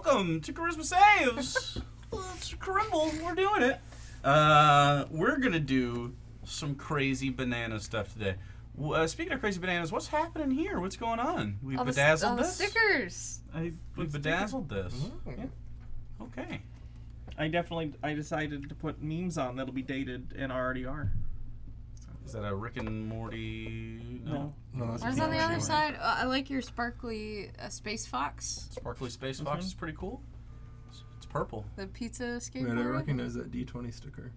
welcome to Charisma Saves. It's Carimble. We're doing it. We're going to do some crazy banana stuff today. Speaking of crazy bananas, what's happening here? What's going on? We bedazzled this? The stickers. We bedazzled this. Yeah. Okay. I decided to put memes on that'll be dated and already are. Is that a Rick and Morty? No. What's on the other side? I like your sparkly space fox. Sparkly space fox is pretty cool. It's purple. The pizza skateboard. Man, I recognize that D20 sticker.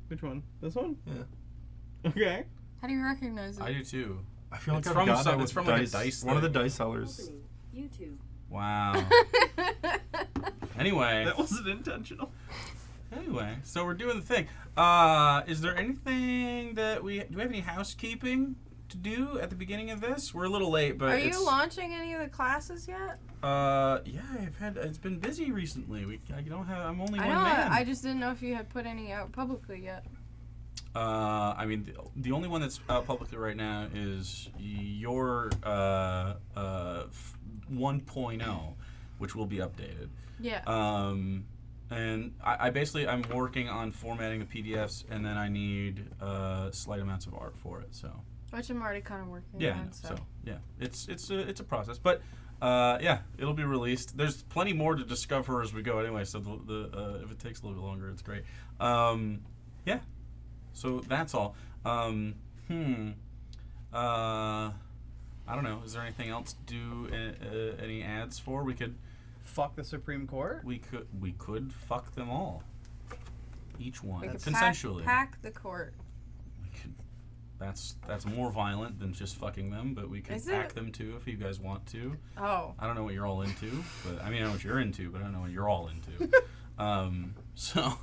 Which one? This one? Yeah. Okay. How do you recognize it? I do too. I feel like It's I've from gotten some- it with it's from, dice. like, a dice One of the thing. dice sellers. YouTube. Wow. Anyway. That wasn't intentional. Anyway, so we're doing the thing. Is there anything that do we have any housekeeping to do at the beginning of this? We're a little late, but Are you launching any of the classes yet? yeah, it's been busy recently. I'm only one man. I just didn't know if you had put any out publicly yet. I mean, the only one that's out publicly right now is your 1.0, which will be updated. Yeah. And I'm working on formatting the PDFs, and then I need slight amounts of art for it. So. Which I'm already kind of working Yeah. on. So yeah, it's a process, but yeah, it'll be released. There's plenty more to discover as we go anyway. So if it takes a little bit longer, it's great. Yeah. So that's all. I don't know. Is there anything else to do? Any ads for? We could. Fuck the Supreme Court? We could fuck them all. Each one. We could Consensually. pack the court. We could, that's more violent than just fucking them, but we could pack them too if you guys want to. Oh. I don't know what you're all into, but I know what you're into, but I don't know what you're all into. So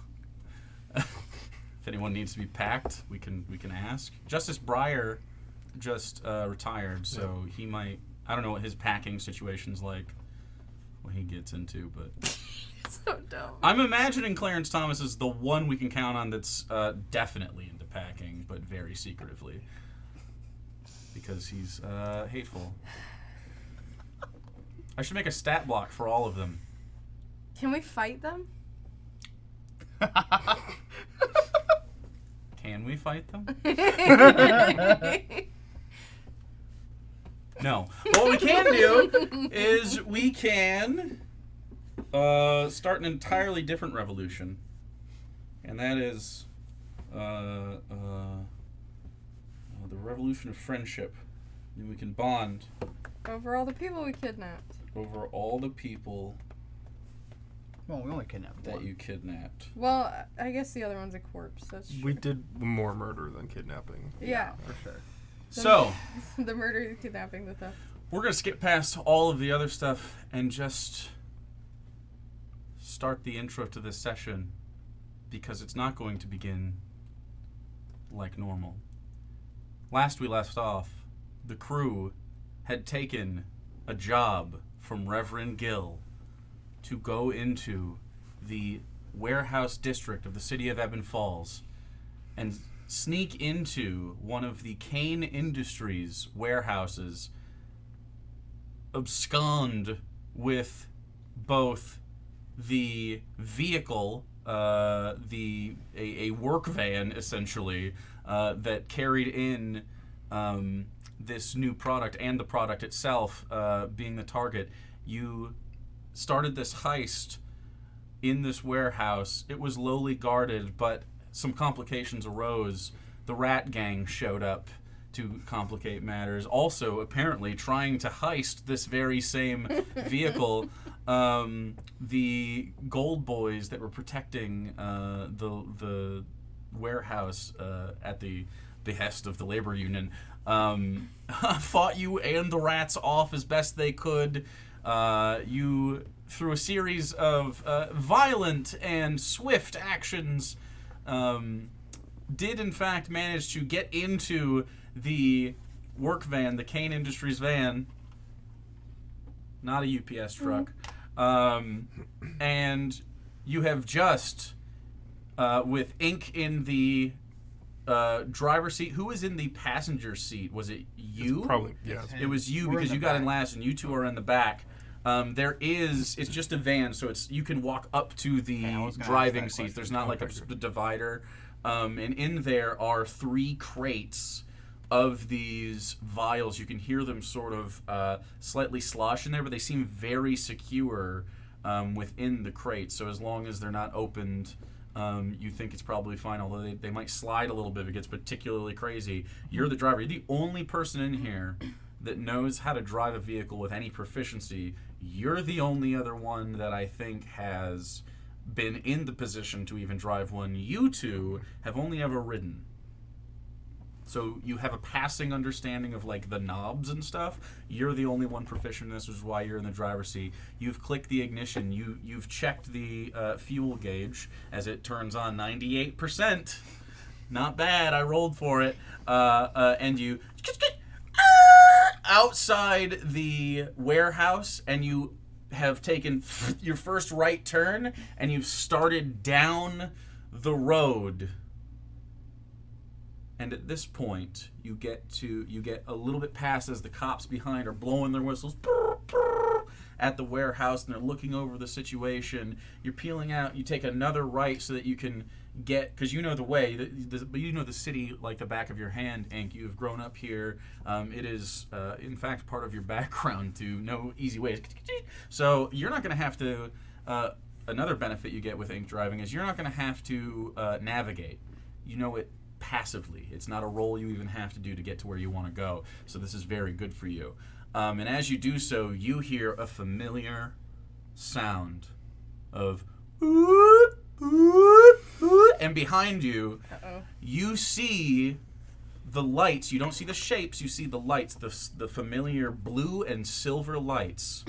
if anyone needs to be packed, we can ask. Justice Breyer just retired, so he might. I don't know what his packing situation's like. What he gets into, but So dumb. I'm imagining Clarence Thomas is the one we can count on that's definitely into packing, but very secretively, because he's hateful. I should make a stat block for all of them. Can we fight them? Can we fight them? No. But what we can do is we can start an entirely different revolution. And that is the revolution of friendship. And we can bond Over all the people we kidnapped. over all the people Well, we only kidnapped that one. you kidnapped. Well, I guess the other one's a corpse. That's true. We did more murder than kidnapping. Yeah. For sure. So, The murder, the kidnapping, the theft. we're going to skip past all of the other stuff and just start the intro to this session, because it's not going to begin like normal. Last we left off, the crew had taken a job from Reverend Gill to go into the warehouse district of the city of Ebon Falls and sneak into one of the Caine Industries warehouses, abscond with both the vehicle, a work van essentially, that carried in this new product, and the product itself being the target. You started this heist in this warehouse. It was lowly guarded, but some complications arose. The rat gang showed up to complicate matters. Also, apparently, trying to heist this very same vehicle, the gold boys that were protecting the warehouse at the behest of the labor union fought you and the rats off as best they could. You, through a series of violent and swift actions, did in fact manage to get into the work van, the Caine Industries van, not a UPS truck, and you have just, with ink in the driver's seat. Who was in the passenger seat? Was it you? Probably, yeah. It was you, We're because in you the got in back. last, and you two are in the back. It's just a van, so you can walk up to the I was gonna ask driving that seats. question. There's not like a divider. And in there are 3 crates of these vials. You can hear them sort of slightly slosh in there, but they seem very secure within the crates. So as long as they're not opened, you think it's probably fine, although they might slide a little bit if it gets particularly crazy. You're the driver. You're the only person in here that knows how to drive a vehicle with any proficiency. You're the only other one that I think has been in the position to even drive one. You two have only ever ridden. So you have a passing understanding of like the knobs and stuff. You're the only one proficient in this, which is why you're in the driver's seat. You've clicked the ignition. You've checked the fuel gauge as it turns on 98%. Not bad. I rolled for it. And you outside the warehouse, and you have taken your first right turn, and you've started down the road. And at this point, you get a little bit past as the cops behind are blowing their whistles at the warehouse, and they're looking over the situation. You're peeling out. You take another right so that you can get, because you know the way, but you know the city like the back of your hand, Ink. You've grown up here. It is, in fact, part of your background to know easy ways. So you're not going to have to, another benefit you get with Ink driving is you're not going to have to navigate. You know it passively. It's not a roll you even have to do to get to where you want to go. So this is very good for you. And as you do so, you hear a familiar sound of oop, oop, oop, and behind you, you see the lights. You don't see the shapes, you see the lights, the familiar blue and silver lights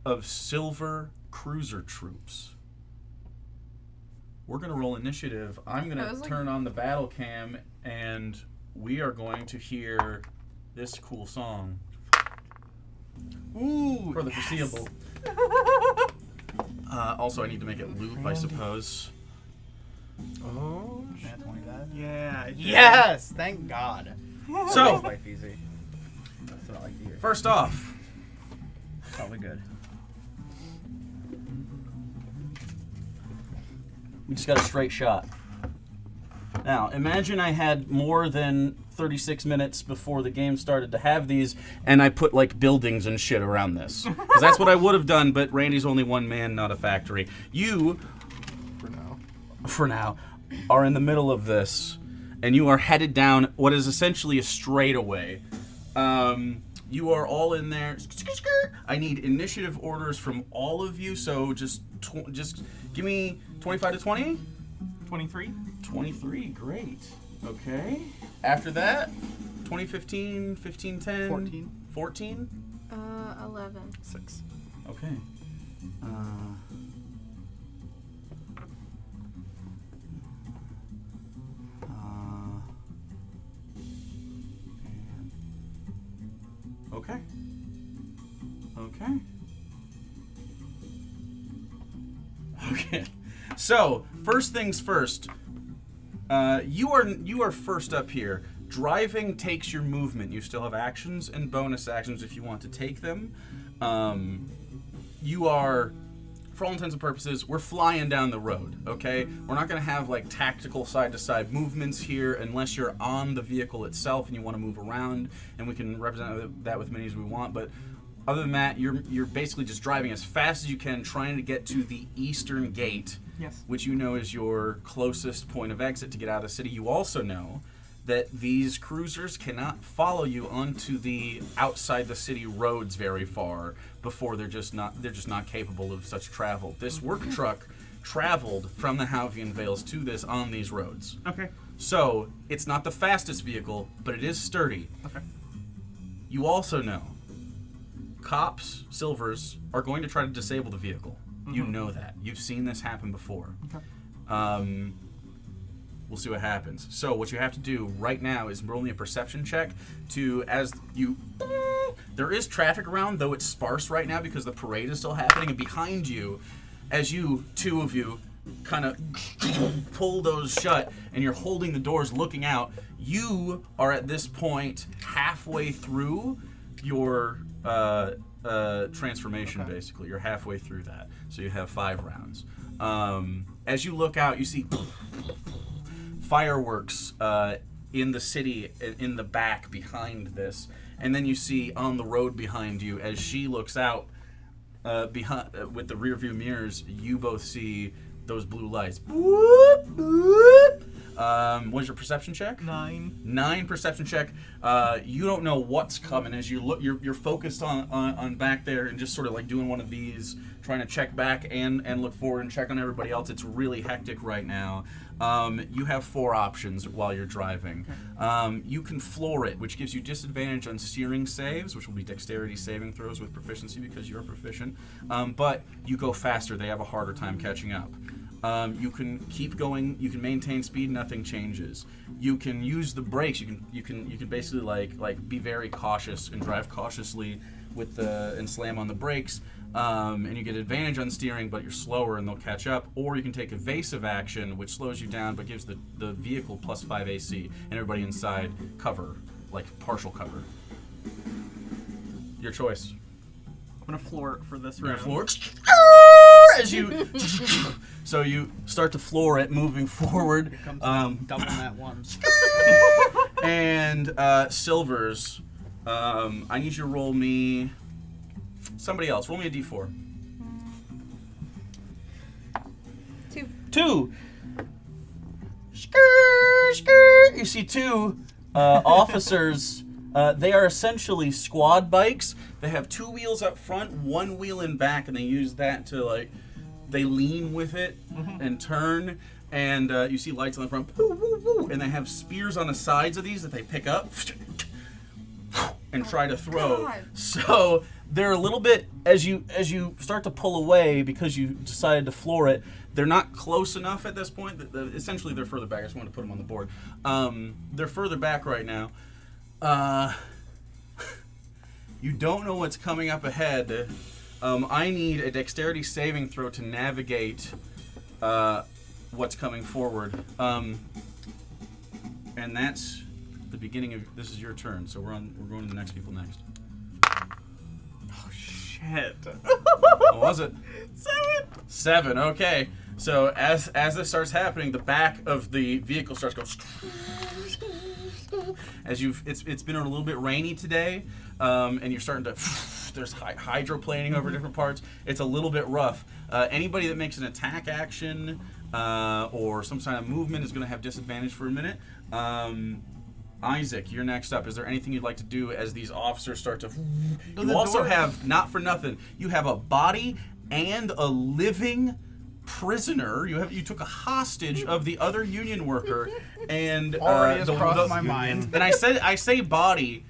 of silver cruiser troops. We're going to roll initiative. I'm going to turn on the battle cam, and we are going to hear this cool song. Ooh, For the foreseeable. Also, I need to make it loop, I suppose. Oh, Nat 20 that. Yeah. Yes! Thank God. So, Makes life easy. That's what I like to hear. first off, Probably good. we just got a straight shot. Now, imagine I had more than 36 minutes before the game started to have these, and I put, like, buildings and shit around this. Because that's what I would have done, but Randy's only one man, not a factory. You, for now, are in the middle of this, and you are headed down what is essentially a straightaway. You are all in there. I need initiative orders from all of you, so just give me 25 to 20? 23. 23, great. Okay. After that, 2015, 15, 10. 14. 14? 11. 6. Okay. Okay. Okay. Okay. So, first things first. You are first up here. Driving takes your movement. You still have actions and bonus actions if you want to take them. You are, for all intents and purposes, we're flying down the road, okay? We're not going to have, like, tactical side-to-side movements here unless you're on the vehicle itself and you want to move around, and we can represent that with many as we want, but other than that, you're basically just driving as fast as you can, trying to get to the eastern gate, Yes. which you know is your closest point of exit to get out of the city. You also know that these cruisers cannot follow you onto the outside the city roads very far before they're just not capable of such travel. This work truck traveled from the Halvian Vales to this on these roads. Okay. So it's not the fastest vehicle, but it is sturdy. Okay. You also know cops, silvers, are going to try to disable the vehicle. You know that. You've seen this happen before. Okay. We'll see what happens. So what you have to do right now is roll me a perception check to, as you... There is traffic around, though it's sparse right now because the parade is still happening. And behind you, as two of you, kind of pull those shut and you're holding the doors looking out, you are at this point halfway through your transformation, Okay. basically. You're halfway through that. So you have 5 rounds. As you look out, you see fireworks in the city, in the back behind this. And then you see on the road behind you, as she looks out behind with the rear view mirrors, you both see those blue lights. Boop, boop. What's your perception check? 9. 9 perception check. You don't know what's coming as you look. You're focused on back there and just sort of like doing one of these, trying to check back and look forward and check on everybody else. It's really hectic right now. You have 4 options while you're driving. You can floor it, which gives you disadvantage on steering saves, which will be dexterity saving throws with proficiency because you're proficient. But you go faster. They have a harder time catching up. You can keep going. You can maintain speed. Nothing changes. You can use the brakes. You can basically like be very cautious and drive cautiously with and slam on the brakes. And you get advantage on steering, but you're slower and they'll catch up. Or you can take evasive action, which slows you down but gives the vehicle plus 5 AC and everybody inside cover, like partial cover. Your choice. I'm gonna floor it for this You're round. gonna floor as you. So you start to floor it, moving forward. Here comes doubling that one. And Silvers, I need you to roll me. Somebody else, roll me a d4. 2. 2. You see 2 officers. They are essentially squad bikes. They have 2 wheels up front, 1 wheel in back, and they use that to they lean with it and turn. And you see lights on the front, woo, woo, woo, and they have spears on the sides of these that they pick up and try to throw. God. So they're a little bit, as you start to pull away because you decided to floor it, they're not close enough at this point. Essentially, they're further back. I just wanted to put them on the board. They're further back right now. You don't know what's coming up ahead. I need a dexterity saving throw to navigate what's coming forward. And that's the beginning of this is your turn. So we're going to the next people next. Oh shit. What was it? 7. 7. Okay. So as this starts happening, the back of the vehicle starts going. As it's been a little bit rainy today, and you're starting to. There's hydroplaning over different parts. It's a little bit rough. Anybody that makes an attack action or some kind of movement is going to have disadvantage for a minute. Isaac, you're next up. Is there anything you'd like to do as these officers start to... You also have, not for nothing, you have a body and a living prisoner. You took a hostage of the other union worker, and Already has crossed my mind. And I say body.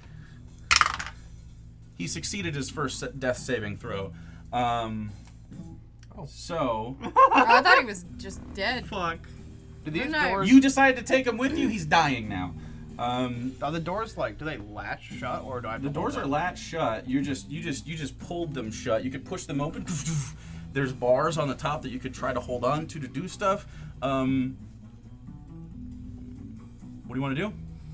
He succeeded his first death saving throw. So I thought he was just dead. Fuck. Do these No. doors? you decided to take him with you. He's dying now. Are the doors do they latch shut or do I have The to doors hold are them? latched shut. You just pulled them shut. You could push them open. There's bars on the top that you could try to hold on to do stuff. What do you want to do?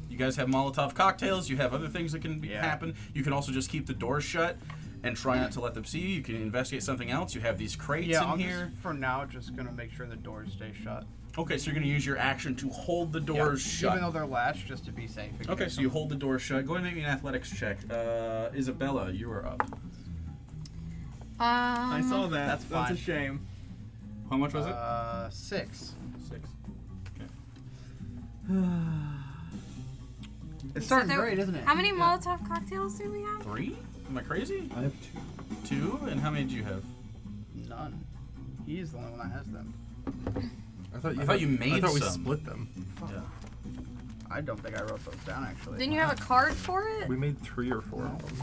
You guys have Molotov cocktails. You have other things that can happen. You can also just keep the doors shut and try not to let them see you. You can investigate something else. You have these crates in I'm here. just, for now, just gonna make sure the doors stay shut. Okay, so you're going to use your action to hold the doors shut. Even though they're latched, just to be safe. Okay, so you hold the door shut. Go ahead and make me an athletics check. Isabella, you are up. I saw that. That's That's a fine. shame. How much was it? 6. 6. It's So starting there- great, isn't it? How many Molotov cocktails do we have? 3? Am I crazy? I have 2? And how many do you have? None. He's the only one that has them. I thought you made I thought we some. split them. Yeah. I don't think I wrote those down, actually. Didn't you have a card for it? We made 3 or 4 of them.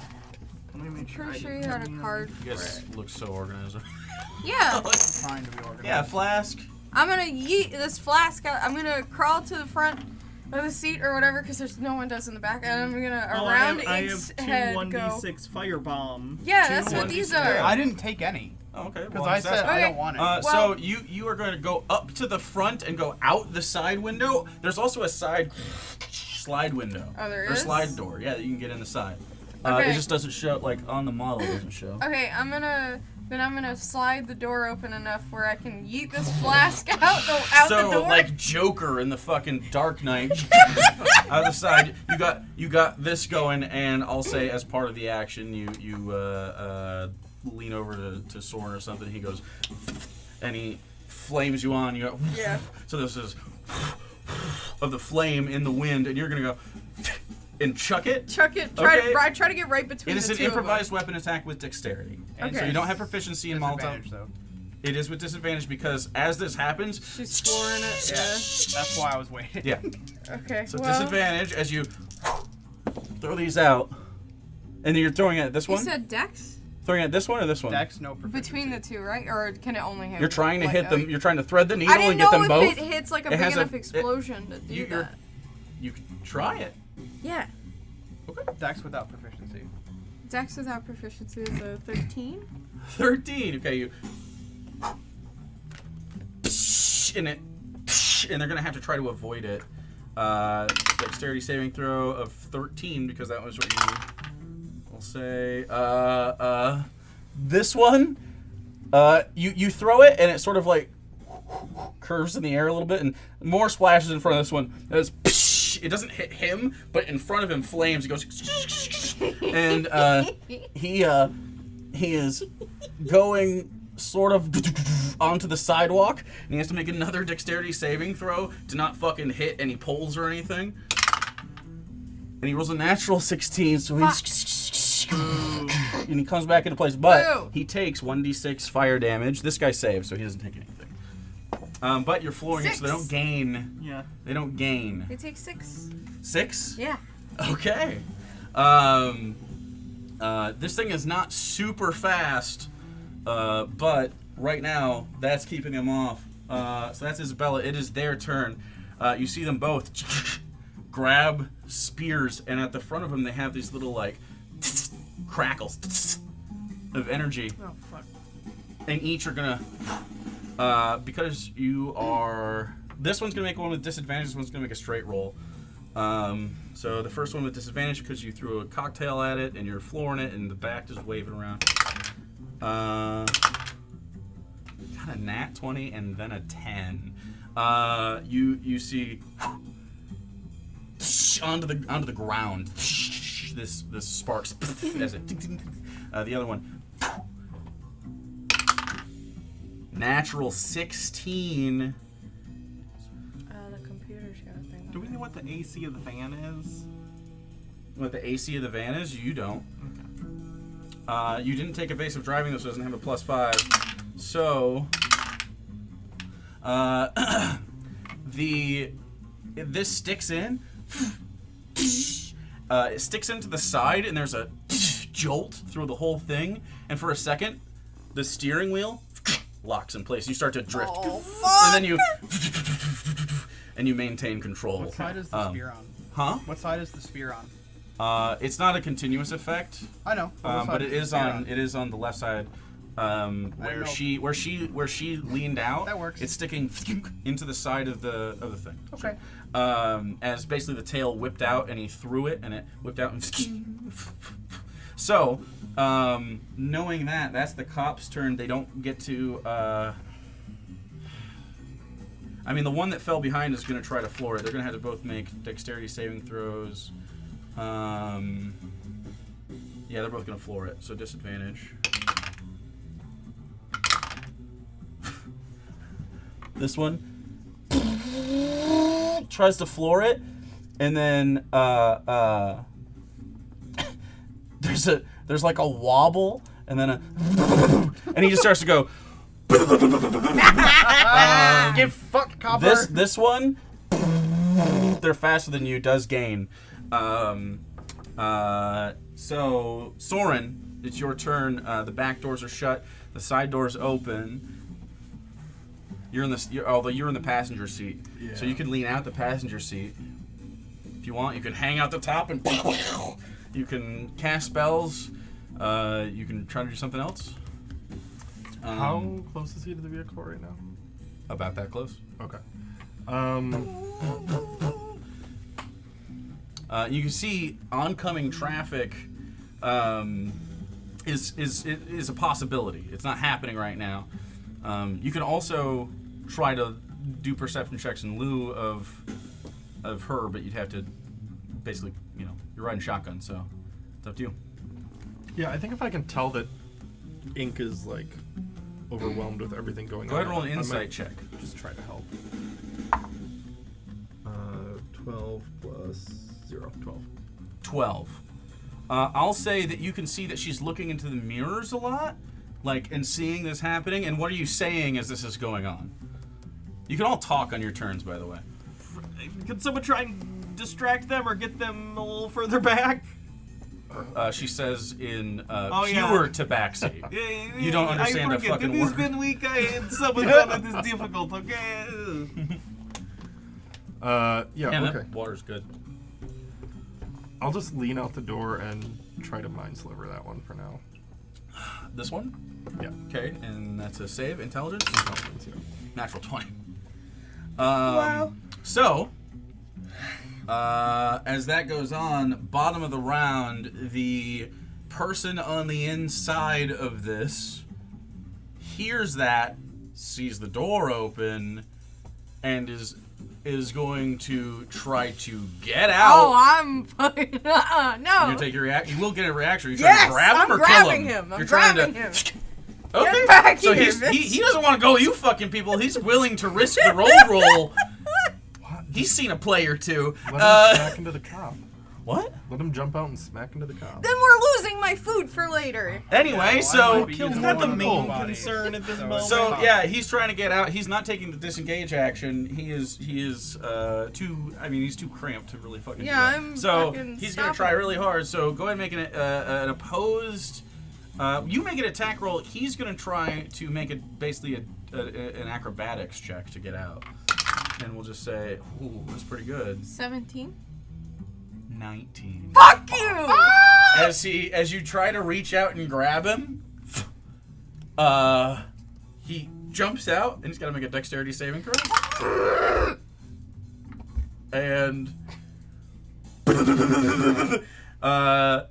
Let me make sure. Pretty I sure didn't you have had a any card. You guys look so organized. Yeah. Trying to be organized. Yeah, flask. I'm gonna yeet this flask out. I'm gonna crawl to the front of the seat or whatever because there's no one does in the back, and I'm gonna around I each have two head 1d6 firebomb. Yeah, Two that's what 1d6. these Yeah. are. I didn't take any. Oh, okay. Because well, I I'm said just I Okay. don't want it. so Well- you are going to go up to the front and go out the side window. There's also a side slide window. Oh, there or is? slide door. Yeah, that you can get in the side. Okay. It just doesn't show, like, on the model, it doesn't show. Okay, I'm gonna slide the door open enough where I can yeet this flask out the door. Like Joker in the fucking Dark Knight. Out the side, you got this going, and I'll say as part of the action, you lean over to Soren or something. He goes, and he flames you on. You go, Yeah. So this is of the flame in the wind, and you're gonna go and chuck it. Chuck it. Okay. Try to get right between It is the an two of them. improvised weapon attack with dexterity. And So Okay. you don't have proficiency in Molotov. disadvantage, though. It is with disadvantage because as this happens, She's flooring it. Yeah. That's why I was waiting. yeah. Okay. So well, disadvantage as you throw these out, and then you're throwing it at this you one. said Dex Throwing it at this one or this one. Dex, no proficiency. between the two, right? Or can it only hit? You're trying to like, hit them. You're trying to thread the I needle didn't and get them know both. if it hits like a It big has enough explosion to do you're- that. You can try it. Yeah. Dex without proficiency. Dex without proficiency is a 13. 13. Okay, you. And they're gonna have to try to avoid it. Dexterity saving throw of 13 because that was what we'll say. This one, you throw it and it sort of like curves in the air a little bit, and more splashes in front of this one. It doesn't hit him, but in front of him flames. He goes, and he is going sort of onto the sidewalk, and he has to make another dexterity saving throw to not fucking hit any poles or anything. And he rolls a natural 16, so he's and he comes back into place, but Boo. he takes 1d6 fire damage. This guy saves, so he doesn't take anything. But you're flooring it, so they don't gain. Yeah. They don't gain. They take 6. 6? Yeah. Okay. This thing is not super fast, but right now that's keeping him off. So that's Isabella. It is their turn. You see them both grab spears, and at the front of them they have these little like crackles of energy, Oh fuck. and each are gonna because you are. This one's gonna make one with disadvantage. This one's gonna make a straight roll. So the first one with disadvantage because you threw a cocktail at it and you're flooring it and the back is waving around. Got a nat 20 and then a 10. You see onto the ground. This sparks as it. The other one. Natural 16. The computer's got a thing. Do we know what the AC of the van is? What the AC of the van is? You don't. You didn't take evasive driving, this doesn't have a +5. So, this sticks in. It sticks into the side, and there's a jolt through the whole thing. And for a second, the steering wheel locks in place. You start to drift, Oh, fuck. and then you maintain control. What side is the spear on? Huh? What side is the spear on? It's not a continuous effect. I know. What But side it the is spear on the left side, where know. she leaned out. That works. It's sticking into the side of the thing. Okay. As basically the tail whipped out and he threw it and it whipped out and so knowing that, that's the cops' turn. They don't get to. I mean, the one that fell behind is going to try to floor it. They're going to have to both make dexterity saving throws. Yeah, they're both going to floor it, so disadvantage. This one tries to floor it, and then there's like a wobble, and then and he just starts to go. Get fucked, copper. This one, they're faster than you, does gain. So Soren, it's your turn. The back doors are shut. The side doors open. Although you're in the passenger seat, so you can lean out the passenger seat if you want. You can hang out the top and you can cast spells. You can try to do something else. How close is he to the vehicle right now? About that close. Okay. You can see oncoming traffic is a possibility. It's not happening right now. You can also try to do perception checks in lieu of her, but you'd have to basically, you're riding shotgun, so it's up to you. Yeah, I think if I can tell that Ink is like overwhelmed with everything going Go on. ahead and roll an I insight might check. Just try to help. 12 plus 0. 12. 12. I'll say that you can see that she's looking into the mirrors a lot, and seeing this happening. And what are you saying as this is going on? You can all talk on your turns, by the way. Can someone try and distract them or get them a little further back? She says in Oh, pure yeah. tabaxi. Yeah, You don't understand I a forget. fucking This word. been week. I had someone found this difficult. Okay. Yeah, Yeah, okay. that water's good. I'll just lean out the door and try to mind sliver that one for now. This one? Yeah. Okay, and that's a save. Intelligence? Intelligence, yeah. Natural 20. Wow. So, as that goes on, bottom of the round, the person on the inside of this hears that, sees the door open, and is going to try to get out. Oh, I'm fucking no. You're gonna take your reaction. You will get a reaction. You're trying Yes, to grab him I'm or kill grabbing him. him. I'm You're trying grabbing to. him. Okay. Get back So here, he bitch. doesn't want to go. You fucking people. He's willing to risk the roll. What? He's seen a play or two. Let him smack into the cop. What? Let him jump out and smack into the cop. Then we're losing my food for later. Anyway, I so might be It's using not the one of main both bodies. concern at this So- moment. So yeah, he's trying to get out. He's not taking the disengage action. He is too. I mean, he's too cramped to really fucking. Yeah, do that. I'm So fucking he's gonna stopping try him. really hard. So go ahead and make an opposed. You make an attack roll. He's gonna try to make it basically an acrobatics check to get out. And we'll just say, ooh, that's pretty good. 17. 19. Fuck you! As you try to reach out and grab him, he jumps out and he's got to make a dexterity saving throw. And and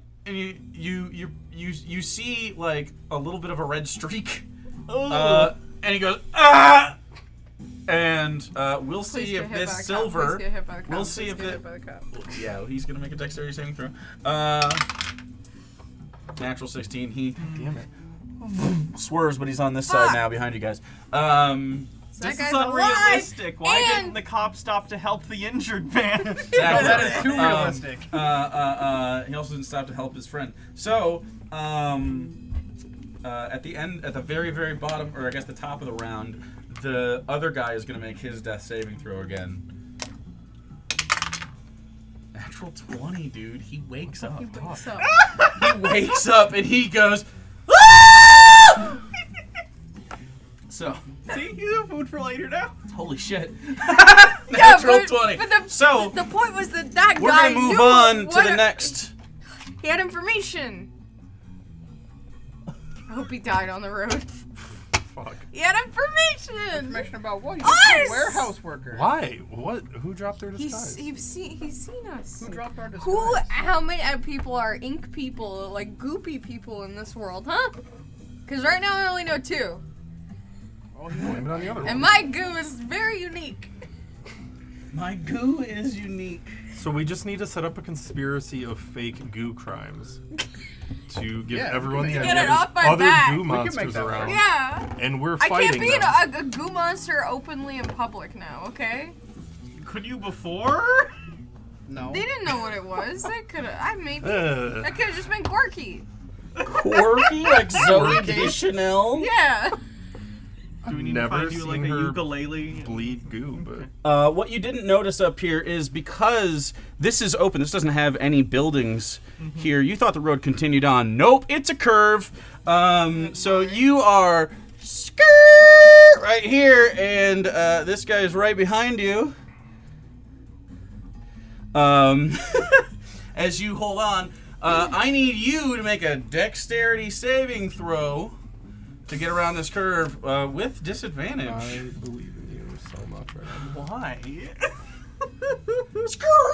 you see like a little bit of a red streak. And he goes ah. And we'll Please see get if hit by this a cop. silver. Please get hit by the cop. We'll see Please if get it. hit by the cop. Yeah, he's gonna make a dexterity saving throw. Natural 16. He Damn it. swerves, but he's on this side now, behind you guys. That This guy's is unrealistic. Why and- didn't the cop stop to help the injured man? Exactly. That is too realistic. He also didn't stop to help his friend. So, at the very, very bottom, or I guess the top of the round, the other guy is going to make his death saving throw again. Natural 20, dude. He wakes up. He wakes up. He wakes up and he goes, "Ah!" So, See, you have food for later now. holy shit. Yeah, Natural but, 20. But the, So, the point was that that we're guy going to move knew on to what the next. He had information. I hope he died on the road. Fuck. He had information. Information about what? He's Us! a warehouse worker. Why? What? Who dropped their disguise? He's seen us. Who dropped our disguise? Who? How many people are ink people, like goopy people in this world, huh? Because right now I only know 2, Oh, Blame it on the other and one. my goo is very unique. My goo is unique. So we just need to set up a conspiracy of fake goo crimes to give Yeah, everyone we the can make idea it up there's my other back. goo We can make monsters that work. around, Yeah. and we're I fighting can't be them. a goo monster openly in public now, okay? Could you before? No. They didn't know what it was. They could have. I maybe. Ugh. That could have just been quirky. Quirky, like Zoe Deschanel. Yeah. Do we need Never to find you like seen a her ukulele? bleed goo, but What you didn't notice up here is because this is open, this doesn't have any buildings here. You thought the road continued on. Nope, it's a curve. So you are right here, and this guy is right behind you. As you hold on, I need you to make a dexterity saving throw to get around this curve with disadvantage. I believe in you so much right now. Why? We're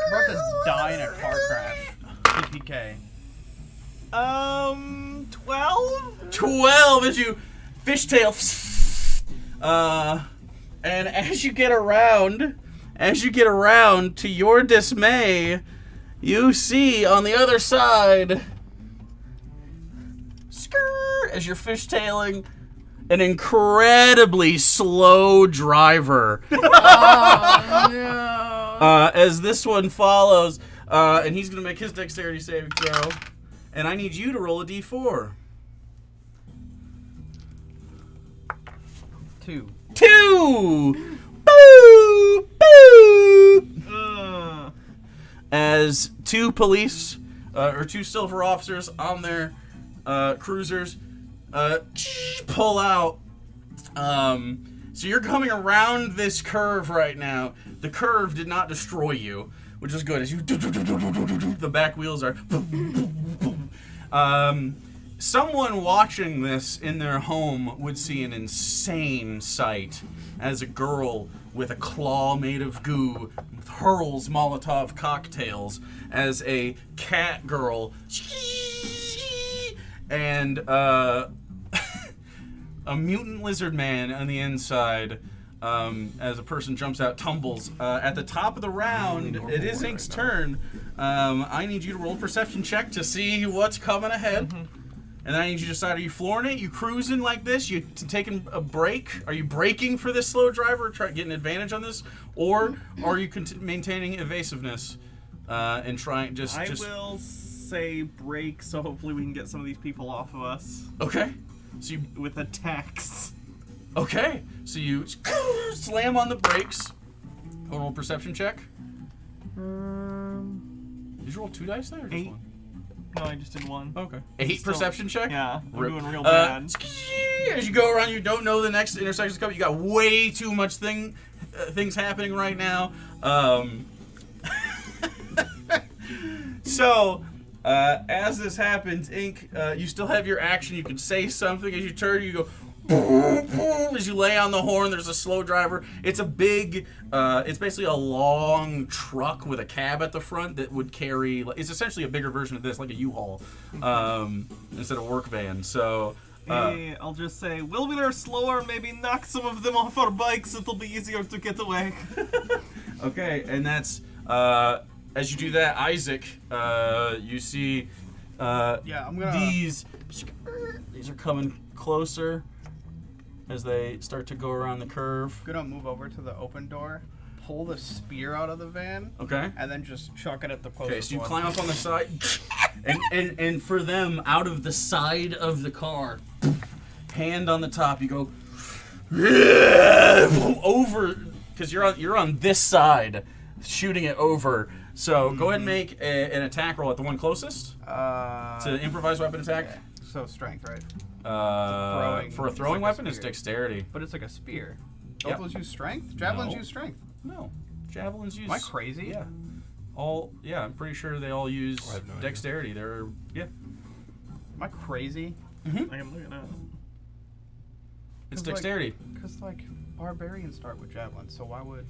about to die in a car crash. PPK. 12? 12 as you fishtail. And as you get around, to your dismay, you see on the other side, as you're fishtailing, an incredibly slow driver. Oh no. As this one follows, and he's going to make his dexterity saving throw. And I need you to roll a d4. 2. 2! Boo! Boo! As two police, or two silver officers on their cruisers pull out. So you're coming around this curve right now. The curve did not destroy you, which is good. As you, the back wheels are. Someone watching this in their home would see an insane sight as a girl with a claw made of goo hurls Molotov cocktails as a cat girl and a mutant lizard man on the inside, as a person jumps out, tumbles. At the top of the round, it is Ink's turn. I need you to roll a perception check to see what's coming ahead. And then I need you to decide, are you flooring it? You cruising like this? You taking a break? Are you braking for this slow driver, getting advantage on this? Or are you maintaining evasiveness and trying just... I will say break, so hopefully we can get some of these people off of us. Okay. So you... With attacks. Okay. So you slam on the brakes. Roll a perception check. Did you roll 2 dice there or just 8. 1? No, I just did 1. Okay. 8 Still- perception check? Yeah, we're Rip. doing real bad. As you go around, you don't know the next intersection's coming. You got way too much things happening right now. So, as this happens, Ink, you still have your action. You can say something as you turn. You go. As you lay on the horn, there's a slow driver. It's a big, it's basically a long truck with a cab at the front that would carry, it's essentially a bigger version of this, like a U-Haul, instead of work van. So, Hey, I'll just say, we'll be there slower, maybe knock some of them off our bikes, it'll be easier to get away. okay, and that's, as you do that, Isaac, you see, Yeah, I'm gonna... these are coming closer as they start to go around the curve. I'm gonna move over to the open door, pull the spear out of the van, Okay. and then just chuck it at the closest Okay, so you one. climb up on the side, and for them, out of the side of the car, hand on the top, you go over, because you're on this side, shooting it over. So go ahead and make an attack roll at the one closest. It's an improvised weapon attack. Okay. So strength, right? For a throwing like a weapon, it's spear. dexterity. But it's like a spear. Don't Yep. those use strength? Javelins No. use strength. No, javelins use. Am I crazy? Yeah. I'm pretty sure they all use I have no idea. dexterity. They're Am I crazy? I am looking at it. It's Cause, like- dexterity. Because, like, barbarians start with javelins, so why would...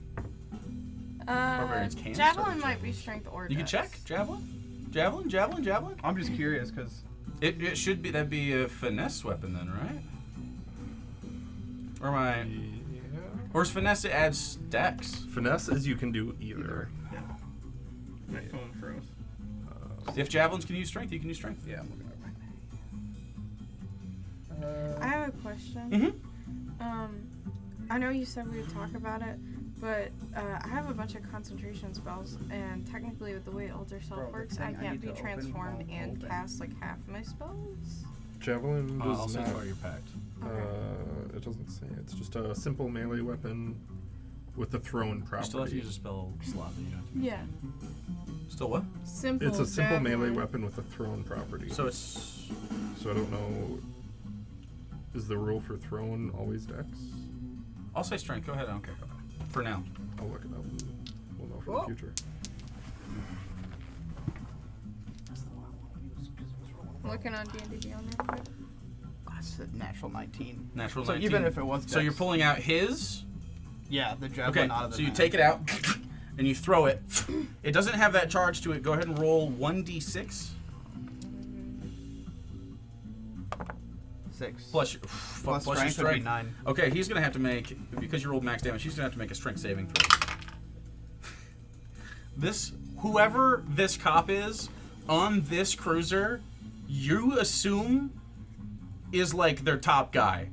Barbarians can Javelin start might be strength or You can dex. check javelin. I'm just curious, because... It should be, that'd be a finesse weapon then, right? Or am I? Yeah. Or is finesse, it adds dex? Finesse is you can do either. My phone froze. If javelins can use strength, you can use strength. Yeah, I'm looking at it right now. I have a question. Mm-hmm. I know you said we would talk about it, but I have a bunch of concentration spells, and technically with the way Elder Self Bro, the works, thing I I can't need be to open transformed won't and open. cast like half my spells. Javelin I'll does say not. part of your pact. It doesn't say. It's just a simple melee weapon with a thrown You property. still have to use a spell slot that you don't have to. Yeah. Still what? Simple. It's a simple javelin. melee weapon with a thrown property. So it's. So I don't know. Is the rule for thrown always dex? I'll say strength. Go ahead. I don't care. For now. I'll look it up. And we'll know for Oh. the future. Looking on D&D Beyond real quick. That's a natural 19. Natural So 19. even if it was So you're dex- pulling out his. Yeah, the Okay. javelin out of the So you van. take it out and you throw it. It doesn't have that charge to it. Go ahead and roll 1d6. 6. Plus Plus strength would be 9. Okay, he's gonna have to make, because you rolled max damage, he's gonna have to make a strength saving throw. Whoever this cop is on this cruiser, you assume is like their top guy.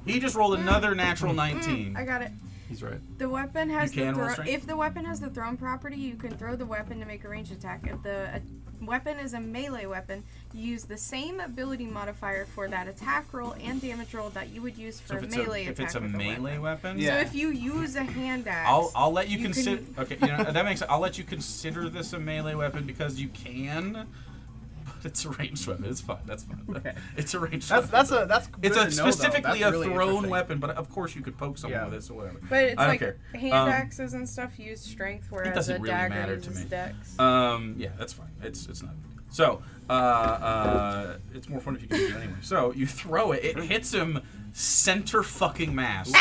He just rolled another natural 19. I got it. He's right. The weapon has You can roll the strength? if the weapon has the thrown property, you can throw the weapon to make a ranged attack. If the weapon is a melee weapon, you use the same ability modifier for that attack roll and damage roll that you would use for So a if melee it's attack. a with the melee weapon? Yeah. So if you use a hand axe, I'll let you you consider. can- Okay, you know that makes. I'll let you consider this a melee weapon because you can. But it's a ranged weapon. It's fine. That's fine. Okay. It's a ranged That's weapon. that's It's good a to know, though. specifically That's a really thrown interesting. weapon, but of course you could poke someone Yeah. with this or whatever. but it's I don't like care. hand axes and stuff use strength, whereas doesn't a really dagger matter to uses me. dex. Yeah, that's fine. It's not. So, it's more fun if you can do it anyway. So you throw it. It hits him center fucking mass.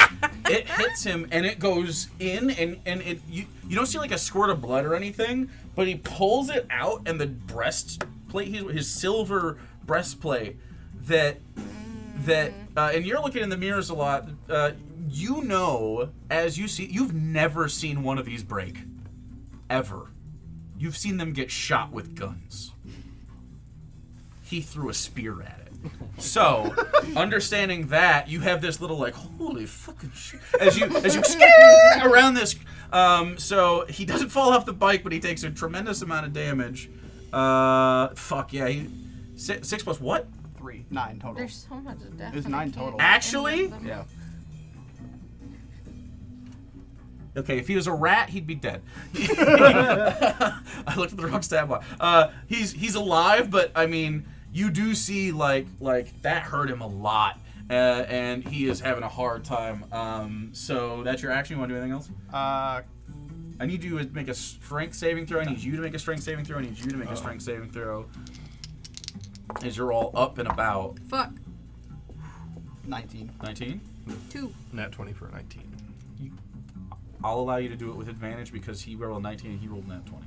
It hits him and it goes in and it you don't see like a squirt of blood or anything, but he pulls it out and the breastplate, his silver breastplate that and you're looking in the mirrors a lot. You know, as you see, you've never seen one of these break, ever. You've seen them get shot with guns. He threw a spear at it. So, understanding that, you have this little like, holy fucking shit, as you scare around this. So he doesn't fall off the bike, but he takes a tremendous amount of damage. Fuck yeah, he 6 plus what? 3, 9 total. There's so much death. There's and I 9 can't total. do any Actually? of them. Yeah. Okay, if he was a rat, he'd be dead. I looked at the wrong stat block. He's alive, but I mean, you do see like that hurt him a lot, and he is having a hard time. So that's your action. You want to do anything else? I need you to make a strength saving throw. I need you to make a strength saving throw. I need you to make a strength saving throw. As you're all up and about. Fuck. 19. 19. 2. Nat 20 for a 19. I'll allow you to do it with advantage because he rolled a 19 and he rolled a nat 20.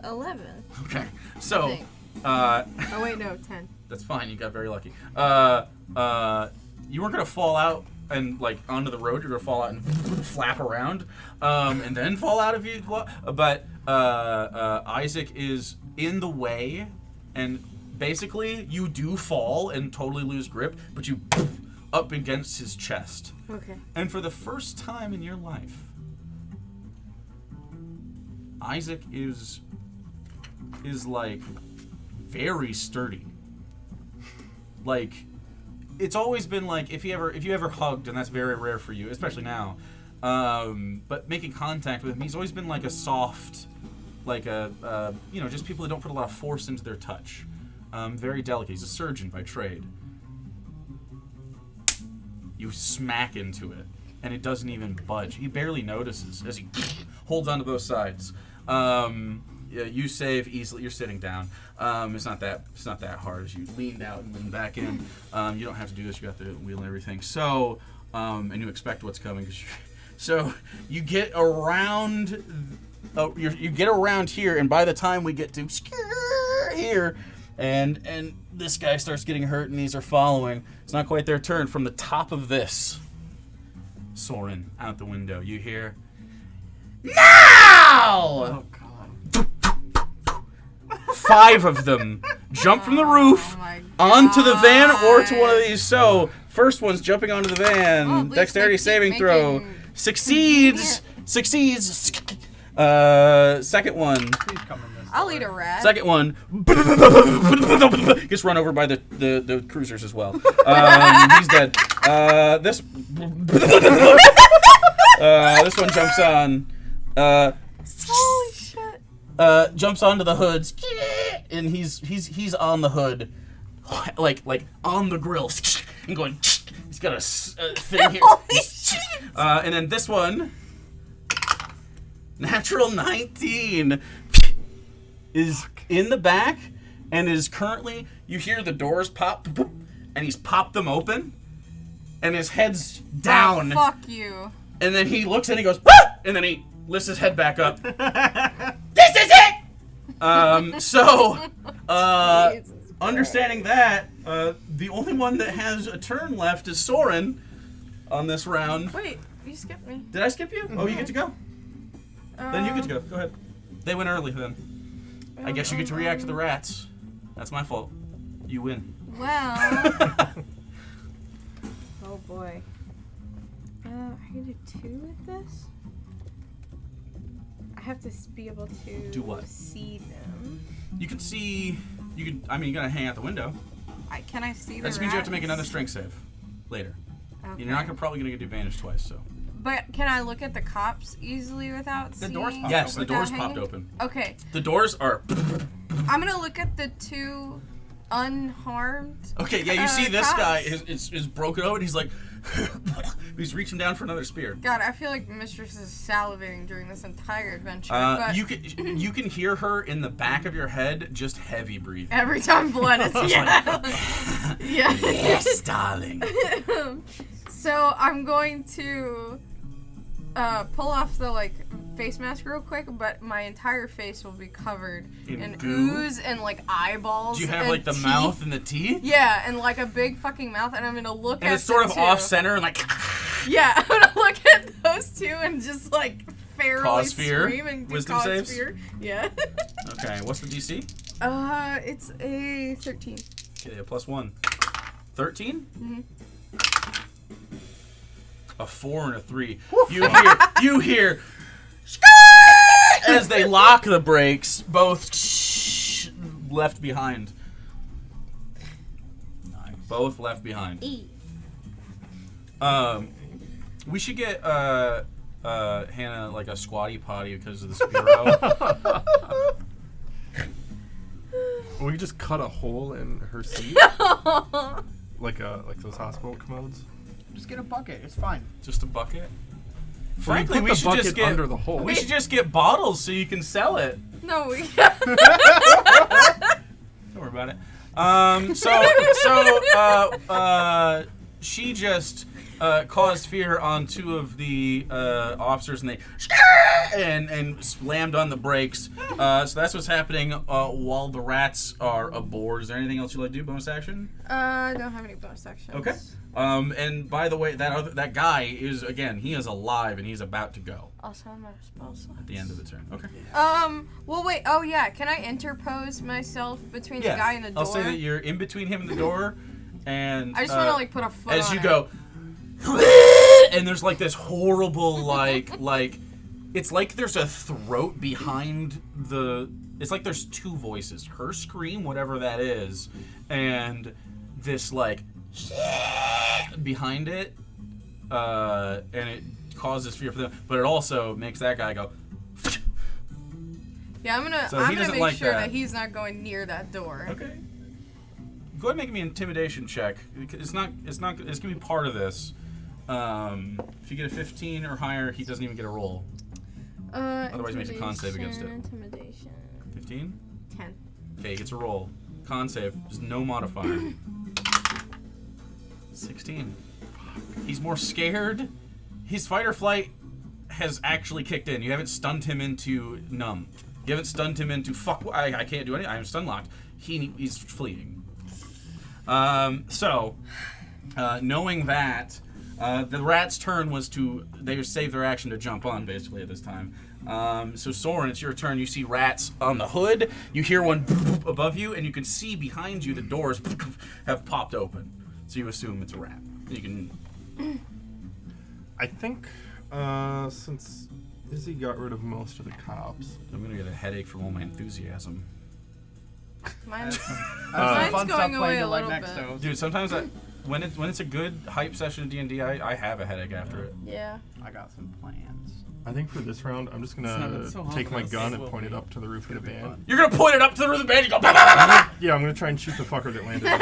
11. Okay, I so think. Oh wait, no, 10. that's fine. You got very lucky. You weren't gonna fall out and like onto the road. You're gonna fall out and flap around, and then fall out if you. But Isaac is in the way, and basically you do fall and totally lose grip, but you up against his chest. Okay. And for the first time in your life, Isaac is like very sturdy. Like, it's always been like if you ever hugged, and that's very rare for you, especially now. But making contact with him, he's always been like a soft, like a just people that don't put a lot of force into their touch. Very delicate. He's a surgeon by trade. You smack into it, and it doesn't even budge. He barely notices as he holds onto both sides. You save easily. You're sitting down. It's not that hard as you lean out and then back in. You don't have to do this. You got the wheel and everything. So, and you expect what's coming. So you get around. You get around here, and by the time we get to here, and this guy starts getting hurt, and these are following. It's not quite their turn. From the top of this, Soren, out the window, you hear, "Now!" Oh god. 5 of them jump from the roof Oh my onto the van or to one of God. these. So, first one's jumping onto the van. Well, at least Dexterity they keep saving throw. making- Succeeds. Second one. Please come in this. I'll door. eat a rat. Second one gets run over by the cruisers as well. He's dead. This one jumps on. Holy shit. Jumps onto the hoods, and he's on the hood, like on the grill, and going. He's got a thing here. Holy shit. And then this one, natural 19, is in the back, and is currently. You hear the doors pop, and he's popped them open, and his head's down. Oh, fuck you. And then he looks and he goes, "Wah!" And then he lifts his head back up. This is it! So, Jesus understanding that, the only one that has a turn left is Soren on this round. Wait, you skipped me. Did I skip you? Oh, you get to go. Then you get to go. Go ahead. They went early then. I guess you get to react to the rats. That's my fault. You win. Well. Oh boy. I can do 2 with this. I have to be able to Do what? see them. You can see. You can. I mean, you're gonna hang out the window. Can I see the That just means you have to make rats? another strength save later. Okay. You're not probably gonna get advantage twice. So. But can I look at the cops easily without The seeing? doors popped Yes, open. the doors Without popped hanging? open. Okay, The doors are. I'm gonna look at the 2 unharmed. Okay, yeah, you see this cops. guy is broken open. He's like, he's reaching down for another spear. God, I feel like Mistress is salivating during this entire adventure. But You can hear her in the back of your head, just heavy breathing. every time blood is yeah. Yeah. Yes, darling. So I'm going to pull off the face mask real quick, but my entire face will be covered In in goo? ooze and eyeballs. Do you have and the teeth. mouth and the teeth? Yeah, and a big fucking mouth, and I'm gonna look And at it's sort the of 2. off center and like. Yeah, I'm gonna look at those 2 and just fairly Cause fear? scream and do Wisdom cause saves? fear. Yeah. Okay, what's the DC? It's a 13. Okay, a +1. 13? Mhm. A 4 and a 3. You hear as they lock the brakes, both left behind. Nice. Both left behind. We should get Hannah a squatty potty because of the Spiro. We could just cut a hole in her seat, like those hospital commodes. Just get a bucket. It's fine. Just a bucket. Or Frankly, you we put the should bucket just get under the hole. we should just get bottles so you can sell it. No, we. Don't worry about it. She just caused fear on 2 of the officers, and they and slammed on the brakes. So that's what's happening while the rats are aboard. Is there anything else you'd like to do? Bonus action? I don't have any bonus actions. Okay. And by the way, that guy he is alive and he's about to go Also, I'm out of spell slots. at the end of the turn. Okay. Well, wait. Oh, yeah. Can I interpose myself between the guy and the door? I'll say that you're in between him and the door, and I just want to put a foot as on you it. go, and there's this horrible it's like there's a throat behind the. It's like there's 2 voices. Her scream, whatever that is, and this behind it, and it causes fear for them. But it also makes that guy go. Yeah, I'm gonna So he doesn't make like sure that. that he's not going near that door. Okay. Go ahead and make me an intimidation check. It's gonna be part of this. If you get a 15 or higher, he doesn't even get a roll. Otherwise, he makes a con save against it. Intimidation. 15? 10. Okay, he gets a roll. Con save. There's no modifier. 16. He's more scared. His fight or flight has actually kicked in. You haven't stunned him into numb. You haven't stunned him into fuck. I can't do anything. I am stun locked. He's fleeing. Knowing that, the rat's turn was they save their action to jump on basically at this time. So Soren, it's your turn. You see rats on the hood. You hear one above you, and you can see behind you the doors have popped open. So you assume it's a rat. You can. I think since Izzy got rid of most of the cops. I'm gonna get a headache from all my enthusiasm. Mine's That's some Mine's fun going stuff away playing a to like little next bit. to. Dude, sometimes when it's a good hype session of D&D, I have a headache after it. yeah. I got some plans. I think for this round, I'm just gonna It's so hard take to my say gun it and will point it be. up to the roof of the It'll be van. fun. You're gonna point it up to the roof of the band. You go. Bah, bah, bah, bah, bah. Yeah, I'm gonna try and shoot the fucker that landed.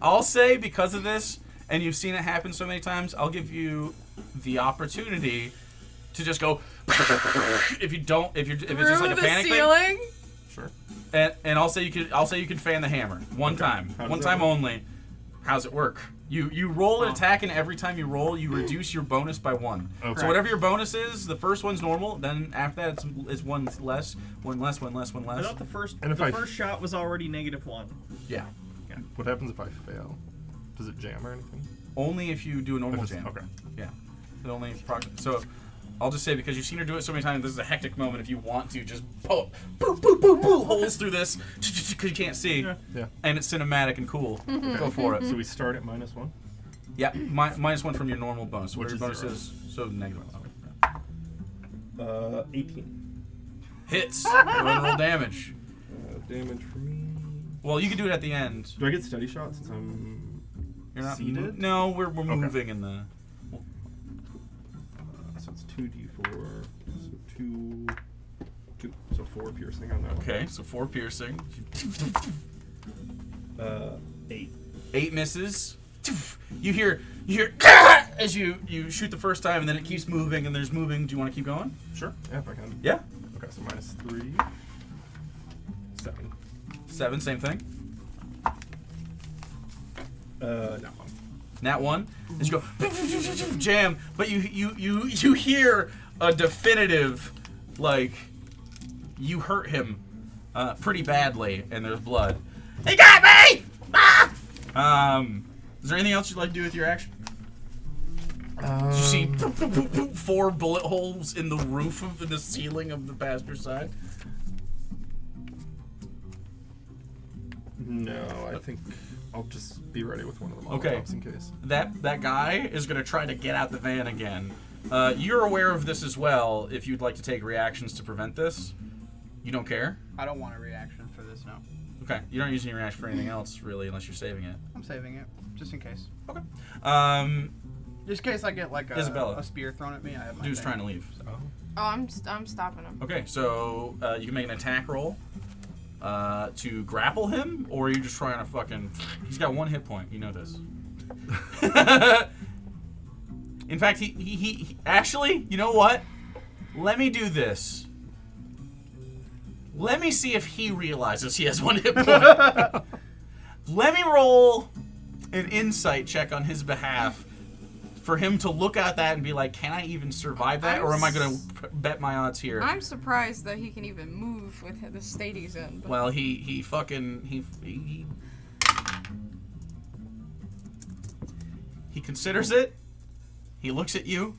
I'll say because of this, and you've seen it happen so many times, I'll give you the opportunity to just go. If it's just like a Through the panic thing. ceiling? Sure. And I'll say you could fan the hammer one time, How does one that time work? only. How's it work? You roll an attack, and every time you roll, you reduce your bonus by 1. Okay. So whatever your bonus is, the first one's normal. Then after that, it's one less, one less, one less, one I less. thought the first And if the I- first shot was already -1. Yeah. What happens if I fail? Does it jam or anything? Only if you do a normal jam. Okay. Yeah. It only so. I'll just say, because you've seen her do it so many times, this is a hectic moment. If you want to, just boop, boop, boop, boop, holes through this because you can't see. Yeah. And it's cinematic and cool. Go for it. So we start at -1. Yeah, -1 from your normal bonus. Which Whatever is your bonus 0. is, so negative. 18. Hits. Roll damage. Damage for me. Well, you can do it at the end. Do I get steady shot since I'm You're not seated? No, we're Okay. moving in the. So it's 2d4. So 2. So 4 piercing on that one. Okay, so 4 piercing. 8. 8 misses. You hear as you shoot the first time, and then it keeps moving, and there's moving. Do you want to keep going? Sure. Yeah, if I can. Yeah. Okay, so -3. 7. 7, same thing. That one. Nat 1. As you go jam, but you hear a definitive, like, you hurt him pretty badly, and there's blood. He got me! Ah! Is there anything else you'd like to do with your action? You see 4 bullet holes in the roof of the ceiling of the passenger side. No, I think I'll just be ready with one of the Molotovs Okay. in case. That guy is going to try to get out the van again. You're aware of this as well. If you'd like to take reactions to prevent this, you don't care. I don't want a reaction for this, no. Okay, you don't use any reaction for anything else really, unless you're saving it. I'm saving it, just in case. Okay. Just in case I get like Isabella. a spear thrown at me, I have my Dude's thing. trying to leave. Oh. Oh, I'm stopping him. Okay, so you can make an attack roll to grapple him, or are you just trying to fucking... He's got 1 hit point, you know this. In fact, he actually, you know what? Let me do this. Let me see if he realizes he has 1 hit point. Let me roll an insight check on his behalf for him to look at that and be like, can I even survive that? Or am I going to bet my odds here? I'm surprised that he can even move with the state he's in. But Well, he considers it. He looks at you,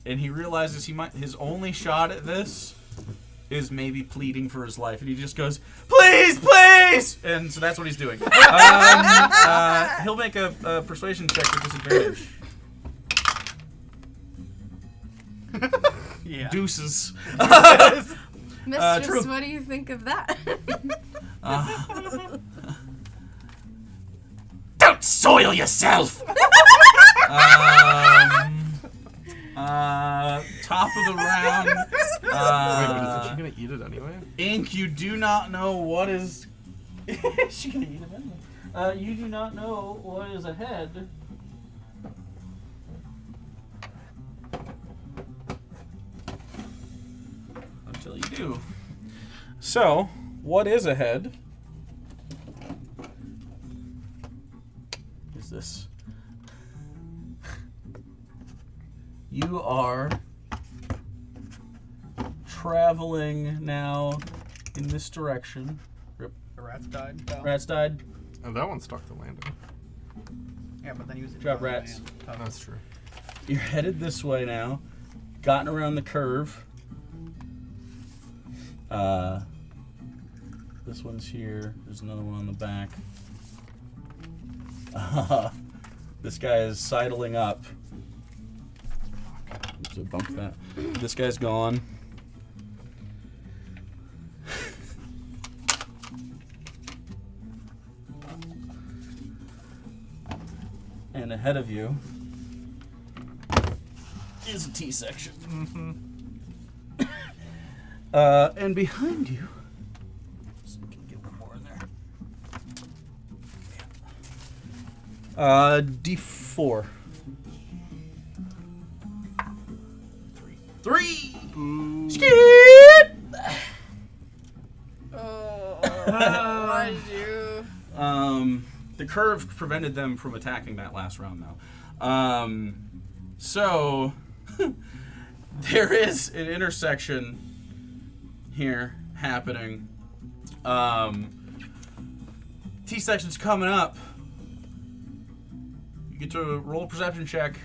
and he realizes his only shot at this is maybe pleading for his life, and he just goes, "Please, please!" And so that's what he's doing. He'll make a persuasion check with disadvantage. Yeah. Deuces. Mistress, true. what do you think of that? Don't soil yourself. Top of the round. Wait, but isn't she gonna eat it anyway? Ink, you do not know what is. She gonna eat it anyway. You do not know what is ahead. Until you do. So, what is ahead? Is this? You are traveling now in this direction. Rip. The rats died. Though. Rats died. Oh, that one stuck the landing. Yeah, but then he was in Drop front of the rats. van. Tough. That's true. You're headed this way now. Gotten around the curve. This one's here. There's another one on the back. This guy is sidling up. So bump that. This guy's gone. And ahead of you is a T section. And behind you, so we can get one more in there. D4. 3. Skip! Oh, why did you? The curve prevented them from attacking that last round, though. So there is an intersection here happening. T-section's coming up. You get to roll a perception check.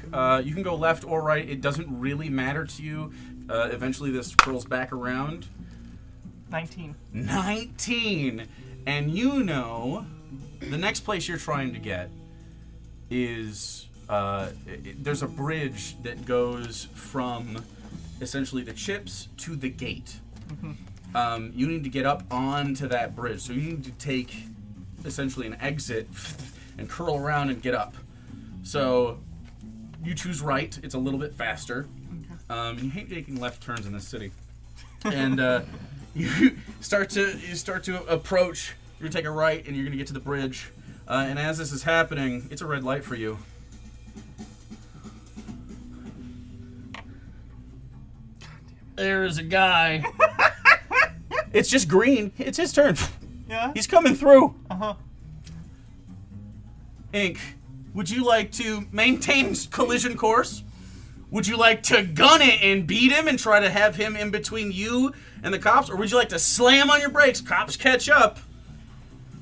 You can go left or right. It doesn't really matter to you. Eventually this curls back around. 19. 19! And you know the next place you're trying to get is... there's a bridge that goes from essentially the chips to the gate. You need to get up onto that bridge. So you need to take essentially an exit and curl around and get up. So you choose right. It's a little bit faster. You hate taking left turns in this city. And you start to approach. You're gonna take a right and you're gonna get to the bridge. And as this is happening, it's a red light for you. There's a guy. It's just green. It's his turn. Yeah? He's coming through. Uh-huh. Ink, would you like to maintain collision course? Would you like to gun it and beat him and try to have him in between you and the cops? Or would you like to slam on your brakes, cops catch up?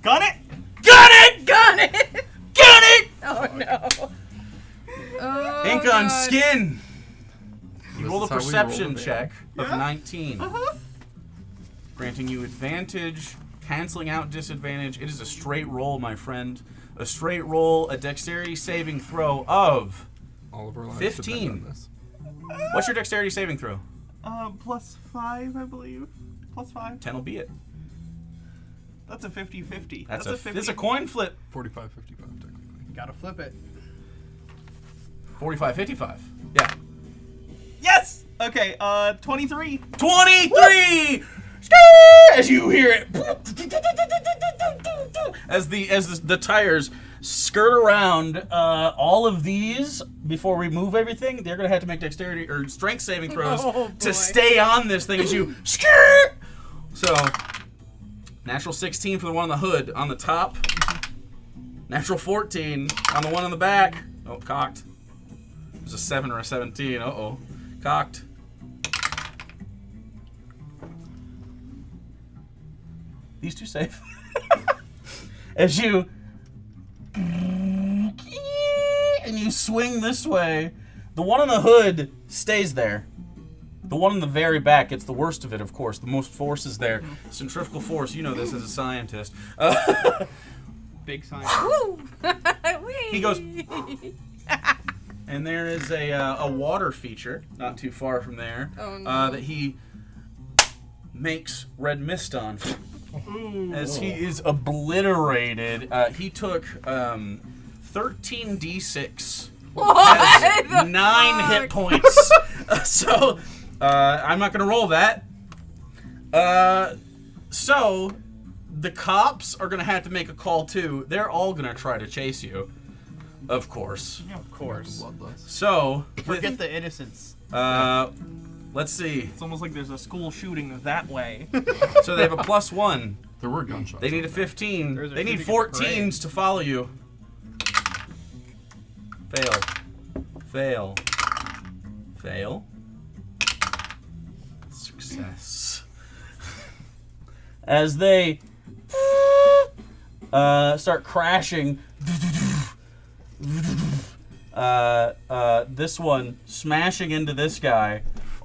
Got it? Gun it! Gun it! Gun it! Oh no. Oh, Ink on God. skin. You This roll a is how we perception roll, check of Yeah? 19. Uh-huh. Granting you advantage, canceling out disadvantage. It is a straight roll, my friend. A straight roll, a dexterity saving throw of... All of our lives 15. depend on this. What's your dexterity saving throw? +5, I believe. +5. 10 will be it. That's a 50-50. That's a 50. It's a coin flip. 45, 55, technically. Gotta flip it. 45, 55. Yeah. Yes! Okay, 23. 23! As you hear it, as the tires skirt around all of these before we move everything, they're gonna have to make dexterity or strength saving throws Oh, boy. to stay on this thing as you skirt. So, natural 16 for the one on the hood on the top. Natural 14 on the one on the back. Oh, cocked. It was a 7 or a 17. Uh-oh. Cocked. These two safe. As you and you swing this way, the one on the hood stays there. The one in the very back gets the worst of it, of course. The most force is there. Centrifugal force, you know this as a scientist. Big sign. Woo! He goes, and there is a water feature not too far from there Oh, no. that he makes red mist on. As he is obliterated, he took 13d6. What Has the 9 hit fuck? points. So, I'm not going to roll that. So, the cops are going to have to make a call too. They're all going to try to chase you. Of course. Yeah, of course. Bloodlust. So, Forget the innocence. let's see. It's almost like there's a school shooting that way. So they have a +1. There were gunshots. They need a over there. 15. There's a They need shooting at the 14s to follow you. Fail. Fail. Fail. Success. As they start crashing, this one smashing into this guy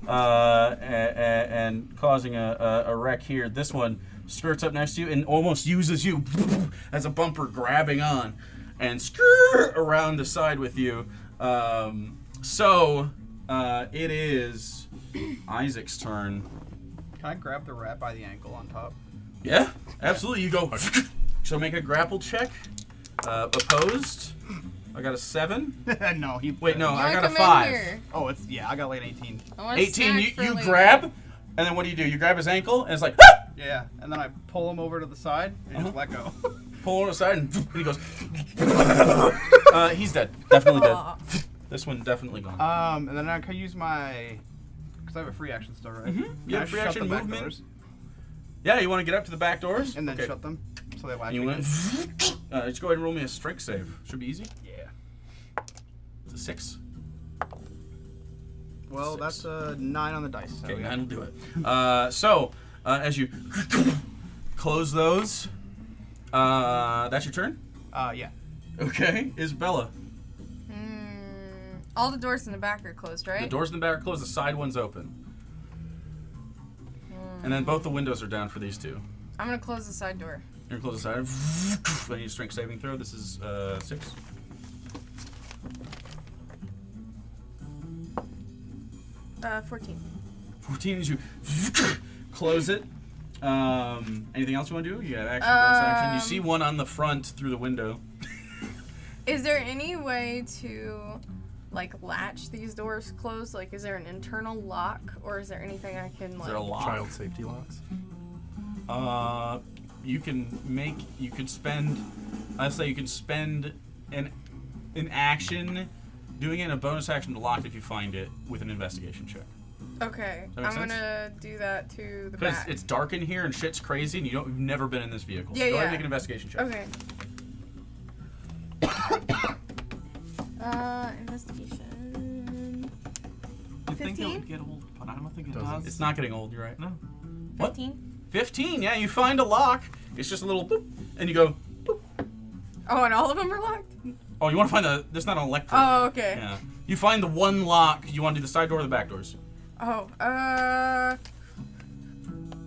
and causing a wreck here. This one skirts up next to you and almost uses you as a bumper, grabbing on and skirt around the side with you. So it is Isaac's turn. Can I grab the rat by the ankle on top? Yeah, absolutely. You go. So make a grapple check. Opposed. I got a 7. No, he. Wait, no, You I wanna got a come in 5. here? Oh, it's I got like an 18. I want a 18. snack for You later. grab, and then what do? You grab his ankle, and it's like Yeah, and then I pull him over to the side and just let go. pull him aside, and he goes. He's dead. Definitely dead. Aw. This one definitely gone. And then I can use my, because I have a free action still, right? Mhm. Can Yeah, I free shut action the back movement. doors Yeah, you want to get up to the back doors, and then okay. shut them so they latch And you again. went. Just go ahead and roll me a strength save. Should be easy. Yeah. It's a 6. Well, 6. that's a 9 on the dice. So Okay, yeah. 9 will do it. As you close those, that's your turn? Yeah. Okay, Isabella. All the doors in the back are closed, right? The doors in the back are closed, the side one's open. And then both the windows are down for these two. I'm gonna close the side door. You're gonna close the side. I need a strength saving throw. This is 6. Uh, 14. 14 as you close it. Anything else you want to do? You have action, bonus action. You see one on the front through the window. Is there any way to, like, latch these doors closed? Like, is there an internal lock, or is there anything I can, like... Is there a lock? Child safety locks. You can spend, I'd say you can spend an action doing it and a bonus action to lock it if you find it with an investigation check. Okay, That make I'm sense? gonna do that to the Because back. it's dark in here and shit's crazy and you've never been in this vehicle. So Yeah, go ahead and yeah. make an investigation check. Okay. Investigation. You think it 15? would get old, but I don't think it Doesn't. does. It's not getting old, you're right. No. What? 15? 15, yeah, you find a lock. It's just a little boop, and you go, boop. Oh, and all of them are locked? Oh, you want to find there's not an electric. Oh, okay. Yeah. You find the one lock. You want to do the side door or the back doors? Oh,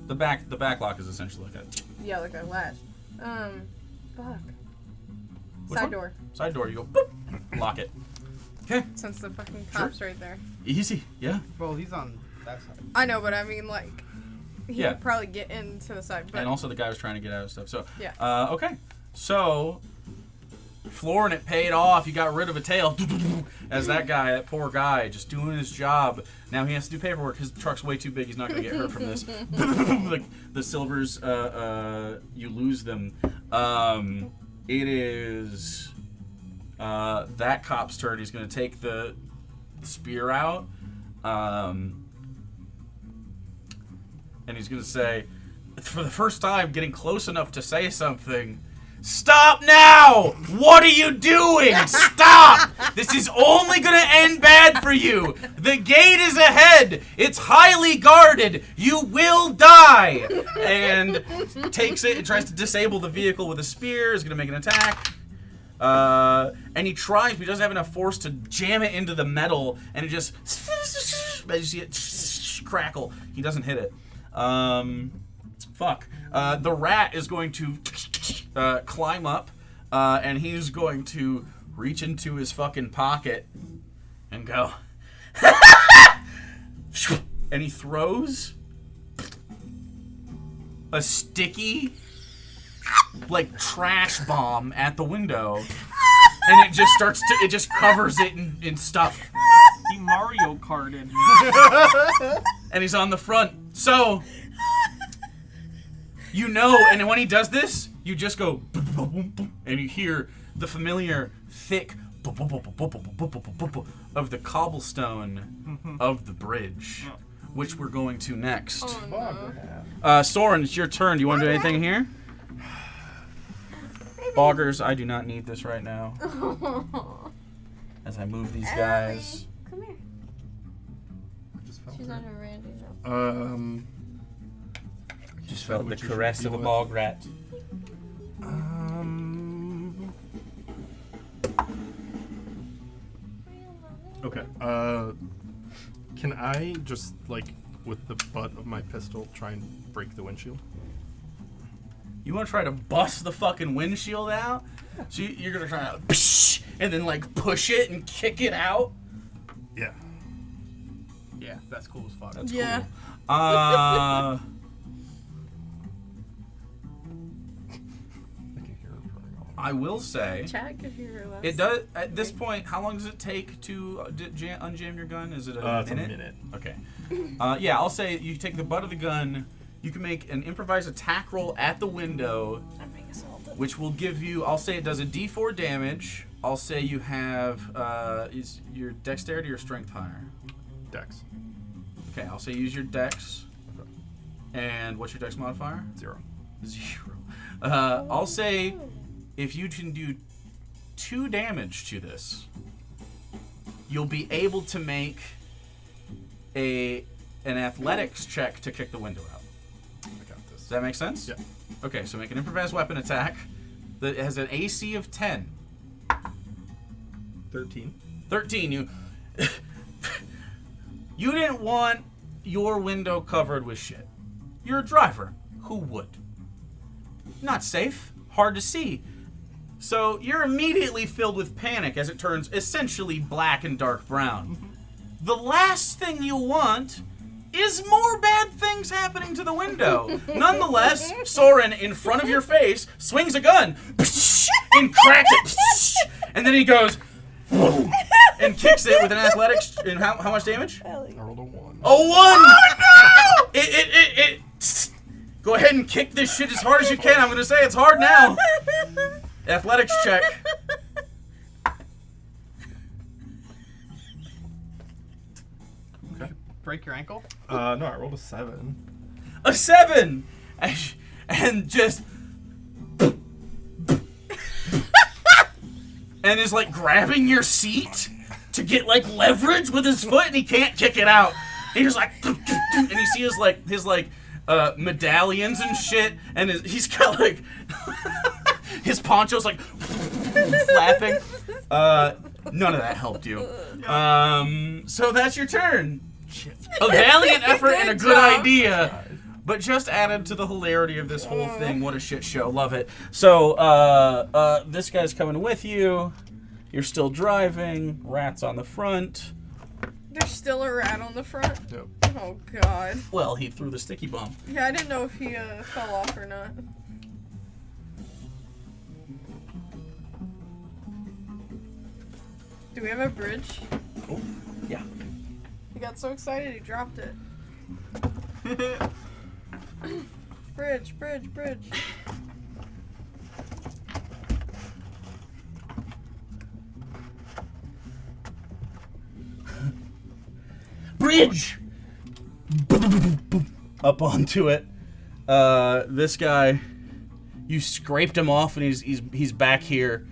The back lock is essentially like that. yeah, like a latch. Fuck. Which Side one? door. Side door, you go, boop, lock it. Okay, Since the fucking cop's right there. easy, yeah. Well, he's on that side. I know, but I mean, like, he Yeah. would probably get into the side. But And also the guy was trying to get out of stuff. So, Yeah. Okay. So, flooring it paid off. You got rid of a tail. As that poor guy, just doing his job. Now he has to do paperwork. His truck's way too big. He's not going to get hurt from this. Like the silvers, you lose them. It is that cop's turn. He's going to take the spear out. And he's going to say, for the first time, getting close enough to say something. Stop now! What are you doing? Stop! This is only gonna end bad for you. The gate is ahead. It's highly guarded. You will die. And takes it and tries to disable the vehicle with a spear. Is gonna make an attack. And he tries, but he doesn't have enough force to jam it into the metal, and it just as you see it crackle. He doesn't hit it. Fuck. The rat is going to climb up, and he's going to reach into his fucking pocket and go. And he throws a sticky, like, trash bomb at the window, and it just covers it in stuff. He Mario Karted. And he's on the front. So, you know, and when he does this, you just go, and you hear the familiar thick of the cobblestone of the bridge, which we're going to next. oh, no. Soren, it's your turn. Do you want to do anything here? Boggers, I do not need this right now. As I move these guys. Come here. Just felt She's her. on her Randy now. Just felt the what you should caress deal of a with. bog rat. Okay. Can I just, like, with the butt of my pistol, try and break the windshield? You want to try to bust the fucking windshield out? So you're going to try to and then, like, push it and kick it out? Yeah. Yeah, that's cool as fuck. That's Yeah. cool. I can hear her purring all. I will say, Chat could hear less. it does, at this point, how long does it take to unjam your gun? Is it a It's a minute? minute. Okay. Yeah, I'll say you take the butt of the gun, you can make an improvised attack roll at the window, I'm being assaulted. which will give you, I'll say it does a d4 damage. I'll say you have, is your dexterity or strength higher? Dex. Okay, I'll say use your dex. And what's your dex modifier? 0. 0. I'll say if you can do 2 damage to this, you'll be able to make an athletics check to kick the window out. I got this. Does that make sense? Yeah. Okay, so make an improvised weapon attack that has an AC of 10. 13. 13. You didn't want your window covered with shit. You're a driver. Who would? Not safe. Hard to see. So you're immediately filled with panic as it turns essentially black and dark brown. The last thing you want is more bad things happening to the window. Nonetheless, Soren, in front of your face, swings a gun and cracks it. And then he goes and kicks it with an athletics. And how much damage? I rolled a 1. A 1! Oh, no! It Go ahead and kick this shit as hard as you can. I'm going to say it's hard now. Athletics check. Okay. Break your ankle? No, I rolled a 7. A 7! And just... and is like grabbing your seat to get like leverage with his foot, and he can't kick it out. And he's like... and you see his medallions and shit, and he's got like... his poncho's like... flapping. None of that helped you. So that's your turn. Shit. A valiant effort and a good job. idea, but just added to the hilarity of this whole thing. What a shit show. Love it. So, this guy's coming with you. You're still driving. Rat's on the front. There's still a rat on the front. Yep. Oh god. Well, he threw the sticky bomb. Yeah, I didn't know if he fell off or not. Do we have a bridge? Oh, yeah. He got so excited he dropped it. Bridge, bridge, bridge. Bridge! Up onto it. This guy, you scraped him off, and he's back here.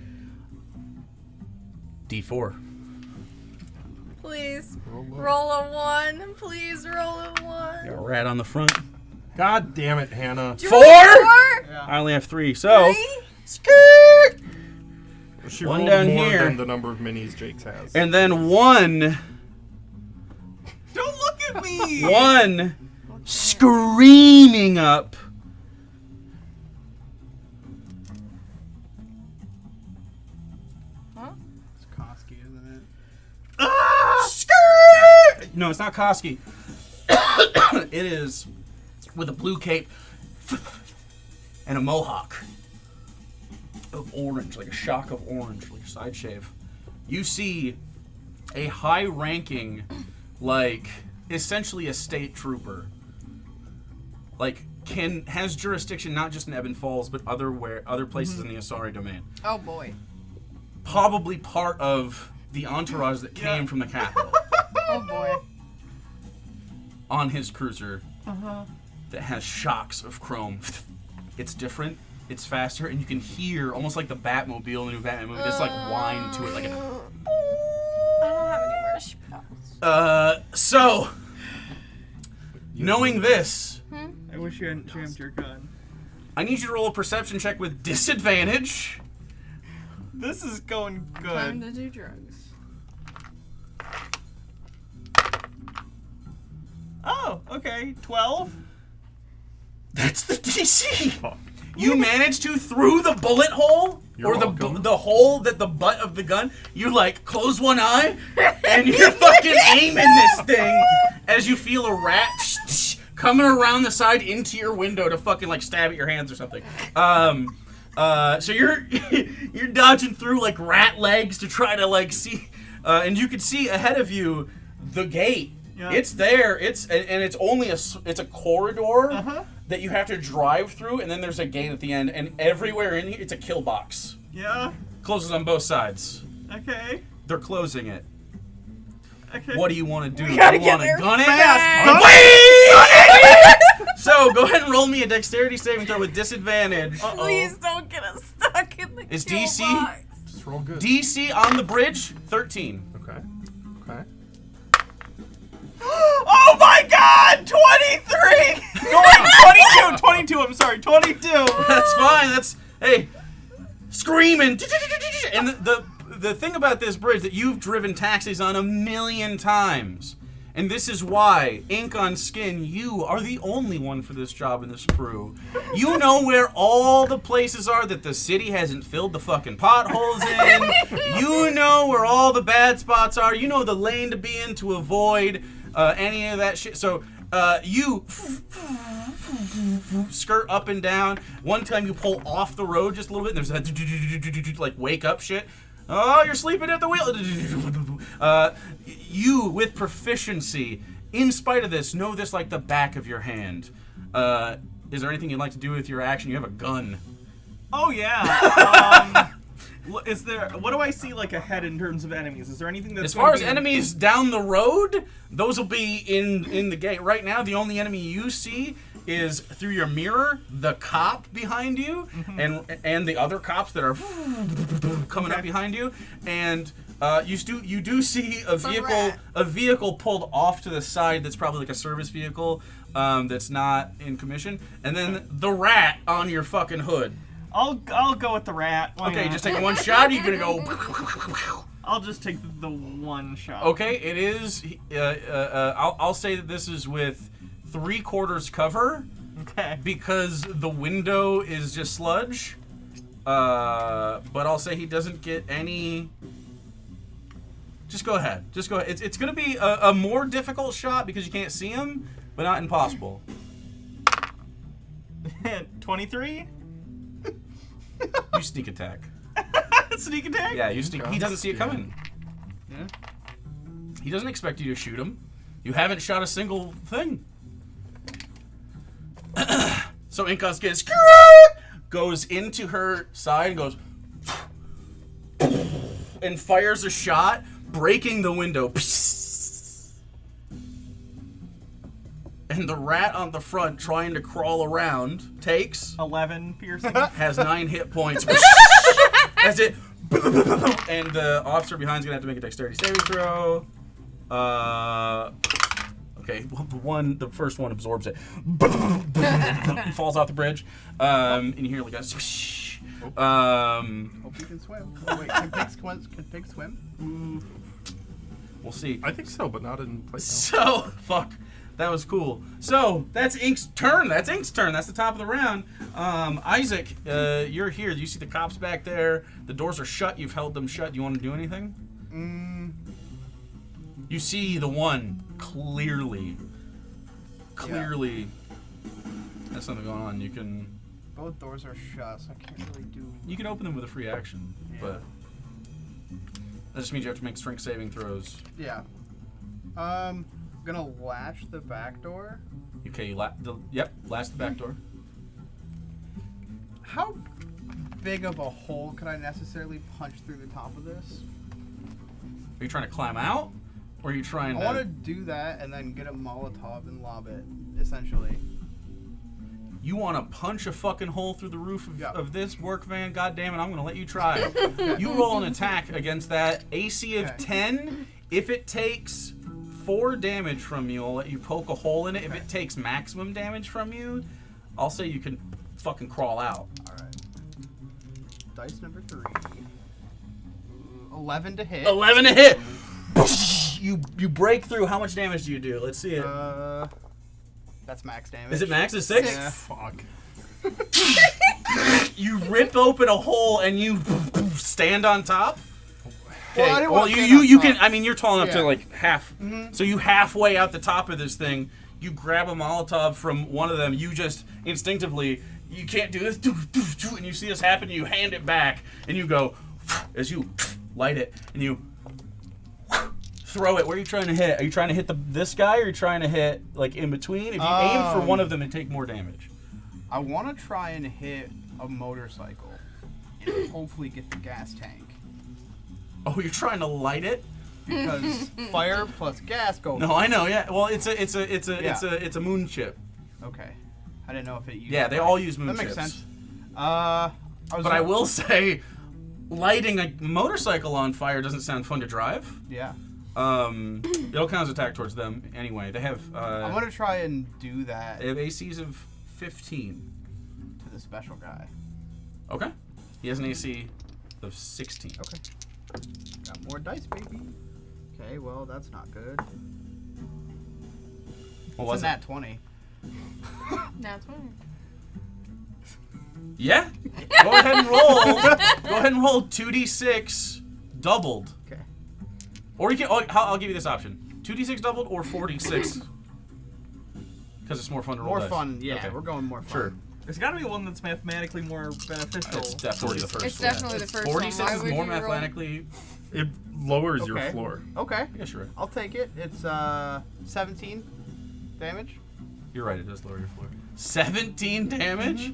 D4. Please. Roll Roll a 1. Please roll a 1. Got a rat on the front. God damn it, Hannah. Do you 4? roll 4? Yeah. I only have 3, so... 3? Skirt! She One rolled down more here. than the number of minis Jake's has. And then 1 Don't look at me! screaming up. Huh? It's Koski, isn't it? Skirt! No, it's not Koski. It is with a blue cape and a mohawk of orange, like a shock of orange, like a side shave. You see a high-ranking, like, essentially a state trooper. Like, has jurisdiction not just in Ebon Falls, but other places in the Asari domain. Oh boy. Probably part of the entourage that came from the capital. Oh boy. On his cruiser that has shocks of chrome. It's different, it's faster, and you can hear, almost like the Batmobile in the new Batman movie, just like whine to it like a... I don't have any more spells. So, knowing this, I wish you hadn't jammed your gun. I need you to roll a perception check with disadvantage. This is going Time good. to do drugs. Oh, okay. 12? That's the DC. Fuck. You managed to, through the bullet hole, You're or welcome. the hole that the butt of the gun, you like close one eye, and you're fucking aiming this thing as you feel a rat coming around the side into your window to fucking like stab at your hands or something. So you're you're dodging through like rat legs to try to like see, and you can see ahead of you the gate. Yeah. It's there. It's only it's a corridor that you have to drive through, and then there's a gate at the end, and everywhere in here it's a kill box. Yeah? Closes on both sides. Okay. They're closing it. Okay. What do you want to do? We gotta You get want to there gun it? fast. So go ahead and roll me a dexterity saving throw with disadvantage. Please don't get us stuck. stuck in the Is kill DC? box. Just roll good. DC on the bridge, 13. Okay. Okay. Oh my god! 23! No, wait, 22! 22, I'm sorry, 22! That's fine. That's hey, screaming. And the thing about this bridge that you've driven taxis on 1,000,000 times, and this is why, ink on skin, you are the only one for this job in this crew. You know where all the places are that the city hasn't filled the fucking potholes in. You know where all the bad spots are. You know the lane to be in to avoid any of that shit. So you skirt up and down. One time you pull off the road just a little bit, and there's that like wake up shit. Oh, you're sleeping at the wheel. You, with proficiency, in spite of this, know this like the back of your hand. Is there anything you'd like to do with your action? You have a gun. Oh yeah. Is there? What do I see like ahead in terms of enemies? Is there anything that's As far as enemies down the road, those will be in the gate. Right now, the only enemy you see is through your mirror, the cop behind you, and the other cops that are coming up behind you, and you do see a vehicle pulled off to the side that's probably like a service vehicle that's not in commission, and then the rat on your fucking hood. I'll go with the rat. Why Okay, not? just taking one shot. Or you're gonna go. I'll just take the one shot. Okay, it is. I'll say that this is with 3/4 cover. Okay. Because the window is just sludge. But I'll say he doesn't get any. Just go ahead. Just go ahead. It's going to be a more difficult shot because you can't see him, but not impossible. 23. You sneak attack. Sneak attack. Yeah, you sneak. He doesn't see it coming. Yeah. He doesn't expect you to shoot him. You haven't shot a single thing. So ink on skin goes into her side and goes and fires a shot, breaking the window. And the rat on the front, trying to crawl around, takes 11 piercing. has 9 hit points. That's it. And the officer behind's gonna have to make a dexterity saving throw. Okay, the first one absorbs it. Falls off the bridge. And you hear like a swish. Hope you can swim. Oh, wait, can pigs swim? We'll see. I think so, but not in Playtime. So, fuck. That was cool. So, that's Ink's turn. That's the top of the round. Isaac, you're here. You see the cops back there. The doors are shut. You've held them shut. Do you want to do anything? You see the one clearly. There's something going on. You can Both doors are shut, so I can't really do. You can open them with a free action, but that just means you have to make strength saving throws. Yeah. Gonna latch the back door. Okay, latch the back door. How big of a hole could I necessarily punch through the top of this? Are you trying to climb out, or are you trying I to? want to do that and then get a Molotov and lob it, essentially. You want to punch a fucking hole through the roof of this work van? God damn it! I'm gonna let you try. You roll an attack against that AC of 10. If it takes 4 damage from you, I'll let you poke a hole in it. If it takes maximum damage from you, I'll say you can fucking crawl out. Alright. Dice number 3. 11 to hit. 11 to hit! You break through. How much damage do you do? Let's see it. That's max damage. Is it max? Is 6? Yeah. Fuck. You rip open a hole and you stand on top? Well, I didn't want to stand you on top. can. I mean, you're tall enough to like half. So you halfway out the top of this thing. You grab a Molotov from one of them. You just instinctively, you can't do this, and you see this happen. You hand it back, and you go as you light it, and you throw it. Where are you trying to hit? Are you trying to hit this guy, or are you trying to hit like in between? If you aim for one of them and take more damage. I want to try and hit a motorcycle and hopefully get the gas tank. Oh, you're trying to light it? Because fire plus gas go. No, I know. Yeah. Well, it's a moon chip. Okay. I didn't know if it used. Yeah, they all use moon That makes chips. sense. But I will say, lighting a motorcycle on fire doesn't sound fun to drive. Yeah. It'll count as attack towards them anyway. They have. I'm gonna try and do that They have ACs of 15. to the special guy. Okay. He has an AC of 16. Okay. Got more dice, baby. Okay, well that's not good. What It's was a it? nat 20. Now 20. Yeah. Go ahead and roll. Go ahead and roll 2d6 doubled. Okay. Or you can. Oh, I'll give you this option: 2d6 doubled or 4d6. Because it's more fun to roll. More dice. fun. Yeah, Okay. we're going more fun. Sure. There's got to be one that's mathematically more beneficial. It's definitely the first. It's one. definitely the first one. 4d6 Why is would more you roll- mathematically. It lowers your Okay. floor. Okay. I guess you're right. I'll take it. It's 17 damage. You're right. It does lower your floor. 17 damage.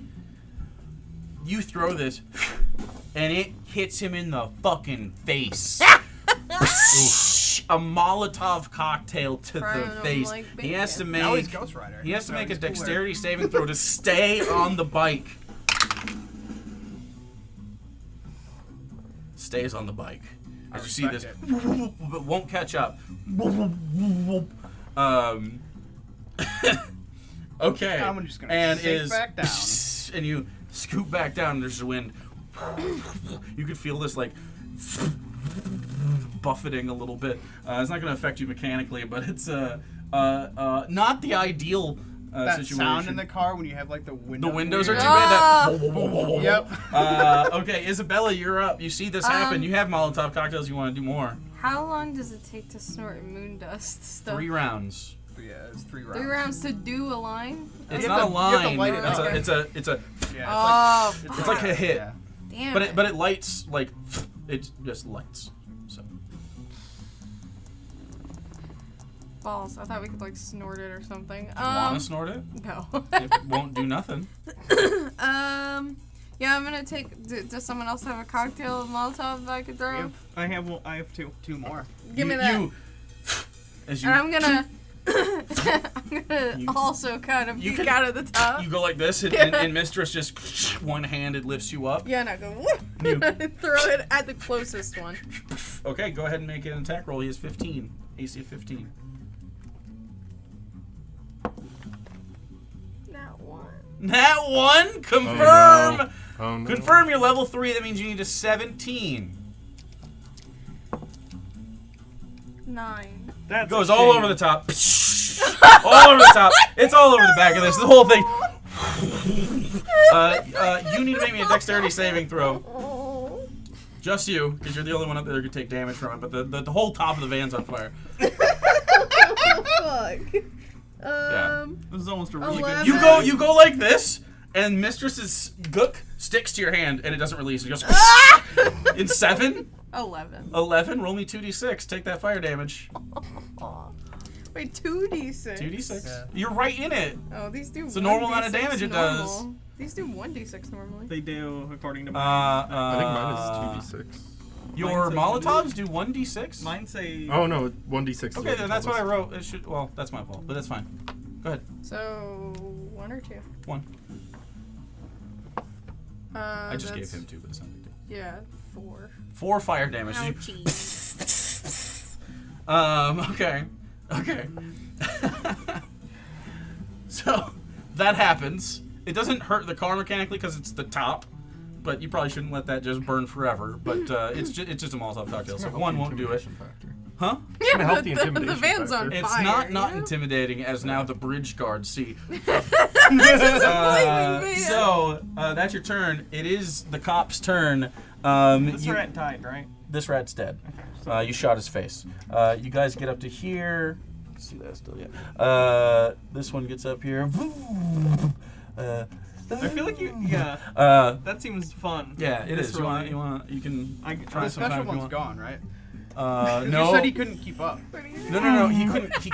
You throw this, and it hits him in the fucking face. A Molotov cocktail to Frying the him face. like He has to bacon. Now he's make. Ghost Rider. He has to No, make a he's cooler. dexterity saving throw to stay on the bike. Stays on the bike. As you see this, respect but won't catch up. Okay. I'm just gonna and sink is back down. and you scoop back down. And there's the wind. You could feel this like buffeting a little bit. It's not going to affect you mechanically, but it's not the ideal That situation. sound in the car when you have like the windows. The windows are too Ah! bad. Yep. Okay, Isabella, you're up. You see this happen. You have Molotov cocktails. You want to do more? How long does it take to snort moon dust stuff? 3 rounds. Yeah, it's 3 rounds. 3 rounds to do a line? It's You not have a to- you have to line. light it up. It's a. Yeah, Oh, It's like a hit. yeah. damn But it lights like it just lights. So balls. I thought we could like snort it or something. want to snort it? No. It won't do nothing. Yeah, I'm gonna take. Does someone else have a cocktail of Molotov that I could throw? I have 2. 2 more. Give me that. As you And I'm gonna. I'm gonna also kind of you peek can- out of the top. you go like this, and Mistress just one-handed lifts you up. Yeah, and I go You- throw it at the closest one. Okay, go ahead and make an attack roll. He has 15. AC of 15. Not one. That one! Confirm! Oh no. Confirm you're level 3. That means you need a 17. 9. That's Goes a all shame. over the top. All over the top. It's all over the back of this. The whole thing. You need to make me a dexterity saving throw. Just you, because you're the only one up there who could take damage from it. But the whole top of the van's on fire. Fuck. This is almost a really good. 11. You go like this, and Mistress's gook sticks to your hand, and it doesn't release. It goes in 7, 11. 11. Roll me 2d6. Take that fire damage. Wait, 2d6. 2d6. Yeah. You're right in it. Oh, these do. It's the normal amount of 1d6 damage it normal. does. These do 1d6 normally. They do, according to mine. I think mine is 2d6. Your Mine says Molotovs do 1d6? Mine say. Oh no, 1d6. Okay, then that's what I wrote. It should. Well, that's my fault, but that's fine. Go ahead. So 1 or 2. 1. I just gave that's- him 2, but it's not a big deal. Yeah, 4. 4 fire damage. Ouchie. Okay. Okay. So that happens. It doesn't hurt the car mechanically because it's the top, but you probably shouldn't let that just burn forever. But it's just a Molotov cocktail, so 1 won't do it. Huh? Yeah, gonna help but the the intimidation van's on factor. It's fire. not you know? intimidating as now the bridge guards see. This is a flaming van. So that's your turn. It is the cop's turn. This rat died, right? This rat's dead. You shot his face. You guys get up to here. See that still yet? This one gets up here. I feel like you. Yeah. That seems fun. Yeah, it This is. really- You can I- try The sometime special if you one's want. gone, right? No. You said he couldn't keep up. No. He couldn't do.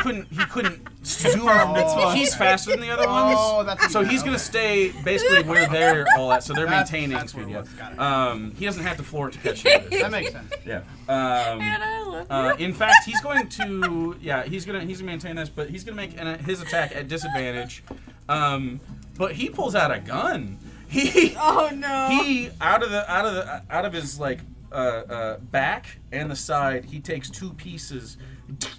Oh, He's okay. faster than the other ones. Oh, that's So even he's better. gonna stay basically where they're all at. So they're maintaining that's speed. what it Yeah. was. Got it. He doesn't have to floor it to catch you. That makes sense. Yeah. And I love you. In fact, he's going to. Yeah, he's gonna maintain this, but he's gonna make his attack at disadvantage. But he pulls out a gun. He Oh no. he out of his like back and the side, he takes two pieces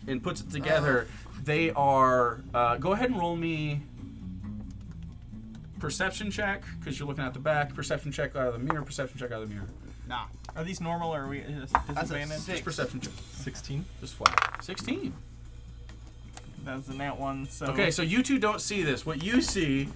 and puts it together. They are go ahead and roll me perception check, because you're looking at the back. Perception check out of the mirror. Perception check out of the mirror. Nah. Are these normal or are we disadvantage? six. Just perception check. 16. Just flat. 16. That's a nat one. So Okay, so you two don't see this. What you see,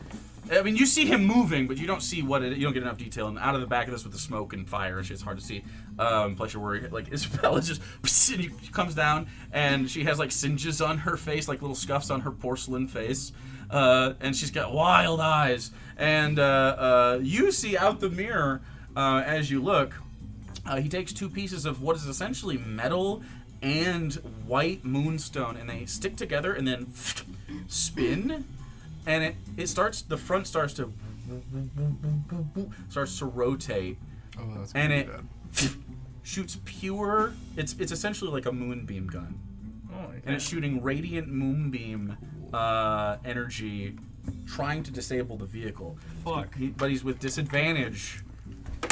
I mean, you see him moving, but you don't see what it. You don't get enough detail. And out of the back of this with the smoke and fire and shit, it's hard to see. Plus you're worried. Like Isabella just and she comes down and she has like singes on her face, like little scuffs on her porcelain face, and she's got wild eyes. And you see out the mirror as you look. He takes two pieces of what is essentially metal and white moonstone, and they stick together and then spin, and it starts. The front starts to rotate, Oh, that's and gonna it be bad. shoots pure. It's essentially like a moonbeam gun, okay. and it's shooting radiant moonbeam energy, trying to disable the vehicle. Fuck. But he's with disadvantage.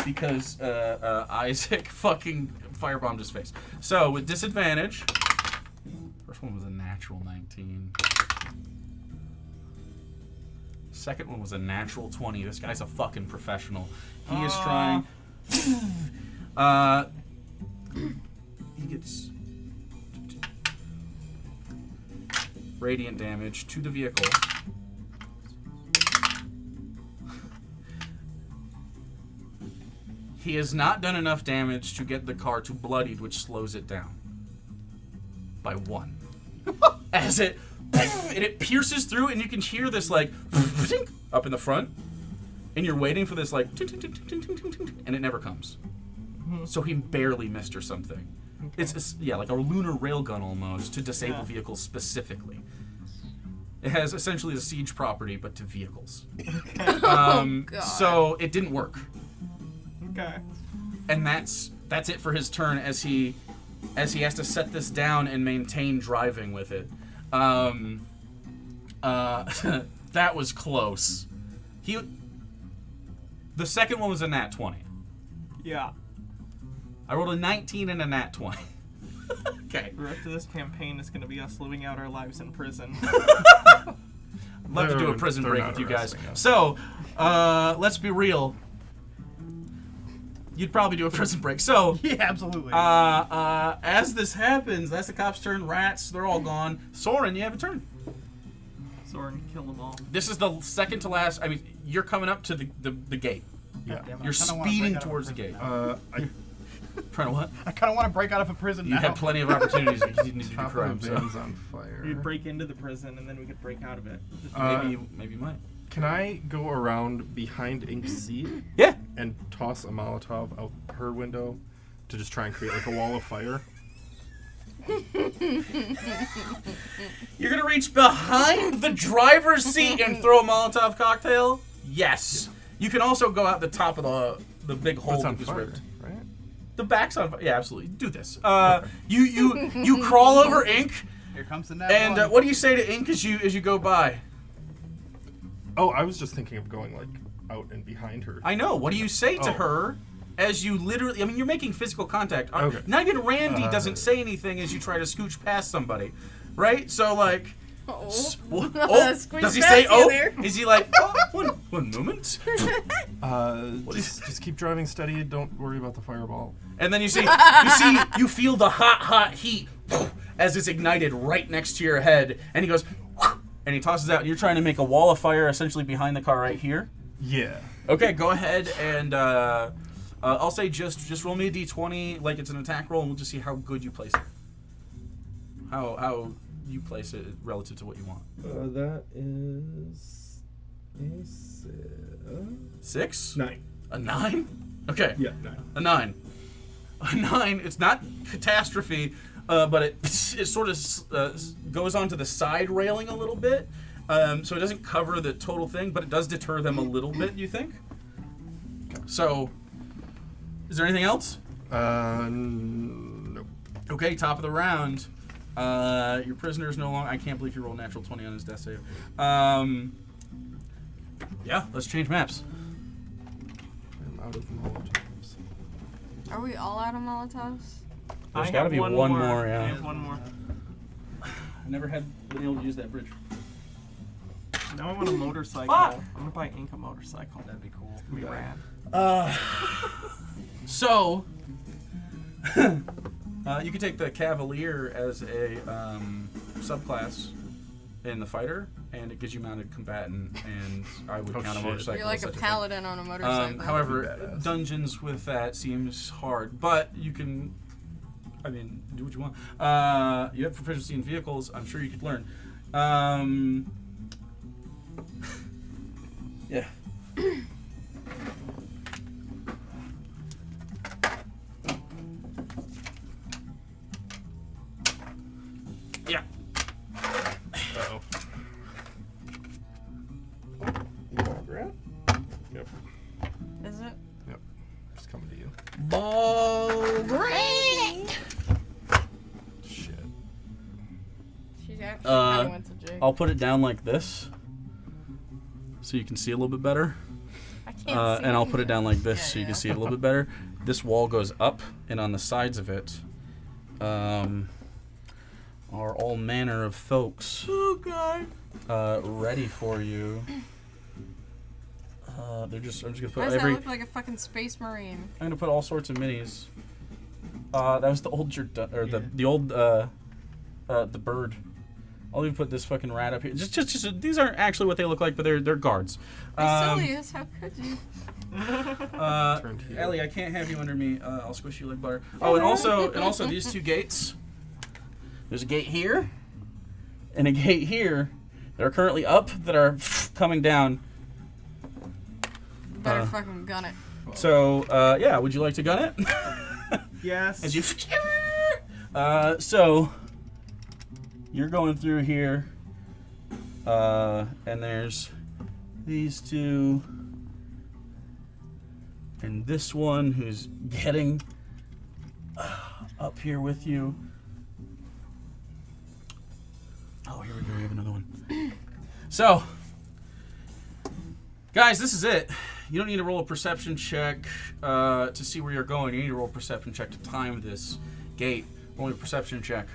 Because Isaac fucking firebombed his face. So, with disadvantage... First one was a natural 19. Second one was a natural 20. This guy's a fucking professional. He is trying... he gets... radiant damage to the vehicle. He has not done enough damage to get the car to bloodied, which slows it down by 1. As it pierces through, and you can hear this like up in the front, and you're waiting for this like, and it never comes. So he barely missed or something. Okay. It's like a lunar railgun almost to disable vehicles specifically. It has essentially the siege property, but to vehicles. God. So it didn't work. Okay. And that's it for his turn as he has to set this down and maintain driving with it. That was close. The second one was a nat 20. Yeah. I rolled a 19 and a nat 20. Okay. The rest of this campaign is going to be us living out our lives in prison. Love to do a prison They're break not with you guys. arresting us. So, let's be real. You'd probably do a prison break. So, Yeah, absolutely. as this happens, that's the cops' turn. Rats, they're all gone. Soren, you have a turn. Soren, kill them all. This is the second to last. I mean, you're coming up to the gate. Yeah. Damn it, You're I kinda wanna speeding break out of a towards the prison gate. now. Trying to what? I kind of want to break out of a prison You now. had plenty of opportunities. You didn't need to do Top crime, of the so van's on fire. We'd break into the prison and then we could break out of it. Just maybe you might. Can I go around behind Ink's seat Yeah. and toss a Molotov out her window to just try and create like a wall of fire? You're gonna reach behind the driver's seat and throw a Molotov cocktail? Yes. You can also go out the top of the big hole It's that on was fire, ripped. right? The back's on fire. Yeah, absolutely. Do this. You crawl over Ink, Here comes the net. and what do you say to Ink as you go by? Oh, I was just thinking of going like out and behind her. I know. What do you say to Oh. her as you literally? I mean, you're making physical contact. Okay. Not even Randy doesn't say anything as you try to scooch past somebody, right? So like. Oh. Squeeze Does he past say you oh? there. Is he like one moment? Just keep driving steady. Don't worry about the fireball. And then you feel the hot heat as it's ignited right next to your head, and he goes, and he tosses out. You're trying to make a wall of fire essentially behind the car right here. Yeah. Okay, go ahead and I'll say just roll me a d20 like it's an attack roll, and we'll just see how good you place it. How you place it relative to what you want. That is a 6? 9. A 9? Okay. Yeah, 9. A 9. A 9. It's not catastrophe, but it sort of goes onto the side railing a little bit, so it doesn't cover the total thing, but it does deter them a little bit. You think? So, is there anything else? Nope. Okay, top of the round. Your prisoner is no longer. I can't believe you rolled natural 20 on his death save. Yeah, let's change maps. out of Molotovs. Are we all out of Molotovs? There's I gotta have be one more, yeah. I have one more. I never had been able to use that bridge. Now I want a motorcycle. Fuck! I'm gonna buy Ink a motorcycle. That'd be cool. It's gonna be rad. So, you could take the Cavalier as a subclass in the fighter, and it gives you mounted combatant, and I would count a shit. motorcycle. You're like as a such thing. paladin on a motorcycle. However, Badass. dungeons with that seems hard, but you can, I mean, do what you want. You have proficiency in vehicles. I'm sure you could learn. Yeah. Yeah. Uh-oh. Grab? Yep. Is it? Yep. Just coming to you. Ball green. Shit. She actually kind of went to Jake. I'll put it down like this, so you can see a little bit better. I can't see. And I'll put it down like this, Yeah, so you yeah. can see it a little bit better. This wall goes up, and on the sides of it are all manner of folks. Oh God. Ready for you. I'm just gonna Why put does that every. look like a fucking space marine? I'm gonna put all sorts of minis. That was the old the old the bird. I'll even put this fucking rat up here. Just these aren't actually what they look like, but they're guards. Basilius, how could you? Turn to you. Ellie, I can't have you under me. I'll squish you like butter. Oh, and also these two gates. There's a gate here, and a gate here that are currently up that are coming down. Better fucking gun it. So, yeah, would you like to gun it? Yes. As you. So, you're going through here, and there's these two, and this one who's getting up here with you. Oh, here we go. We have another one. So, guys, this is it. You don't need to roll a perception check to see where you're going. You need to roll a perception check to time this gate. Roll a perception check.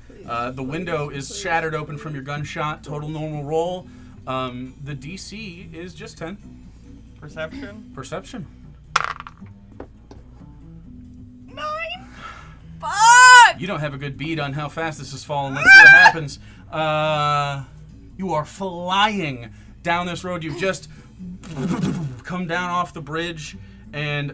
The window is shattered open from your gunshot. Total normal roll. The DC is just 10. Perception. Perception. 9. Fuck! You don't have a good bead on how fast this is falling. Let's see what happens. You are flying down this road. You've just come down off the bridge, and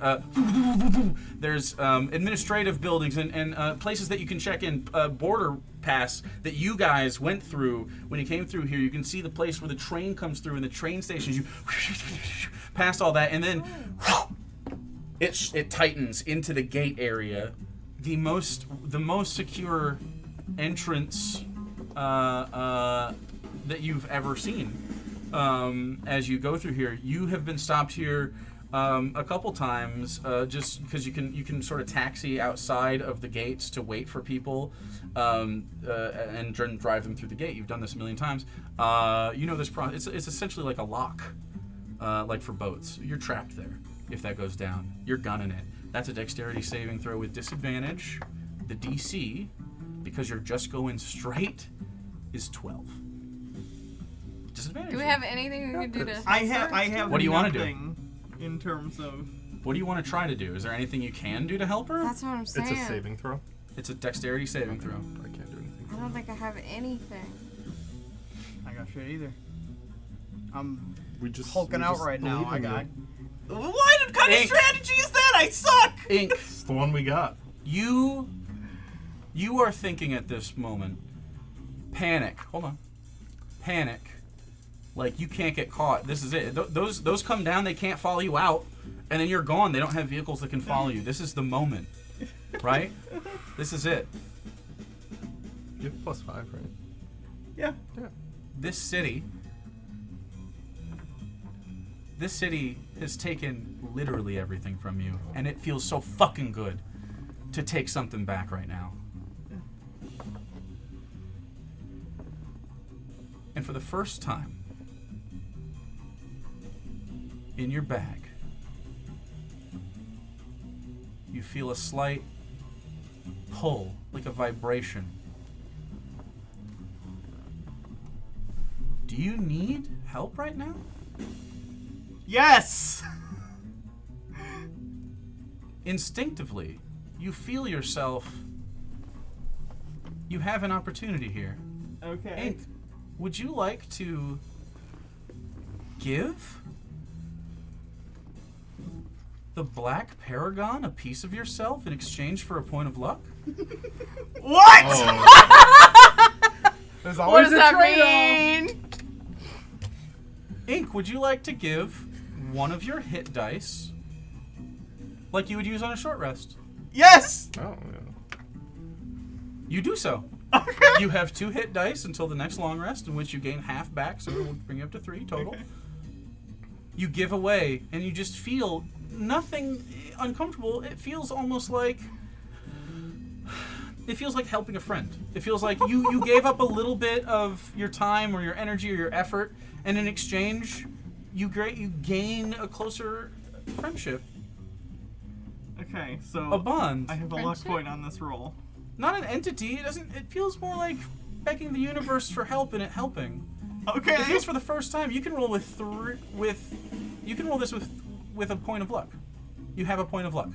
there's administrative buildings and places that you can check in. Border pass that you guys went through when you came through here. You can see the place where the train comes through and the train stations. You past all that, and then it tightens into the gate area. The most secure entrance that you've ever seen. As you go through here, you have been stopped here a couple times, just because you can sort of taxi outside of the gates to wait for people and drive them through the gate. You've done this a million times. You know this process. It's essentially like a lock, like for boats. You're trapped there. If that goes down, you're gunning it. That's a dexterity saving throw with disadvantage. The DC, because you're just going straight, is 12. Disadvantage. Do we have anything we can do to? I have. What do you wanna do? nothing in terms of. What do you want to try to do? Is there anything you can do to help her? That's what I'm saying. It's a saving throw. It's a dexterity saving throw. I can't do anything. I don't think I have anything. I got shit either. I'm We just hulking we out just right now. believe I in got. you. What kind of Ink. strategy is that? I suck. Ink, It's the one we got. you are thinking at this moment, panic. Hold on. Panic. Like you can't get caught. This is it. Those come down, they can't follow you out, and then you're gone. They don't have vehicles that can follow you. This is the moment. Right? This is it. You have +5, right? Yeah. This city has taken literally everything from you, and it feels so fucking good to take something back right now. And for the first time in your bag, you feel a slight pull, like a vibration. Do you need help right now? Yes! Instinctively, you feel yourself. You have an opportunity here. Okay. Ink, would you like to give the Black Paragon a piece of yourself in exchange for a point of luck? What? Oh. There's What always does a that trade-off. mean? Ink, would you like to give one of your hit dice like you would use on a short rest? Yes! Oh, yeah. You do so. You have 2 hit dice until the next long rest, in which you gain half back, so it will bring you up to 3 total. Okay. You give away, and you just feel nothing uncomfortable. It feels almost like... It feels like helping a friend. It feels like you gave up a little bit of your time or your energy or your effort, and in exchange, you gain a closer friendship, Okay, so a bond. I have a luck Friendship? point on this roll. Not an entity. It doesn't. It feels more like begging the universe for help and it helping. Okay. It feels for the first time. You can roll with you can roll this with a point of luck. You have a point of luck.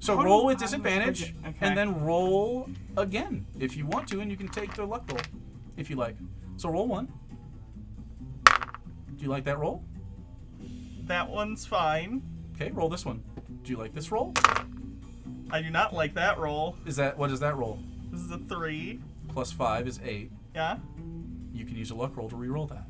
So How do roll with I disadvantage, forget? Okay. and then roll again if you want to, and you can take the luck roll if you like. So roll 1. Do you like that roll? That one's fine. Okay, roll this one. Do you like this roll? I do not like that roll. What is that roll? This is a 3. Plus 5 is 8. Yeah? You can use a luck roll to re-roll that.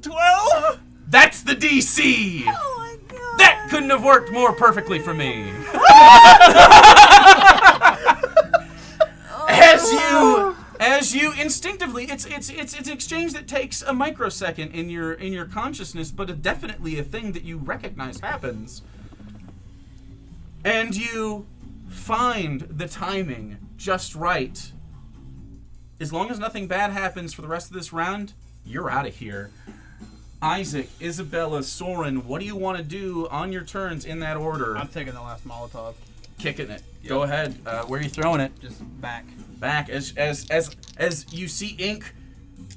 12? That's the DC! Oh my god! That couldn't have worked more perfectly for me. As you instinctively, it's an exchange that takes a microsecond in your consciousness, but definitely a thing that you recognize happens. And you find the timing just right. As long as nothing bad happens for the rest of this round, you're out of here. Isaac, Isabella, Soren, what do you want to do on your turns in that order? I'm taking the last Molotov. Kicking it. Go ahead. Where are you throwing it? Just back. Back. As you see Ink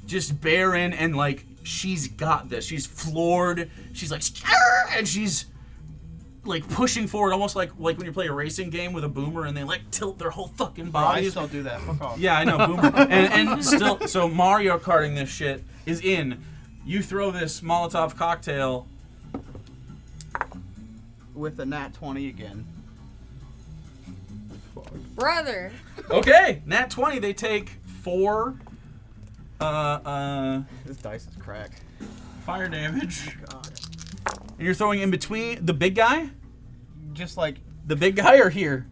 just bear in and like she's got this. She's floored. She's like "Skrr!" and she's like pushing forward, almost like when you play a racing game with a boomer and they like tilt their whole fucking Bro, I bodies. still do that. Fuck off. Yeah, I know, boomer. and still, so Mario Karting this shit is in. You throw this Molotov cocktail. With a nat 20 again. Brother! Okay, nat 20. They take 4 This dice is crack. fire damage. God. And you're throwing in between the big guy? Just like The big guy or here?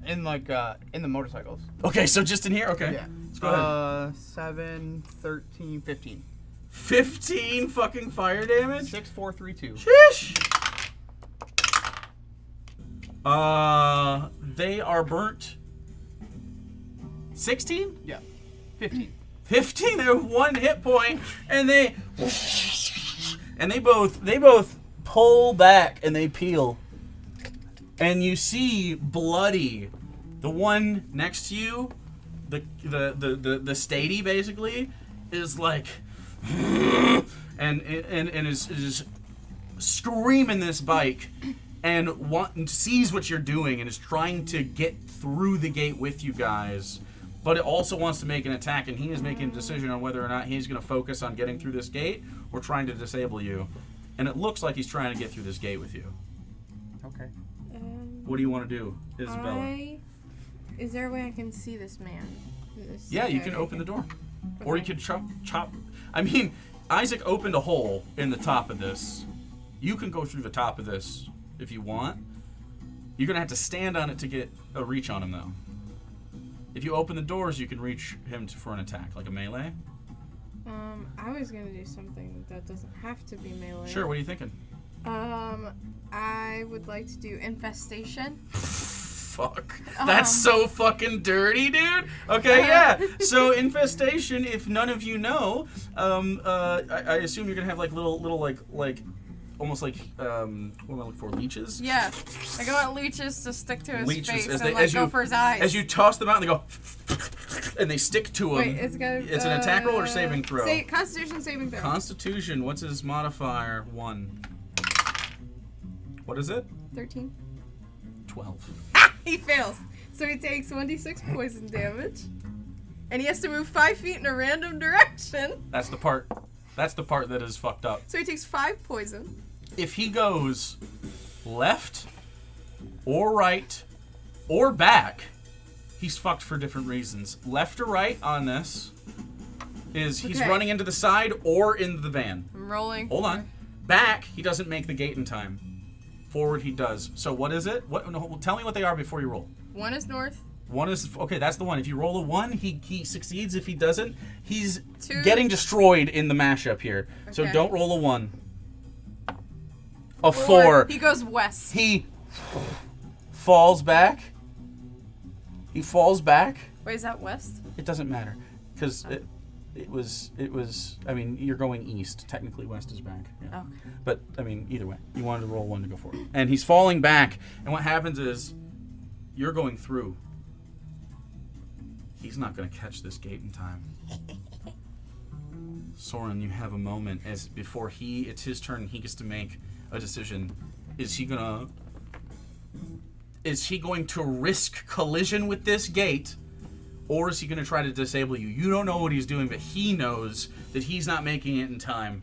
in the motorcycles. Okay, so just in here? Okay. Yeah. Let's go ahead. 7, 13, 15. 15 fucking fire damage? 6, 4, 3, 2. Sheesh! They are burnt. 16? Yeah. 15. 15. They have 1 hit point, and they both pull back and they peel, and you see bloody. The one next to you, the statey basically, is like, and is screaming this bike. And sees what you're doing and is trying to get through the gate with you guys, but it also wants to make an attack, and he is making a decision on whether or not he's going to focus on getting through this gate or trying to disable you. And it looks like he's trying to get through this gate with you. Okay. What do you want to do, Isabella? Is there a way I can see this man? Yeah, you can open the door. Or you could chop. I mean, Isaac opened a hole in the top of this. You can go through the top of this if you want. You're going to have to stand on it to get a reach on him, though. If you open the doors, you can reach him for an attack, like a melee. I was gonna do something that doesn't have to be melee. Sure, what are you thinking? I would like to do infestation. Fuck. That's so fucking dirty, dude. Okay, yeah. So infestation, if none of you know, I assume you're gonna have like little almost like what am I looking for? Leeches. Yeah. I want leeches to stick to his Leeches, face as and they- like as go you- for his eyes. As you toss them out, they go, and they stick to him. Wait, it's got. It's an attack roll or saving throw? Constitution saving throw. Constitution. What's his modifier? 1. What is it? 13. 12. He fails. So he takes 1d6 poison damage. And he has to move 5 feet in a random direction. That's the part. That's the part that is fucked up. So he takes 5 poison. If he goes left or right or back, he's fucked for different reasons. Left or right on this is he's Okay. running into the side or into the van. I'm rolling. Hold on. Back, he doesn't make the gate in time. Forward, he does. So what is it? What? No, tell me what they are before you roll. 1 is north. 1 is okay. That's the one. If you roll a 1, he succeeds. If he doesn't, he's 2. getting destroyed in the mashup here. So Okay. don't roll a 1. A 4. He goes west. He falls back. He falls back. Wait, is that west? It doesn't matter because it was. I mean, you're going east. Technically, west is back. Yeah. Okay. But I mean, either way, you wanted to roll 1 to go forward, and he's falling back. And what happens is, you're going through. He's not going to catch this gate in time. Soren, you have a moment as before it's his turn. He gets to make a decision. Is he going to risk collision with this gate, or is he going to try to disable you? You don't know what he's doing, but he knows that he's not making it in time.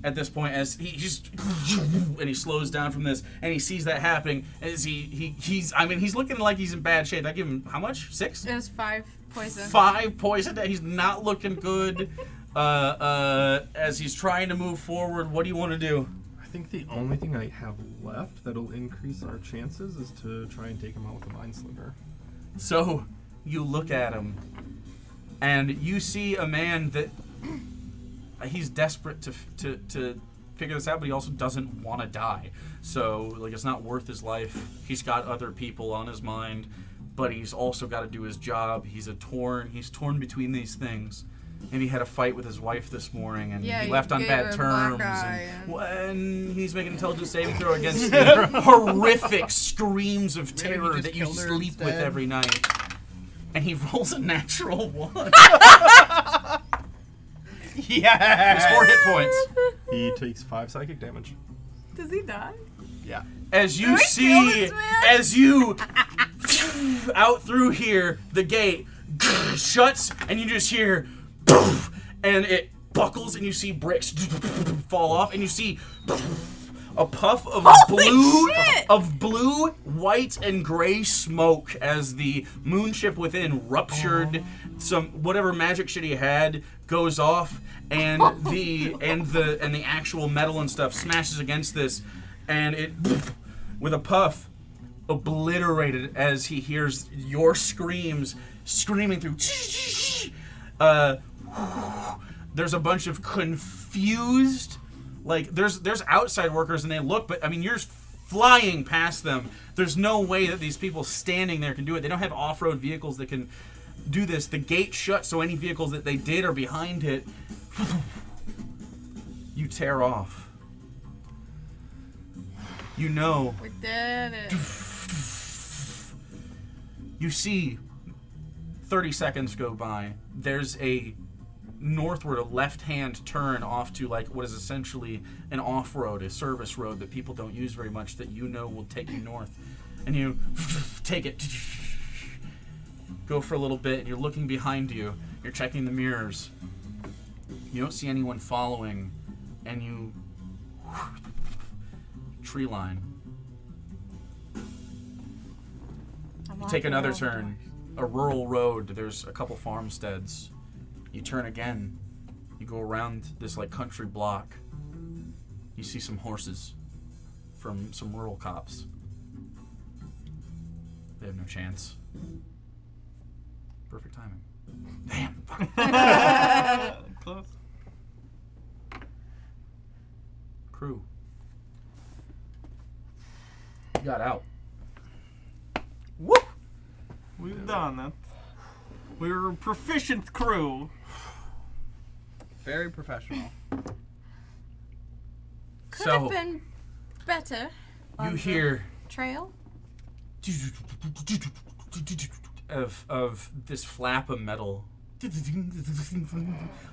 At this point, as he just and he slows down from this, and he sees that happening, as he's looking like he's in bad shape. I give him how much? 6? It was 5 poison. 5 poison. He's not looking good. As he's trying to move forward, what do you want to do? I think the only thing I have left that'll increase our chances is to try and take him out with a Mind Slinger. So you look at him, and you see a man that he's desperate to figure this out, but he also doesn't want to die. So like it's not worth his life. He's got other people on his mind, but he's also got to do his job. He's torn between these things. And he had a fight with his wife this morning, and Yeah, he you left on gave bad her a terms. black eye And when he's making an intelligence saving throw against the horrific screams of Maybe he terror just that you killed her sleep with instead. every night, and he rolls a natural 1. Yeah. It's 4 hit points. He takes 5 psychic damage. Does he die? Yeah. As you we kill see, this man? as you out through here, the gate shuts, and you just hear, and it buckles, and you see bricks fall off, and you see a puff of blue, white, and gray smoke as the moonship within ruptured. Some whatever magic shit he had goes off, and the actual metal and stuff smashes against this, and it with a puff obliterated as he hears your screaming through. There's a bunch of confused, like there's outside workers, and they look, but I mean you're flying past them. There's no way that these people standing there can do it. They don't have off-road vehicles that can do this. The gate shut, so any vehicles that they did are behind it. You tear off. You know. We did it. You see 30 seconds go by. There's a northward, a left-hand turn off to like what is essentially an off-road, a service road that people don't use very much that you know will take you north. And you take it. Go for a little bit, and you're looking behind you. You're checking the mirrors. You don't see anyone following, and you tree line. You take another turn. A rural road. There's a couple farmsteads. You turn again. You go around this like country block. You see some horses from some rural cops. They have no chance. Perfect timing. Damn. Close. Crew. You got out. Whoop! We've done it. We're a proficient crew. Very professional. Could So- have been better. You on the hear trail. of this flap of metal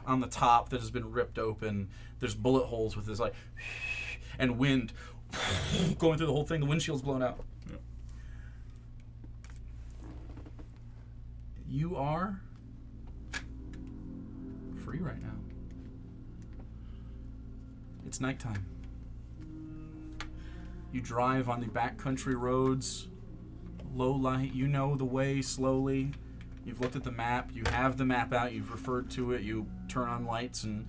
on the top that has been ripped open. There's bullet holes with this like and wind going through the whole thing. The windshield's blown out. Yeah. You are free right now. It's nighttime. You drive on the backcountry roads, low light. You know the way slowly. You've looked at the map. You have the map out. You've referred to it. You turn on lights and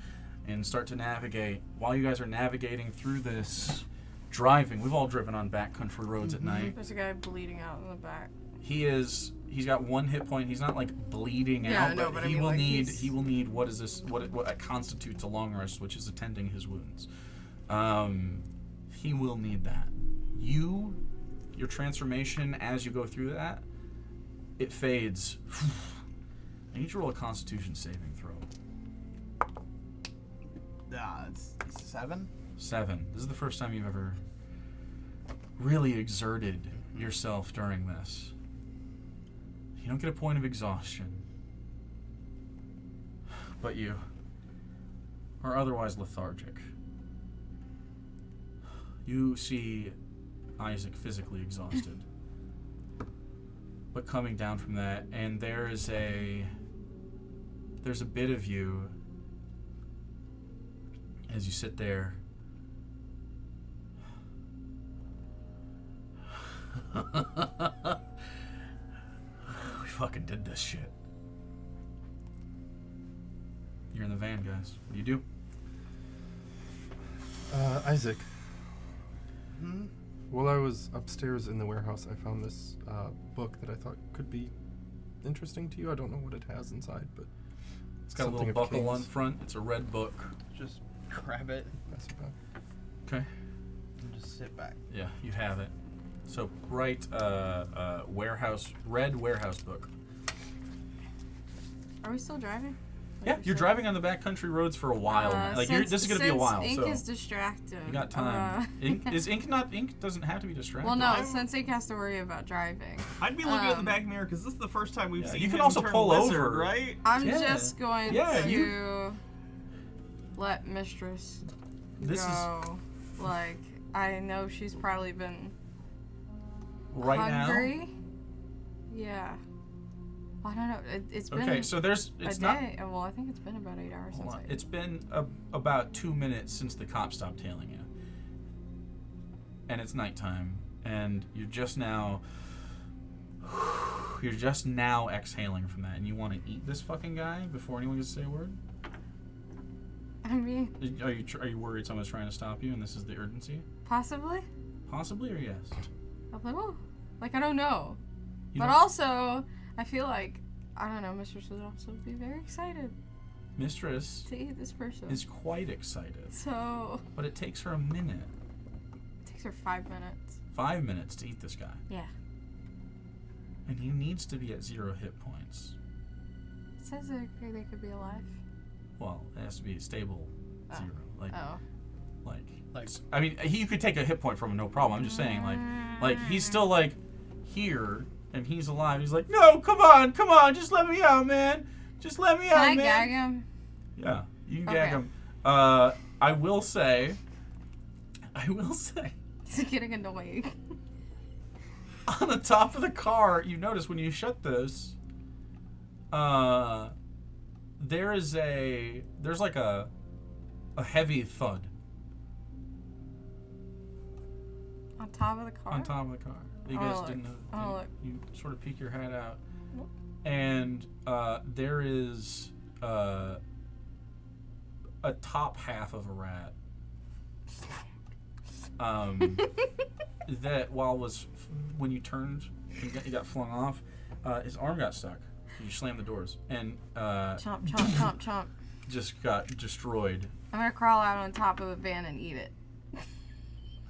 start to navigate. While you guys are navigating through this, driving. We've all driven on backcountry roads at night. There's a guy bleeding out in the back. He's got 1 hit point. He's not like bleeding Yeah, out, no, but but I he mean, will like, need he's- he will need what constitutes a long rest, which is attending his wounds. He will need that. Your transformation as you go through that, it fades. I need you to roll a Constitution saving throw. It's 7. 7. This is the first time you've ever really exerted yourself during this. You don't get a point of exhaustion, but you are otherwise lethargic. You see Isaac physically exhausted, but coming down from that, and there's a bit of you as you sit there. We fucking did this shit. You're in the van, guys. What do you do? Isaac. While I was upstairs in the warehouse, I found this book that I thought could be interesting to you. I don't know what it has inside, but It's got a something little of buckle on Caine's. front. It's a red book. Just grab it Pass it back. Okay. and just sit back. Yeah, you have it. So write red warehouse book. Are we still driving? Like, Yeah, we're you're still- driving on the backcountry roads for a while. Like this is gonna be a while. Ink So is distracted. you got time. Ink doesn't have to be distracted. Well, no, since Ink has to worry about driving. I'd be looking at the back mirror because this is the first time we've Yeah, seen you can him also turn pull lizard, over. right? I'm Yeah. just going Yeah, to let Mistress This is go. Like, I know she's probably been right hungry. Yeah. I don't know. It's now. been Okay, so there's a it's not. day. Well, I think it's been about 8 hours Hold since on. I. It's been about 2 minutes since the cop stopped tailing you, and it's nighttime, and you're just now exhaling from that, and you want to eat this fucking guy before anyone gets to say a word. I mean, Are you worried someone's trying to stop you, and this is the urgency? possibly. Possibly, or yes? A little. Like, I don't know. You But don't- also, I feel like, I don't know, Mistress would also be very excited Mistress to eat this person. is quite excited, So, but it takes her a minute, it takes her 5 minutes. 5 minutes to eat this guy, Yeah. and he needs to be at 0 hit points. It says that they could be alive. Well, it has to be a stable Oh. 0. Oh. Like, I mean, you could take a hit point from him, no problem. I'm just saying, like he's still like here, and he's alive. He's like, no, come on, just let me out, man. Just let me Can out, I man. gag him? Yeah, you can Okay. gag him. I will say, He's getting annoying. on the top of the car, you notice when you shut this, there's like a heavy thud On top of the car? on top of the car. You Oh, guys look. didn't know. Oh, look. You sort of peek your head out, Nope. and there is a top half of a rat. That when you turned, you got flung off. His arm got stuck. You slammed the doors and Chomp, chomp, chomp, chomp. just got destroyed. I'm gonna crawl out on top of the van and eat it.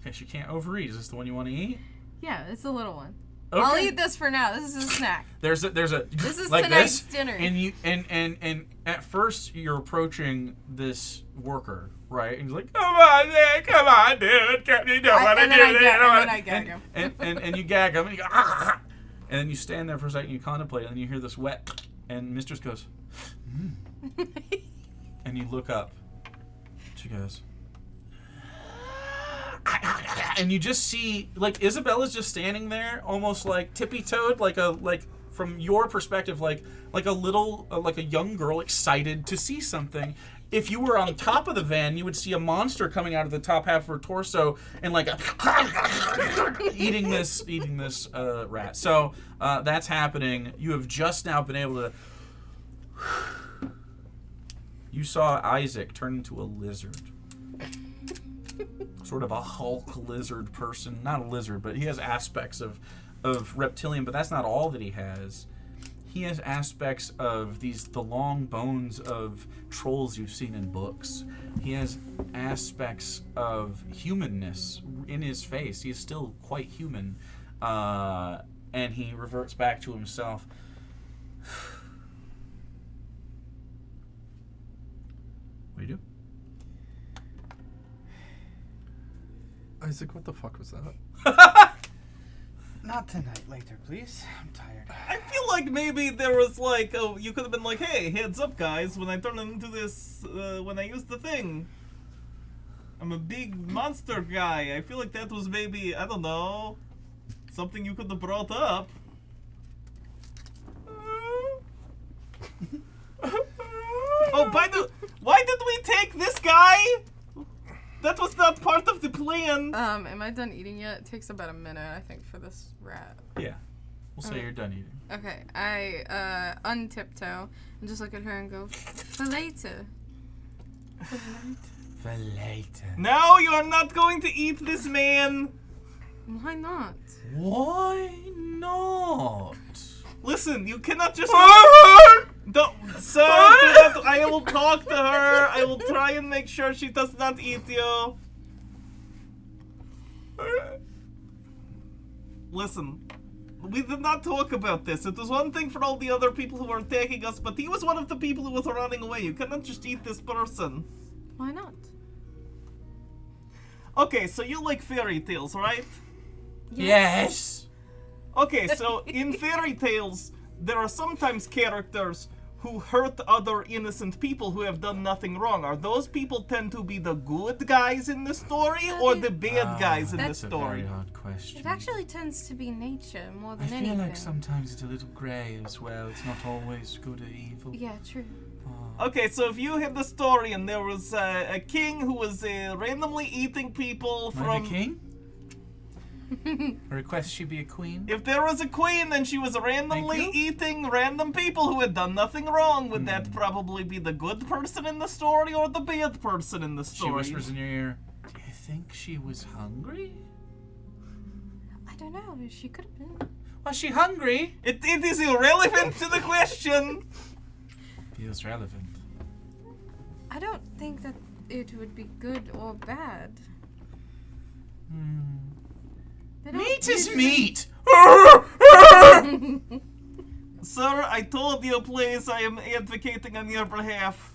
Okay, she can't overeat. Is this the one you want to eat? Yeah, it's a little one. I'll eat this for now. This is a snack. There's a This is like tonight's this, dinner. and you and at first you're approaching this worker, right? And he's like, come on, man, come on, dude, you don't want to do And then that. I gag him. And you gag him, and you go, ah! And then you stand there for a second, you contemplate, and then you hear this wet, and Mistress goes, and you look up. She goes, and you just see, like, Isabella's just standing there, almost like tippy-toed, like from your perspective, like a little, like a young girl excited to see something. If you were on top of the van, you would see a monster coming out of the top half of her torso and like eating this rat. So that's happening. You have just now been able to. You saw Isaac turn into a lizard. Sort of a Hulk lizard person. Not a lizard, but he has aspects of reptilian, but that's not all that he has. He has aspects of the long bones of trolls you've seen in books. He has aspects of humanness in his face. He is still quite human. And he reverts back to himself. What do you do? Isaac, what the fuck was that? Not tonight, later, please. I'm tired. I feel like maybe there was like, oh, you could have been like, hey, heads up, guys, when I turn into this, when I use the thing. I'm a big monster guy. I feel like that was maybe, I don't know, something you could have brought up. Oh, why did we take this guy? That was not part of the plan. Am I done eating yet? It takes about a minute, I think, for this rat. Yeah. We'll say you're done eating. Okay, I untiptoe and just look at her and go, for later. For later. No, you are not going to eat this man. Why not? Why not? Listen, you cannot just. Don't, sir, do not, I will talk to her. I will try and make sure she does not eat you. Listen, we did not talk about this. It was one thing for all the other people who were attacking us, but he was one of the people who was running away. You cannot just eat this person. Why not? Okay, so you like fairy tales, right? Yes. Okay, so in fairy tales, there are sometimes characters who hurt other innocent people who have done nothing wrong. Are those people tend to be the good guys in the story or the bad guys in the That's a story? very hard question. It actually tends to be nature more I than feel anything. like sometimes it's a little grey as well. It's not always good or evil. Yeah, true. Okay, so if you had the story and there was a king who was randomly eating people Am I from... the king? I request she be a queen. If there was a queen and she was randomly Thank you. eating random people who had done nothing wrong, would that probably be the good person in the story or the bad person in the She story? whispers in your ear, do you think she was hungry? I don't know. She could have been. Was she hungry? It is irrelevant to the question. Feels relevant. I don't think that it would be good or bad. They don't Meat is usually- meat! Sir, I told you, please, I am advocating on your behalf.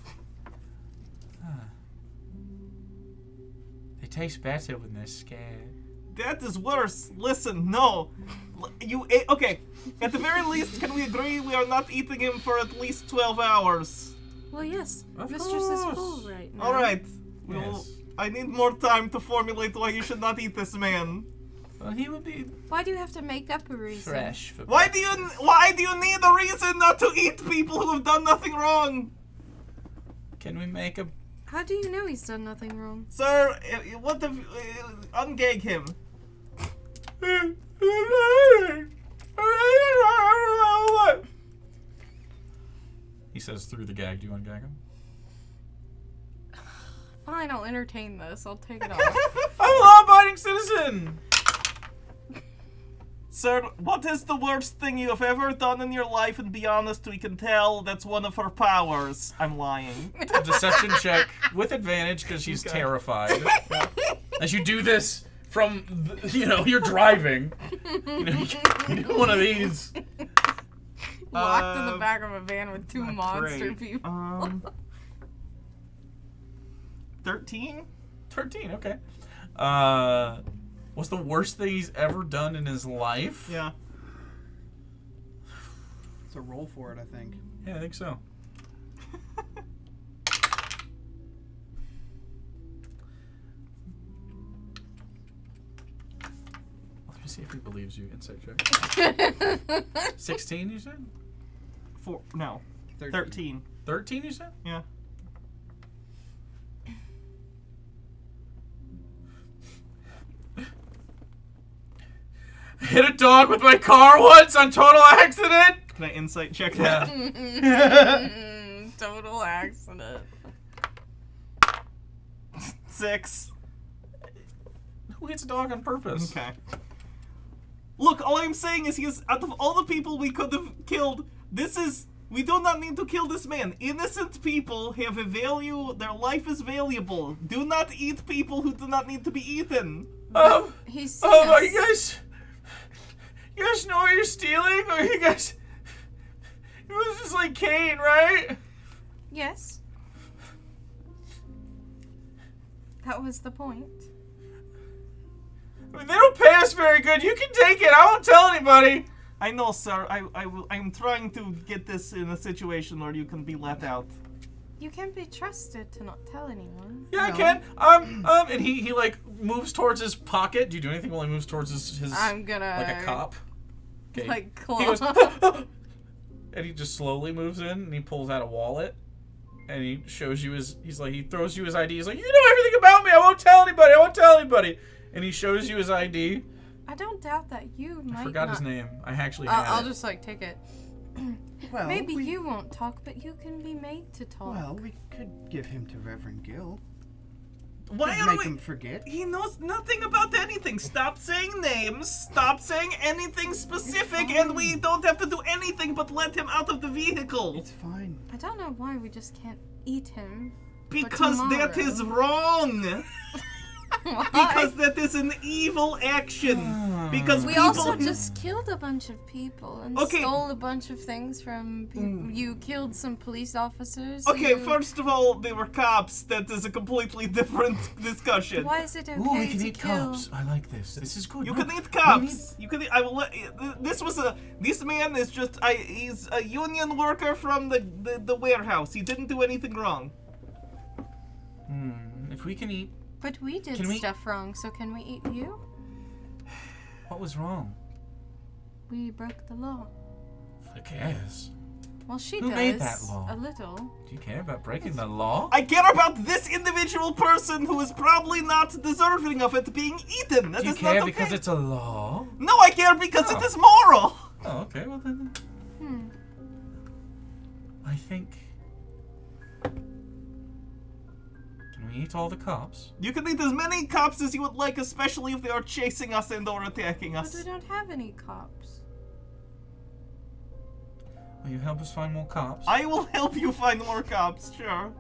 They taste better when they're scared. That is worse. Listen, no. Okay, at the very least, can we agree we are not eating him for at least 12 hours? Well, yes. Of Mistress is course. full right now. Alright. Yes. I need more time to formulate why you should not eat this man. Well, he would be Why do you have to make up a reason? fresh for Why do you need a reason not to eat people who have done nothing wrong? Can we make a... How do you know he's done nothing wrong? Sir, what if... ungag him. He says through the gag. Do you ungag him? Fine, I'll entertain this. I'll take it off. I'm a law-abiding citizen! Sir, what is the worst thing you have ever done in your life? And be honest, we can tell that's one of her powers. I'm lying. A deception check with advantage because she's terrified. As you do this from, you're driving. You need one of these. Locked in the back of a van with two monster Great. people. 13? 13, okay. What's the worst thing he's ever done in his life? Yeah. It's a roll for it, I think. Yeah, I think so. Let me see if he believes you. Insight check. 16, you said? 13. 13, you said? Yeah. Hit a dog with my car once on total accident. Can I insight check that? Total accident. 6. Who hits a dog on purpose? Okay. Look, all I'm saying is out of all the people we could have killed, we do not need to kill this man. Innocent people have a value, their life is valuable. Do not eat people who do not need to be eaten. He's you guys know what you're stealing? Or you guys... It was just like Caine, right? Yes. That was the point. I mean, they don't pay us very good. You can take it. I won't tell anybody. I know, sir. I'm trying to get this in a situation where you can be let out. You can be trusted to not tell anyone. Yeah, I can. And he like moves towards his pocket. Do you do anything while he moves towards his I'm gonna like a cop? Okay. like He goes, claw. and he just slowly moves in and he pulls out a wallet and he shows you he throws you his ID. He's like, you know everything about me. I won't tell anybody. And he shows you his ID. I don't doubt that you might I forgot not. his name. I actually had I'll it. just like take it. Well, Maybe you won't talk, but you can be made to talk. Well, we could give him to Reverend Gill. Why Could are make we... him forget. He knows nothing about anything. Stop saying names. Stop saying anything specific, and we don't have to do anything but let him out of the vehicle. It's fine. I don't know why we just can't eat him. Because that tomorrow. is wrong. Why? Because that is an evil action. Because We people... also just killed a bunch of people and Okay. stole a bunch of things from people. You killed some police officers. Okay, you- first of all, they were cops. That is a completely different discussion. Why is it okay Ooh, we can to eat kill? cops. I like this. This is good. You No, can eat we cops. You can. I will let. This man is just. He's a union worker from the warehouse. He didn't do anything wrong. If we can eat, But we did Can we- stuff wrong, so can we eat you? what was wrong? We broke the law. I guess. Well, she Who does. made that law? A little. Do you care about breaking the law? I care about this individual person who is probably not deserving of it being eaten. That Do you is care not okay. because it's a law? No, I care because Oh. it is moral. Oh, okay. Well then, I think. Can we eat all the cops? You can eat as many cops as you would like, especially if they are chasing us and or attacking But us. we don't have any cops. Will you help us find more cops? I will help you find more cops, sure.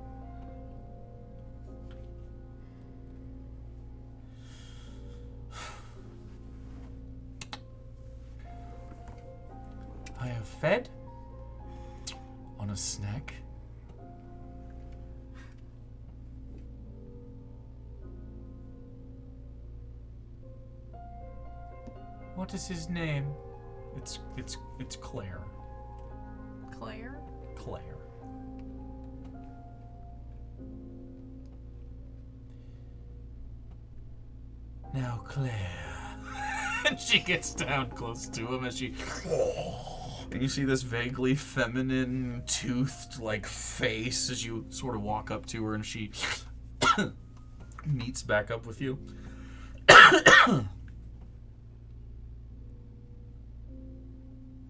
I have fed on a snack. What is his name? It's Claire. Claire? Claire. Now, Claire. And she gets down close to him as she. And you see this vaguely feminine, toothed, like, face as you sort of walk up to her and she meets back up with you.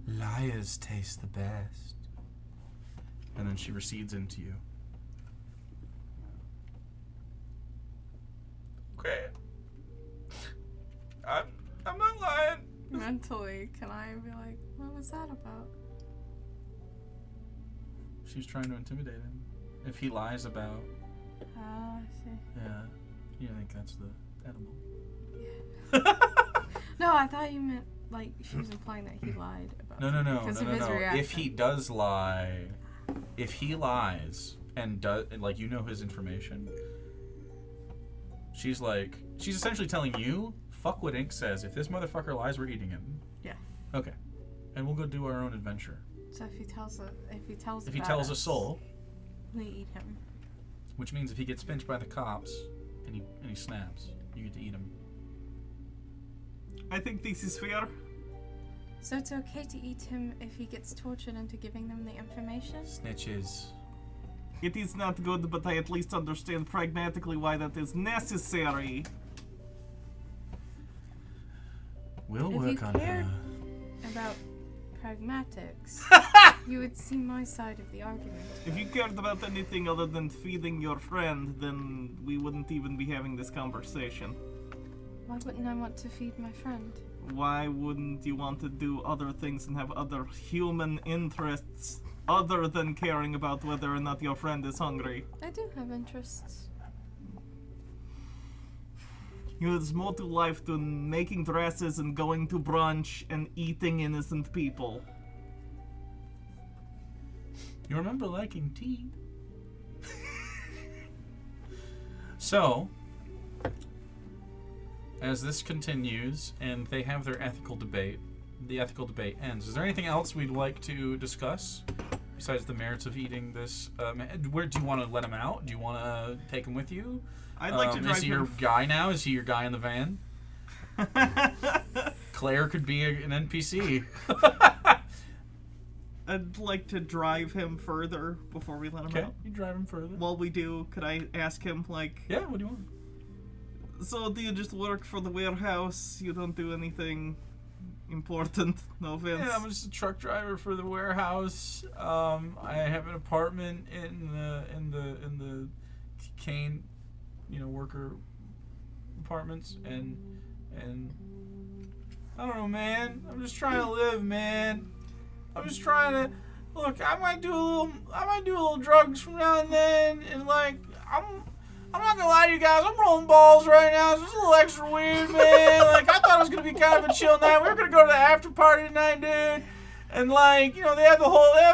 Liars taste the best. And then she recedes into you. Okay. I'm not lying. Mentally, can I be like, what was that about? She's trying to intimidate him. If he lies about, I see. yeah, you think that's the edible. No, I thought you meant like she was implying that he lied about. No. Because of his reaction. If he does lie, if he lies and does, like, you know his information, she's essentially telling you, fuck what Ink says. If this motherfucker lies, we're eating him. Yeah. Okay. And we'll go do our own adventure. So if he tells a soul, we eat him. which means if he gets pinched by the cops and he snaps, you get to eat him. I think this is fair. So it's okay to eat him if he gets tortured into giving them the information? Snitches. It is not good, but I at least understand pragmatically why that is necessary. We'll If you work on cared her. about pragmatics, you would see my side of the argument. If you cared about anything other than feeding your friend, then we wouldn't even be having this conversation. Why wouldn't I want to feed my friend? Why wouldn't you want to do other things and have other human interests other than caring about whether or not your friend is hungry? I do have interests. There's more to life than making dresses and going to brunch and eating innocent people. You remember liking tea. So, as this continues and they have their ethical debate, the ethical debate ends. Is there anything else we'd like to discuss besides the merits of eating this? Where do you want to let him out? Do you want to take him with you? I'd like to drive Is he your guy now? Is he your guy in the van? Claire could be an NPC. I'd like to drive him further before we let him Okay, out. you drive him further. While we do, could I ask him, like, Yeah, what do you want? so do you just work for the warehouse? You don't do anything important? No offense. Yeah, I'm just a truck driver for the warehouse. I have an apartment in the Caine, worker apartments, and I don't know, man. I'm just trying to live, man. I'm just trying to look. I might do a little drugs from now and then, and like I'm not gonna lie to you guys. I'm rolling balls right now. It's just a little extra weird, man. Like I thought it was gonna be kind of a chill night. We were gonna go to the after party tonight, dude. And like they have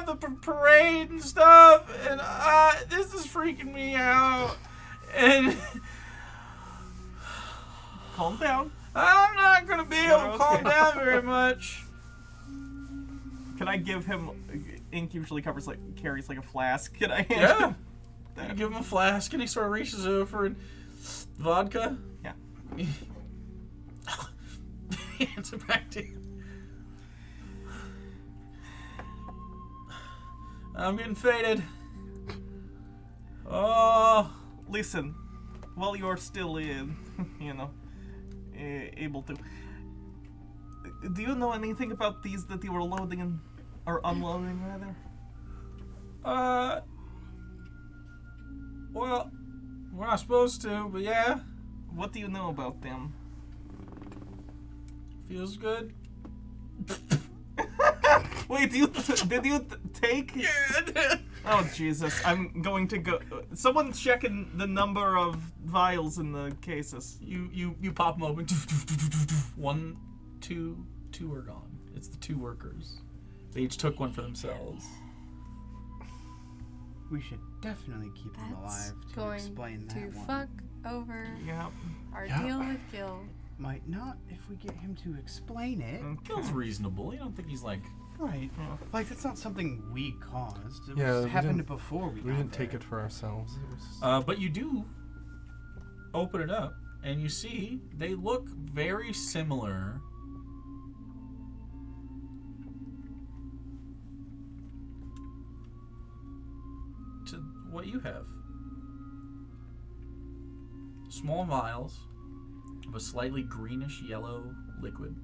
the parade and stuff, and this is freaking me out. And Calm down. I'm not gonna be able to calm down very much. Can I give him? Ink usually carries like a flask. Can I? Yeah. That? You give him a flask, and he sort of reaches over and vodka. Yeah. He hands it back to you. I'm getting faded. Oh. Listen, while you're still able to. Do you know anything about these that you were loading in, or unloading rather? Well, we're not supposed to, but yeah. What do you know about them? Feels good. Wait, did you take? Yeah, I did. Oh Jesus! I'm going to go. Someone's checking the number of vials in the cases. You pop them open. 1, 2 are gone. It's the 2 workers. They each took one for themselves. We should definitely keep him That's alive to going explain that to one. fuck over Yeah. our Yeah. deal with Gil. Might not if we get him to explain it. Feels reasonable. You don't think he's like... Right. Like, it's not something we caused. It Yeah, was we happened didn't- before we We got didn't take there. it for ourselves. It was... But you do open it up, and you see they look very similar to what you have. Small vials of a slightly greenish yellow liquid.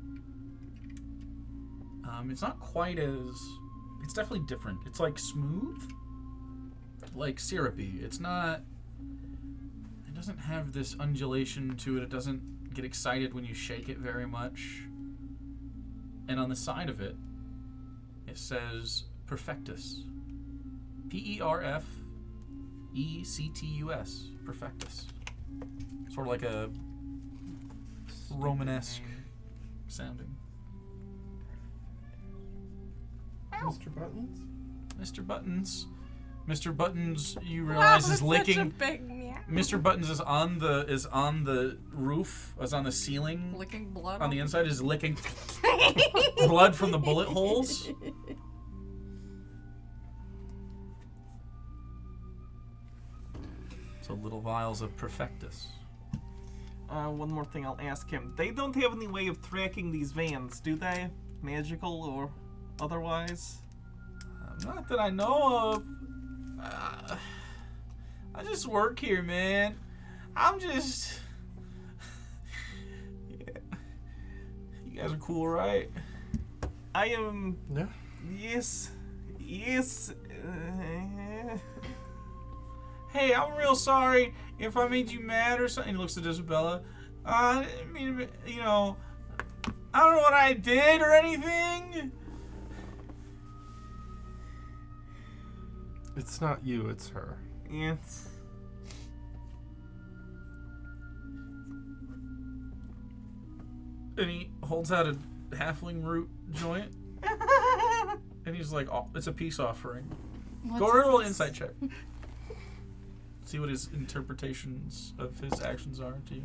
It's not quite as... It's definitely different. It's like smooth, like syrupy. It's not... It doesn't have this undulation to it. It doesn't get excited when you shake it very much. And on the side of it, it says Perfectus. Perfectus. Perfectus. Sort of like a Romanesque sounding. Mr. Buttons? Mr. Buttons. Mr. Buttons, you Wow, realize that's is such a licking. big meow. Mr. Buttons is on the roof, is on the ceiling. Licking blood On the off inside is licking blood from the bullet holes. So little vials of Perfectus. One more thing I'll ask him. They don't have any way of tracking these vans, do they? Magical or otherwise? Not that I know of. I just work here, man. I'm just. Yeah. You guys are cool, right? I am. Yeah. Yes. Yes. Hey, I'm real sorry if I made you mad or something. He looks at Isabella. I mean, you know, I don't know what I did or anything. It's not you, it's her. Yes. And he holds out a halfling root joint. And he's like, oh, it's a peace offering. Go roll an insight check. See what his interpretations of his actions are to you.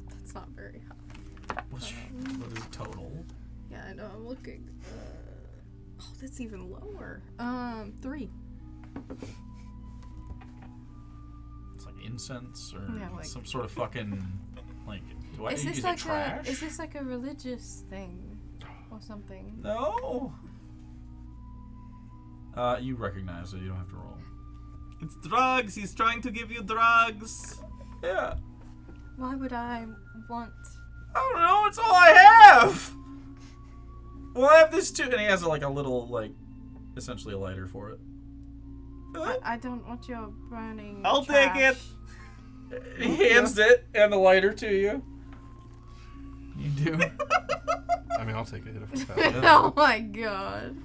That's not very high. What is total? Yeah, I know. I'm looking. Oh, that's even lower. 3. It's like incense or Yeah, like- some sort of fucking like. What, Is this it like trash? is this like a religious thing or something? No. You recognize it. You don't have to roll. It's drugs. He's trying to give you drugs. Yeah. Why would I want? I don't know. It's all I have. Well, I have this too, and he has like a little like, essentially a lighter for it. I don't want your burning. I'll take trash. it. He hands it and the lighter to you. You do. I mean, I'll take a hit if I pass. Oh my god.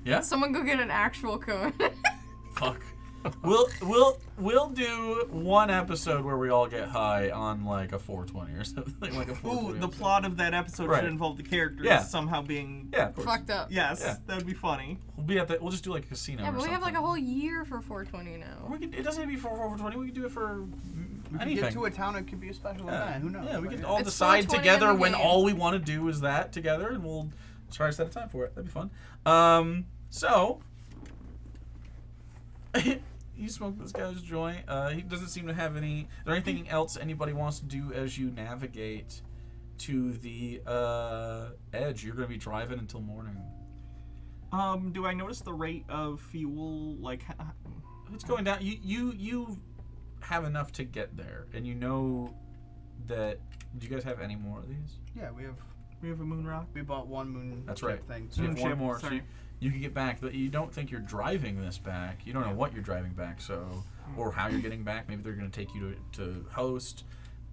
Yeah. Someone go get an actual cone. Fuck. We'll do one episode where we all get high on like a 420 or something, like a 420. Ooh, the episode. plot of that episode Right. should involve the characters Yeah. somehow being. Yeah, of course. Fucked up. Yes, Yeah. that would be funny. We'll be at the. We'll just do like a casino. Yeah, or but we have like a something. whole year for 420 now. We could, it doesn't have to be for 420. We could do it for We could anything. get to a town, it could be a special event. Who knows? Yeah, we Like, could all It's decide 420 together in the when game. all we want to do is that together, and we'll try to set a time for it. That'd be fun. So you smoke this guy's joint. He doesn't seem to have any. Is there anything else anybody wants to do as you navigate to the edge? You're going to be driving until morning. Do I notice the rate of fuel? Like, It's going down. You have enough to get there, and you know that. Do you guys have any more of these? Yeah, we we have a moon rock. bought one moon. That's ship right. Thing. So you have Moon one ship, more. So sorry. you can get back, but you don't think you're driving this back. You don't know what you're driving back, so or how you're getting back. Maybe they're going to take you to host.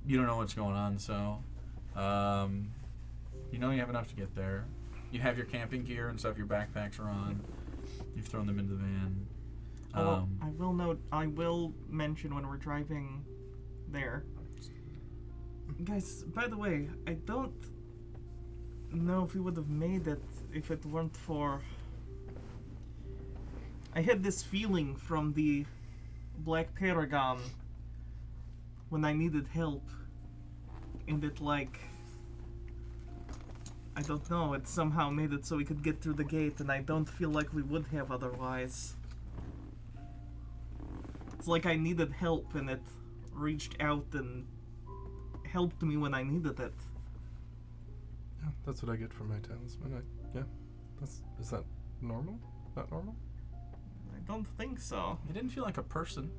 You don't know what's going on, so you know you have enough to get there. You have your camping gear and stuff. Your backpacks are on. You've thrown them into the van. I will mention when we're driving there. Guys, by the way, I don't know if we would have made it if it weren't for... I had this feeling from the Black Paragon when I needed help. And it like... I don't know, it somehow made it so we could get through the gate, and I don't feel like we would have otherwise. It's like I needed help, and it reached out and helped me when I needed it. Yeah, that's what I get from my talisman. Is that normal? Not normal? I don't think so. It didn't feel like a person.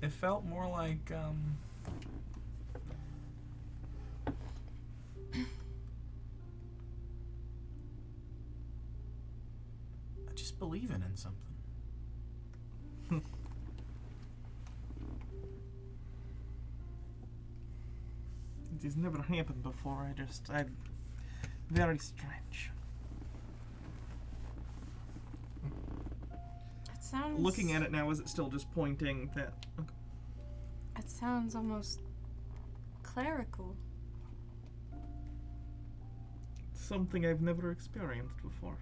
It felt more like just believing in something. It has never happened before. I very strange. It sounds. Looking at it now, is it still just pointing that? Okay. It sounds almost clerical. something I've never experienced before.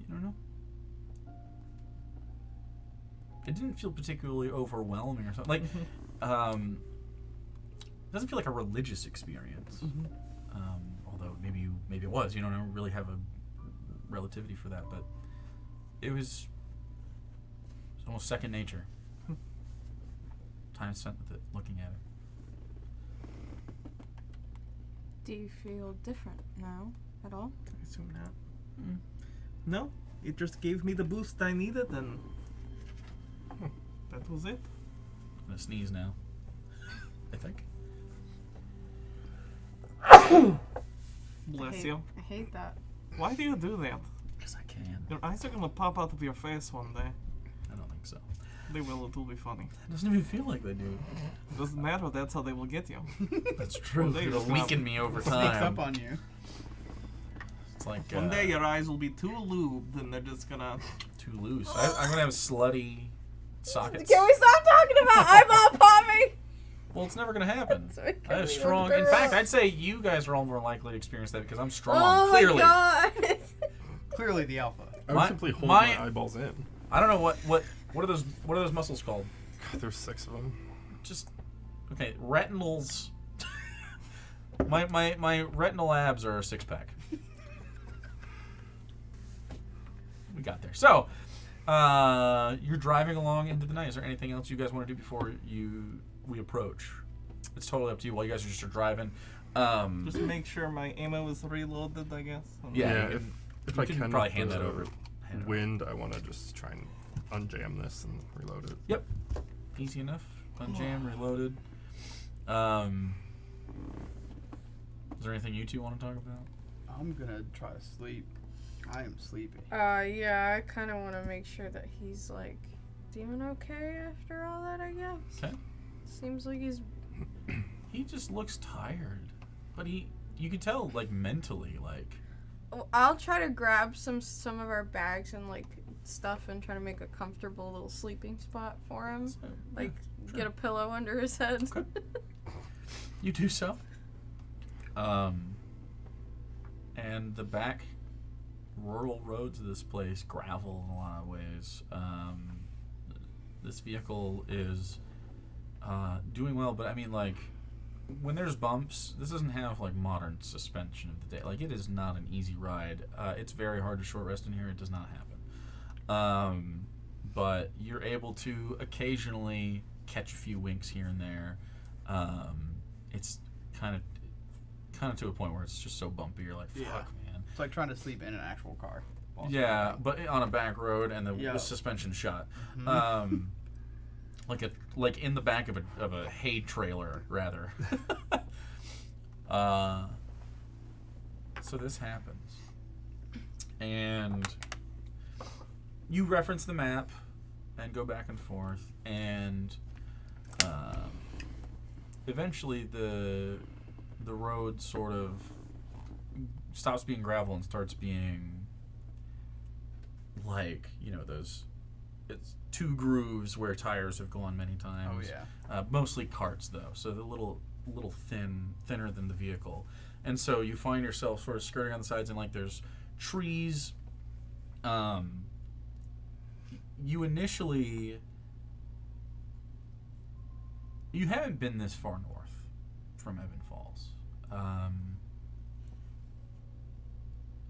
You don't know? It didn't feel particularly overwhelming or something. Like, it doesn't feel like a religious experience. Although maybe it was. You don't really have a relativity for that, but it was almost second nature. Time spent with it, looking at it. Do you feel different now at all? I assume not. No, it just gave me the boost I needed, and that was it. I'm gonna sneeze now. I think. Bless I hate, you. I hate that. Why do you do that? Because I can. Your eyes are gonna pop out of your face one day. I don't think so. They will. It will be funny. It doesn't even feel like they do. It doesn't matter. That's how they will get you. That's true. They It'll just weaken me over Sneaks up time. on you. It's like One day your eyes will be too lubed, and they're just gonna. too loose. I'm gonna have slutty sockets. Can we stop talking about eyeball popping? Well, it's never gonna happen. Sorry, I have we strong. went In fact, through I'd say you guys are all more likely to experience that because I'm strong. Oh Clearly, my god! Clearly the alpha. I would My- simply hold my- my eyeballs in. I don't know what are those muscles called? God, there's 6 of them. Just okay. Retinals. my retinal abs are a 6-pack. We got there. So, you're driving along into the night. Is there anything else you guys want to do before we approach? It's totally up to you. While you guys are just driving. Just make sure my ammo is reloaded, I guess. Yeah, if you I can can probably with hand the that over. Hand it over. Wind, I want to just try and unjam this and reload it. Yep. Easy enough. Unjam, reloaded. Is there anything you two want to talk about? I'm gonna try to sleep. I am sleepy. Yeah, I kind of want to make sure that he's like doing okay after all that. I guess. Okay. Seems like he's. He just looks tired, but you can tell like mentally like. Oh, I'll try to grab some of our bags and like stuff and try to make a comfortable little sleeping spot for him. So, Like yeah, sure. get a pillow under his head. Okay. You do so. And the back rural roads of this place, gravel in a lot of ways. This vehicle is doing well, but I mean, like, when there's bumps, this doesn't have like modern suspension of the day. Like, it is not an easy ride. It's very hard to short rest in here. It does not happen. But you're able to occasionally catch a few winks here and there. It's kind of to a point where it's just so bumpy. You're like, fuck, Yeah. man. It's like trying to sleep in an actual car. while Yeah, sleeping. but on a back road and the Yeah. suspension shot. Mhm. Like in the back of a hay trailer, rather. So this happens, and you reference the map and go back and forth, and eventually the road sort of stops being gravel and starts being like, you know, it's 2 grooves where tires have gone many times. Oh yeah. Mostly carts though, so they're little thinner than the vehicle, and so you find yourself sort of skirting on the sides, and like there's trees. You haven't been this far north from Evan Falls.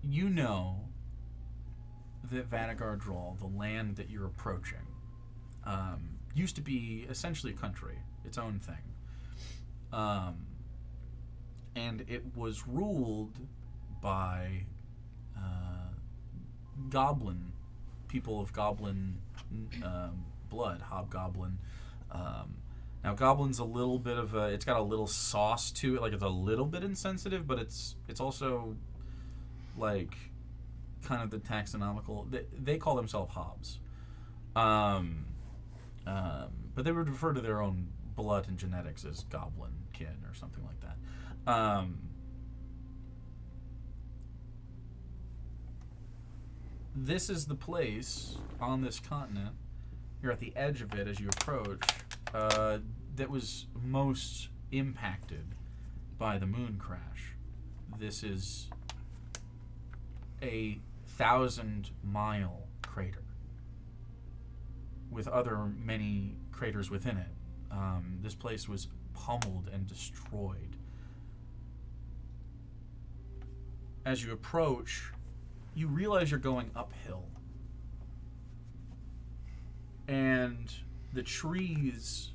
You know that Vanagar Drawl, the land that you're approaching, used to be essentially a country, its own thing. And it was ruled by goblin, people of goblin blood, hobgoblin. Now, goblin's a little bit of it's got a little sauce to it, like it's a little bit insensitive, but it's also like kind of the taxonomical. They call themselves hobs, but they would refer to their own blood and genetics as goblin kin or something like that. This is the place on this continent. You're at the edge of it as you approach. That was most impacted by the moon crash. This is a 1,000-mile crater with many craters within it. This place was pummeled and destroyed. As you approach, you realize you're going uphill. And the trees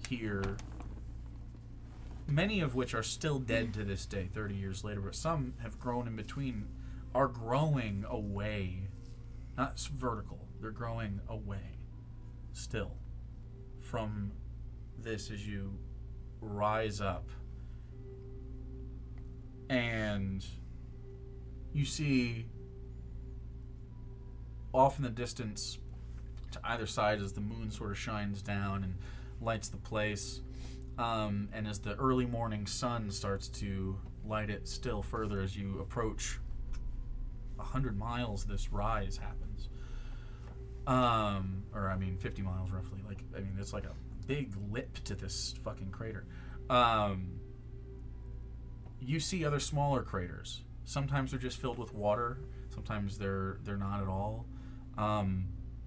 here, many of which are still dead to this day, 30 years later, but some have grown in between, are growing away. Not vertical, they're growing away still from this as you rise up. And you see off in the distance to either side as the moon sort of shines down and lights the place, and as the early morning sun starts to light it still further as you approach 100 miles, this rise happens. 50 miles roughly. It's like a big lip to this fucking crater. You see other smaller craters. Sometimes they're just filled with water. Sometimes they're not at all.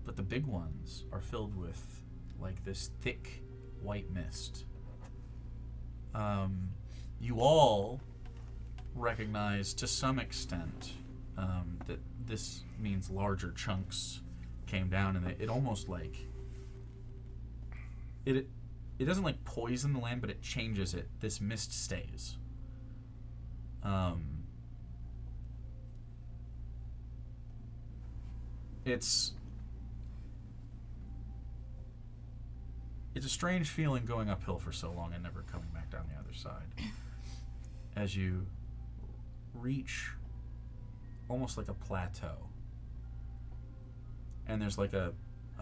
But the big ones are filled with like this thick white mist. You all recognize to some extent that this means larger chunks came down, and it almost like it doesn't like poison the land, but it changes it. This mist stays. It's a strange feeling going uphill for so long and never coming back down the other side. As you reach almost like a plateau, and there's like a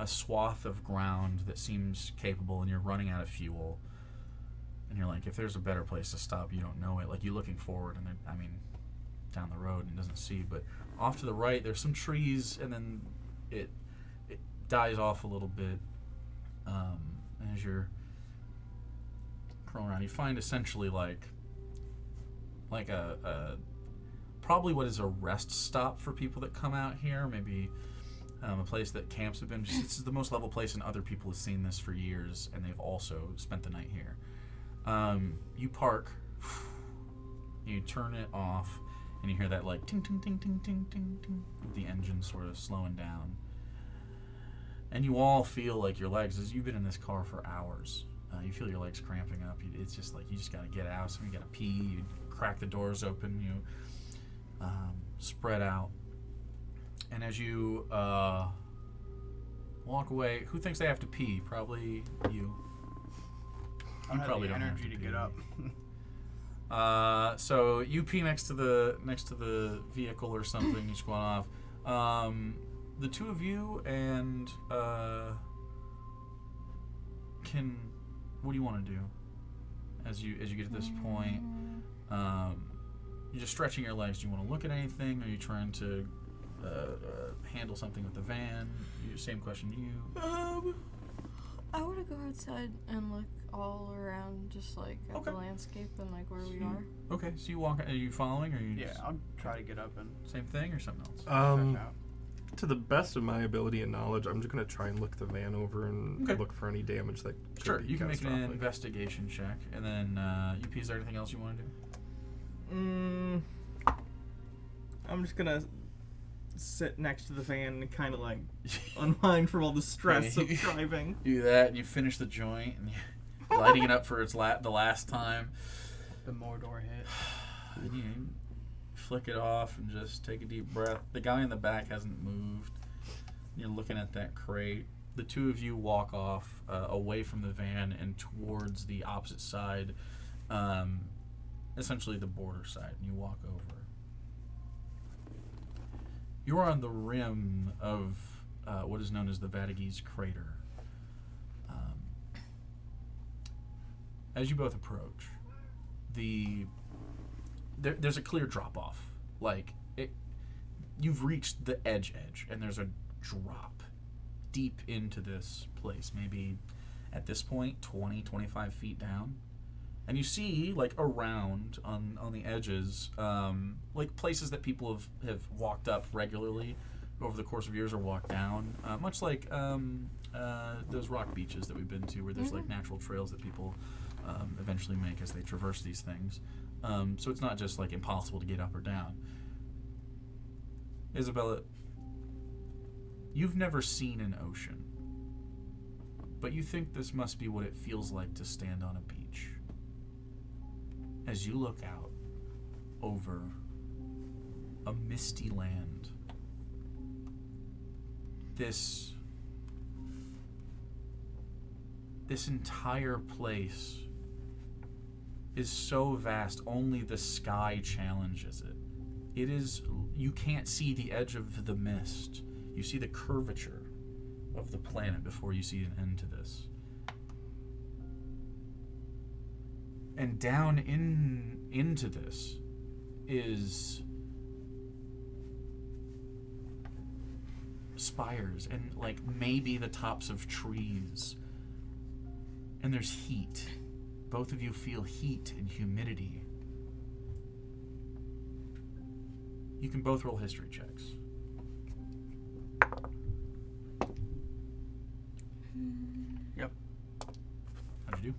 swath of ground that seems capable, and you're running out of fuel, and you're like, if there's a better place to stop, you don't know it. Like, you're looking forward, and down the road, and doesn't see, but off to the right there's some trees, and then it dies off a little bit. As you're crawling around, you find essentially like a probably what is a rest stop for people that come out here. Maybe a place that camps have been. This is the most level place, and other people have seen this for years, and they've also spent the night here. You park, you turn it off, and you hear that like ting ting ting ting ting ting ting, the engine sort of slowing down. And you all feel like your legs, as you've been in this car for hours, you feel your legs cramping up. It's just like you just got to get out. So you got to pee. You crack the doors open. You spread out. And as you walk away, who thinks they have to pee? Probably you. I don't have the energy to get up. So you pee next to the vehicle or something. You squat off. The two of you and what do you want to do as you get to this point? You're just stretching your legs. Do you want to look at anything? Are you trying to handle something with the van? Same question to you. I want to go outside and look all around, just like at the landscape and like where we are. Okay, so you walk. Are you following, or are you? Yeah, I'll try to get up and Same thing or something else? stretch out. To the best of my ability and knowledge, I'm just going to try and look the van over and look for any damage that could Sure, be you can make an catastrophic. investigation check, and then UP, is there anything else you want to do? I'm just gonna sit next to the van and kind of like unwind from all the stress of driving. Do that, and you finish the joint, and you're lighting it up for its the last time. The Mordor hit. And you flick it off and just take a deep breath. The guy in the back hasn't moved. You're looking at that crate. The two of you walk off away from the van and towards the opposite side, essentially the border side, and you walk over. You're on the rim of what is known as the Vadagese crater. As you both approach, there's a clear drop off. Like you've reached the edge, and there's a drop deep into this place. Maybe at this point, 20, 25 feet down. And you see, like, around on the edges, like, places that people have walked up regularly over the course of years or walked down, much like those rock beaches that we've been to where there's, like, natural trails that people eventually make as they traverse these things. So it's not just, like, impossible to get up or down. Isabella, you've never seen an ocean, but you think this must be what it feels like to stand on a beach. As you look out over a misty land, this entire place is so vast, only the sky challenges it. It is, you can't see the edge of the mist. You see the curvature of the planet before you see an end to this. And down into this is spires and, like, maybe the tops of trees. And there's heat. Both of you feel heat and humidity. You can both roll history checks. Yep. How'd you do?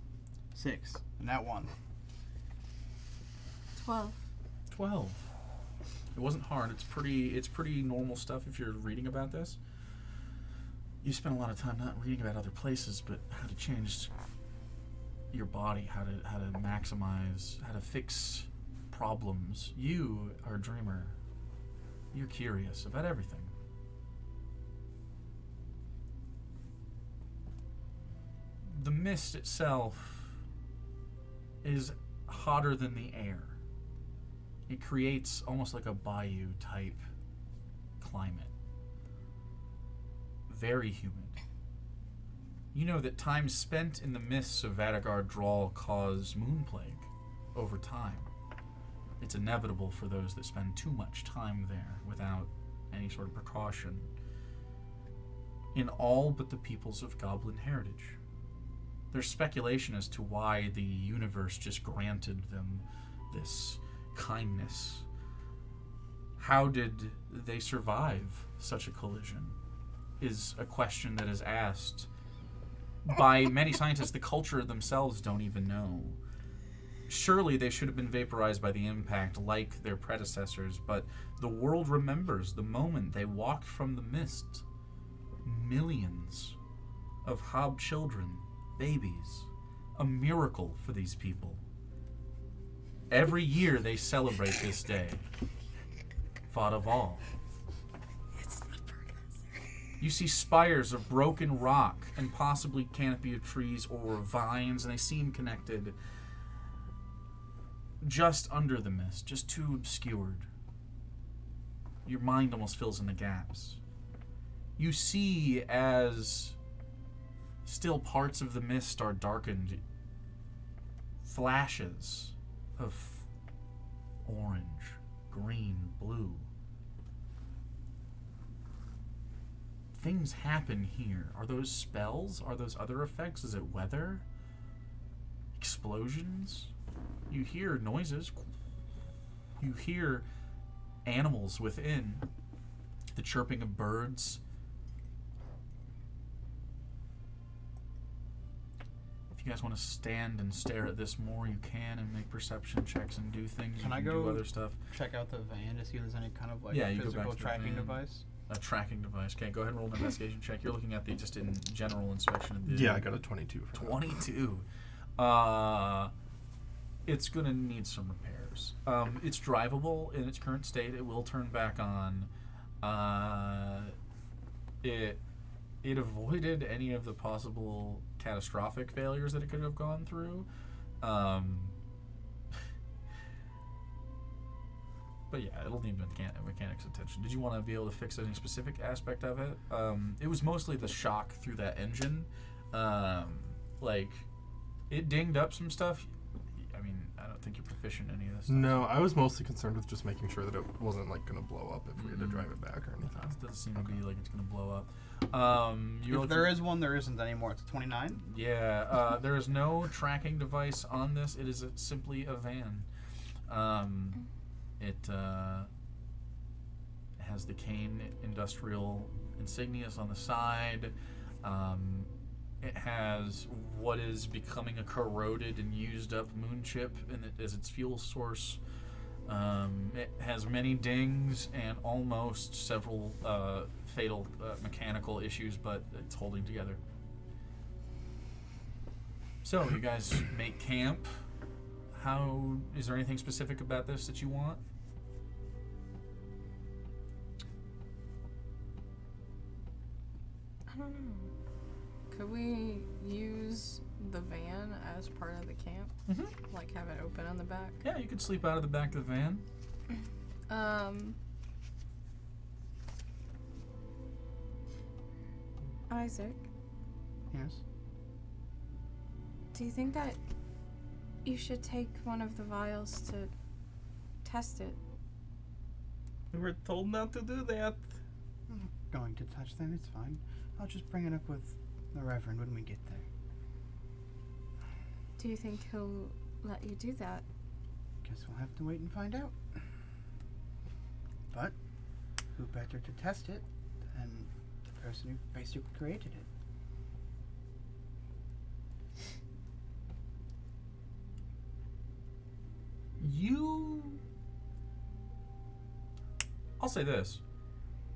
6. And that one. 12. 12. It wasn't hard. It's pretty normal stuff if you're reading about this. You spend a lot of time not reading about other places, but how to change your body, how to maximize, how to fix problems. You are a dreamer. You're curious about everything. The mist itself is hotter than the air. It creates almost like a bayou type climate. Very humid. You know that time spent in the mists of Vadagard Drawl cause moonplague over time. It's inevitable for those that spend too much time there without any sort of precaution. In all but the peoples of Goblin heritage. There's speculation as to why the universe just granted them this kindness. How did they survive such a collision? Is a question that is asked by many scientists. The culture themselves don't even know. Surely they should have been vaporized by the impact like their predecessors, but the world remembers the moment they walked from the mist. Millions of Hob children, babies, a miracle for these people. Every year they celebrate this day. Vadaval. You see spires of broken rock and possibly canopy of trees or vines, and they seem connected just under the mist, just too obscured. Your mind almost fills in the gaps. You see as still parts of the mist are darkened, flashes of orange, green, blue. Things happen here. Are those spells? Are those other effects? Is it weather? Explosions? You hear noises. You hear animals within. The chirping of birds. If you guys want to stand and stare at this more, you can, and make perception checks and do things. Can you I can go do other stuff. Check out the van to see if there's any kind of like Yeah, you go back physical to the tracking van. device? A tracking device. Okay, go ahead and roll an investigation check. You're looking at the just in general inspection of the. Yeah, I got a 22 for that. 22. It's gonna need some repairs. It's drivable in its current state. It will turn back on. It avoided any of the possible catastrophic failures that it could have gone through. But yeah, it'll need mechanics attention. Did you want to be able to fix any specific aspect of it? It was mostly the shock through that engine. Like, it dinged up some stuff. I mean, think you're proficient in any of this stuff. No, I was mostly concerned with just making sure that it wasn't like going to blow up if we had to drive it back or anything. It doesn't seem to be like it's going to blow up. If there is one, there isn't anymore. It's a 29. Yeah, there is no tracking device on this. It is simply a van. It has the Caine industrial insignias on the side. It has what is becoming a corroded and used up moon chip as its fuel source. It has many dings and almost several fatal mechanical issues, but it's holding together. So you guys make camp. Is there anything specific about this that you want? I don't know. Could we use the van as part of the camp? Mm-hmm. Like have it open on the back? Yeah, you could sleep out of the back of the van. Isaac, Yes. do you think that you should take one of the vials to test it? We were told not to do that. I'm not going to touch them. It's fine. I'll just bring it up with the Reverend when we get there. Do you think he'll let you do that? Guess we'll have to wait and find out. But who better to test it than the person who basically created it? I'll say this.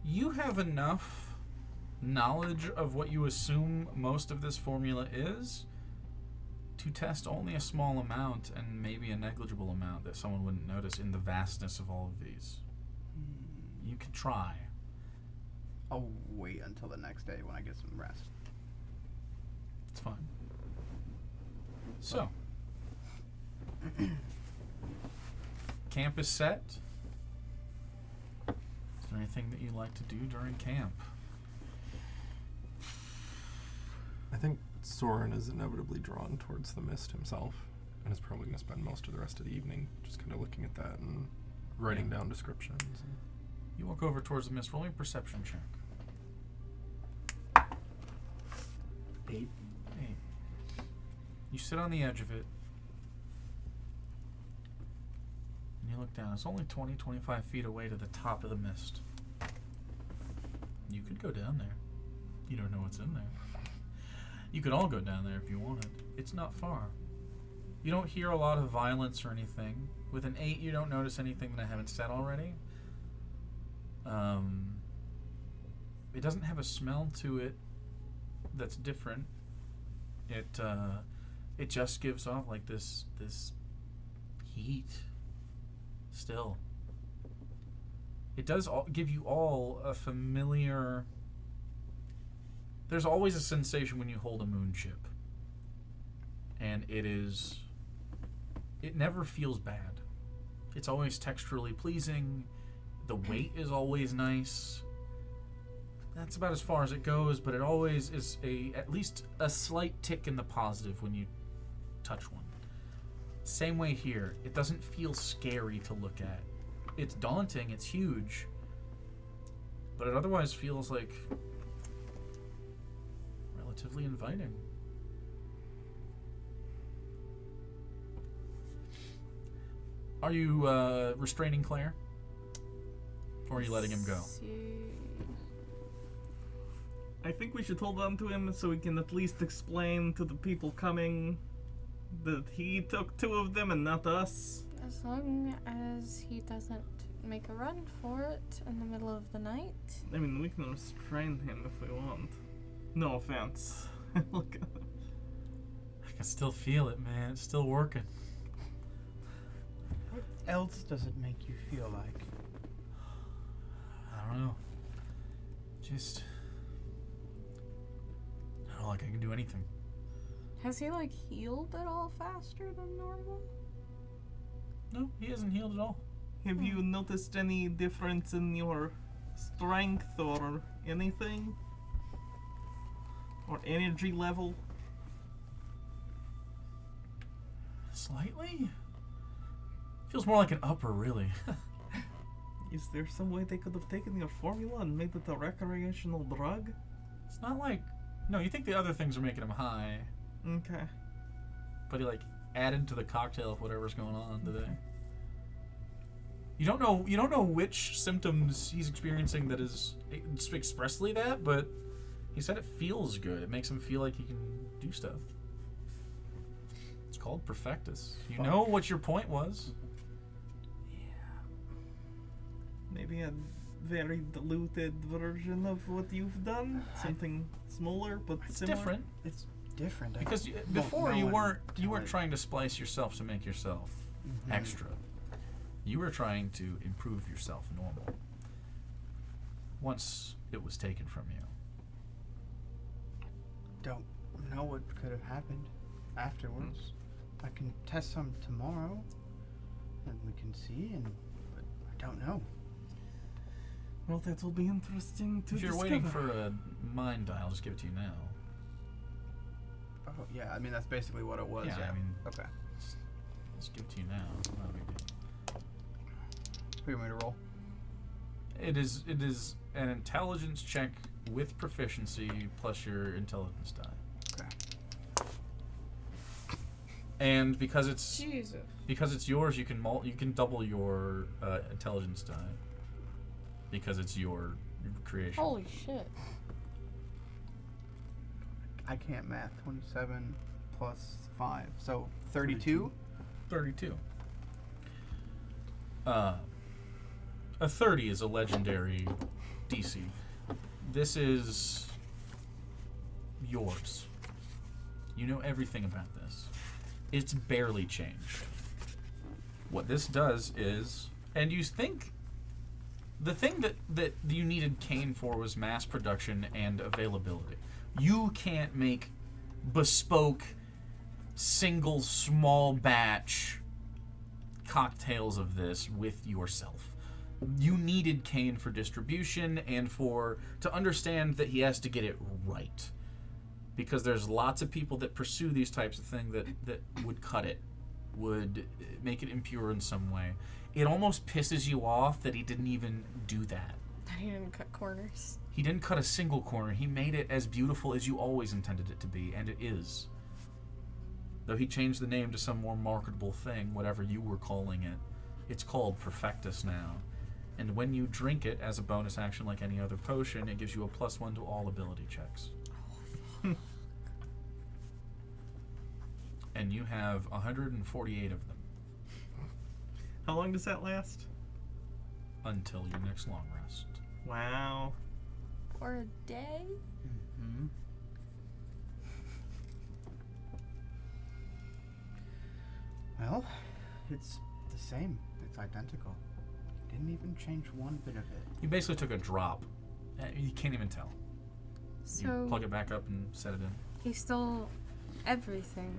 You have enough knowledge of what you assume most of this formula is to test only a small amount and maybe a negligible amount that someone wouldn't notice in the vastness of all of these. You could try. I'll wait until the next day when I get some rest. It's fine. So, camp is set. Is there anything that you'd like to do during camp? I think Soren is inevitably drawn towards the mist himself, and is probably going to spend most of the rest of the evening just kind of looking at that and writing down descriptions. You walk over towards the mist. Roll me a perception check. 8. 8. You sit on the edge of it, and you look down. It's only 20, 25 feet away to the top of the mist. You could go down there. You don't know what's in there. You could all go down there if you wanted. It's not far. You don't hear a lot of violence or anything. With an 8, you don't notice anything that I haven't said already. It doesn't have a smell to it that's different. It just gives off like this heat. Still, it does give you all a familiar. There's always a sensation when you hold a moon chip, and it never feels bad. It's always texturally pleasing. The weight is always nice. That's about as far as it goes, but it always is at least a slight tick in the positive when you touch one. Same way here. It doesn't feel scary to look at. It's daunting, it's huge, but it otherwise feels like relatively inviting. Are you restraining Claire? Or are you letting him go? I think we should hold on to him so we can at least explain to the people coming that he took 2 of them and not us. As long as he doesn't make a run for it in the middle of the night. I mean, we can restrain him if we want. No offense. Look at him. I can still feel it, man. It's still working. What else does it make you feel like? I don't know. Just... I don't know, like I can do anything. Has he like healed at all faster than normal? No, he hasn't healed at all. Have you noticed any difference in your strength or anything? Or energy level? Slightly? Feels more like an upper, really. Is there some way they could have taken your formula and made it a recreational drug? It's not like... No, you think the other things are making him high, Okay. but he, like, added to the cocktail of whatever's going on today. You don't know which symptoms he's experiencing that is expressly that, but he said it feels good. It makes him feel like he can do stuff. It's called Perfectus. You know what your point was. Maybe a very diluted version of what you've done. Something smaller but It's similar. different. It's different. Because before you weren't trying to splice yourself to make yourself extra. You were trying to improve yourself normal. Once it was taken from you. Don't know what could have happened afterwards. I can test some tomorrow, and we can see. But I don't know. Well, that will be interesting to If you're discover. waiting for a mind dial, I'll just give it to you now. Oh yeah, I mean that's basically what it was. Yeah, Yeah. I mean, Okay. Let's give it to you now. Not a big deal. Who you want me to roll? It is an intelligence check with proficiency plus your intelligence die. Okay. And because it's Jesus. yours, you can double your intelligence die. Because it's your creation. Holy shit. I can't math. 27 plus 5, so 32. 32. A 30 is a legendary DC. This is yours. You know everything about this. It's barely changed. What this does is, and you think, the thing that you needed Caine for was mass production and availability. You can't make bespoke, single, small batch cocktails of this with yourself. You needed Caine for distribution and to understand that he has to get it right. Because there's lots of people that pursue these types of things that would cut it, would make it impure in some way. It almost pisses you off that he didn't even do that. I didn't cut corners. He didn't cut a single corner. He made it as beautiful as you always intended it to be, and it is. Though he changed the name to some more marketable thing, whatever you were calling it, it's called Perfectus now. And when you drink it as a bonus action like any other potion, it gives you a +1 to all ability checks. And you have 148 of them How long does that last? until your next long rest. Wow. For a day? Mm-hmm. Well, it's the same. It's identical. Didn't even change one bit of it. You basically took a drop. You can't even tell. You So plug it back up and set it in. he stole everything.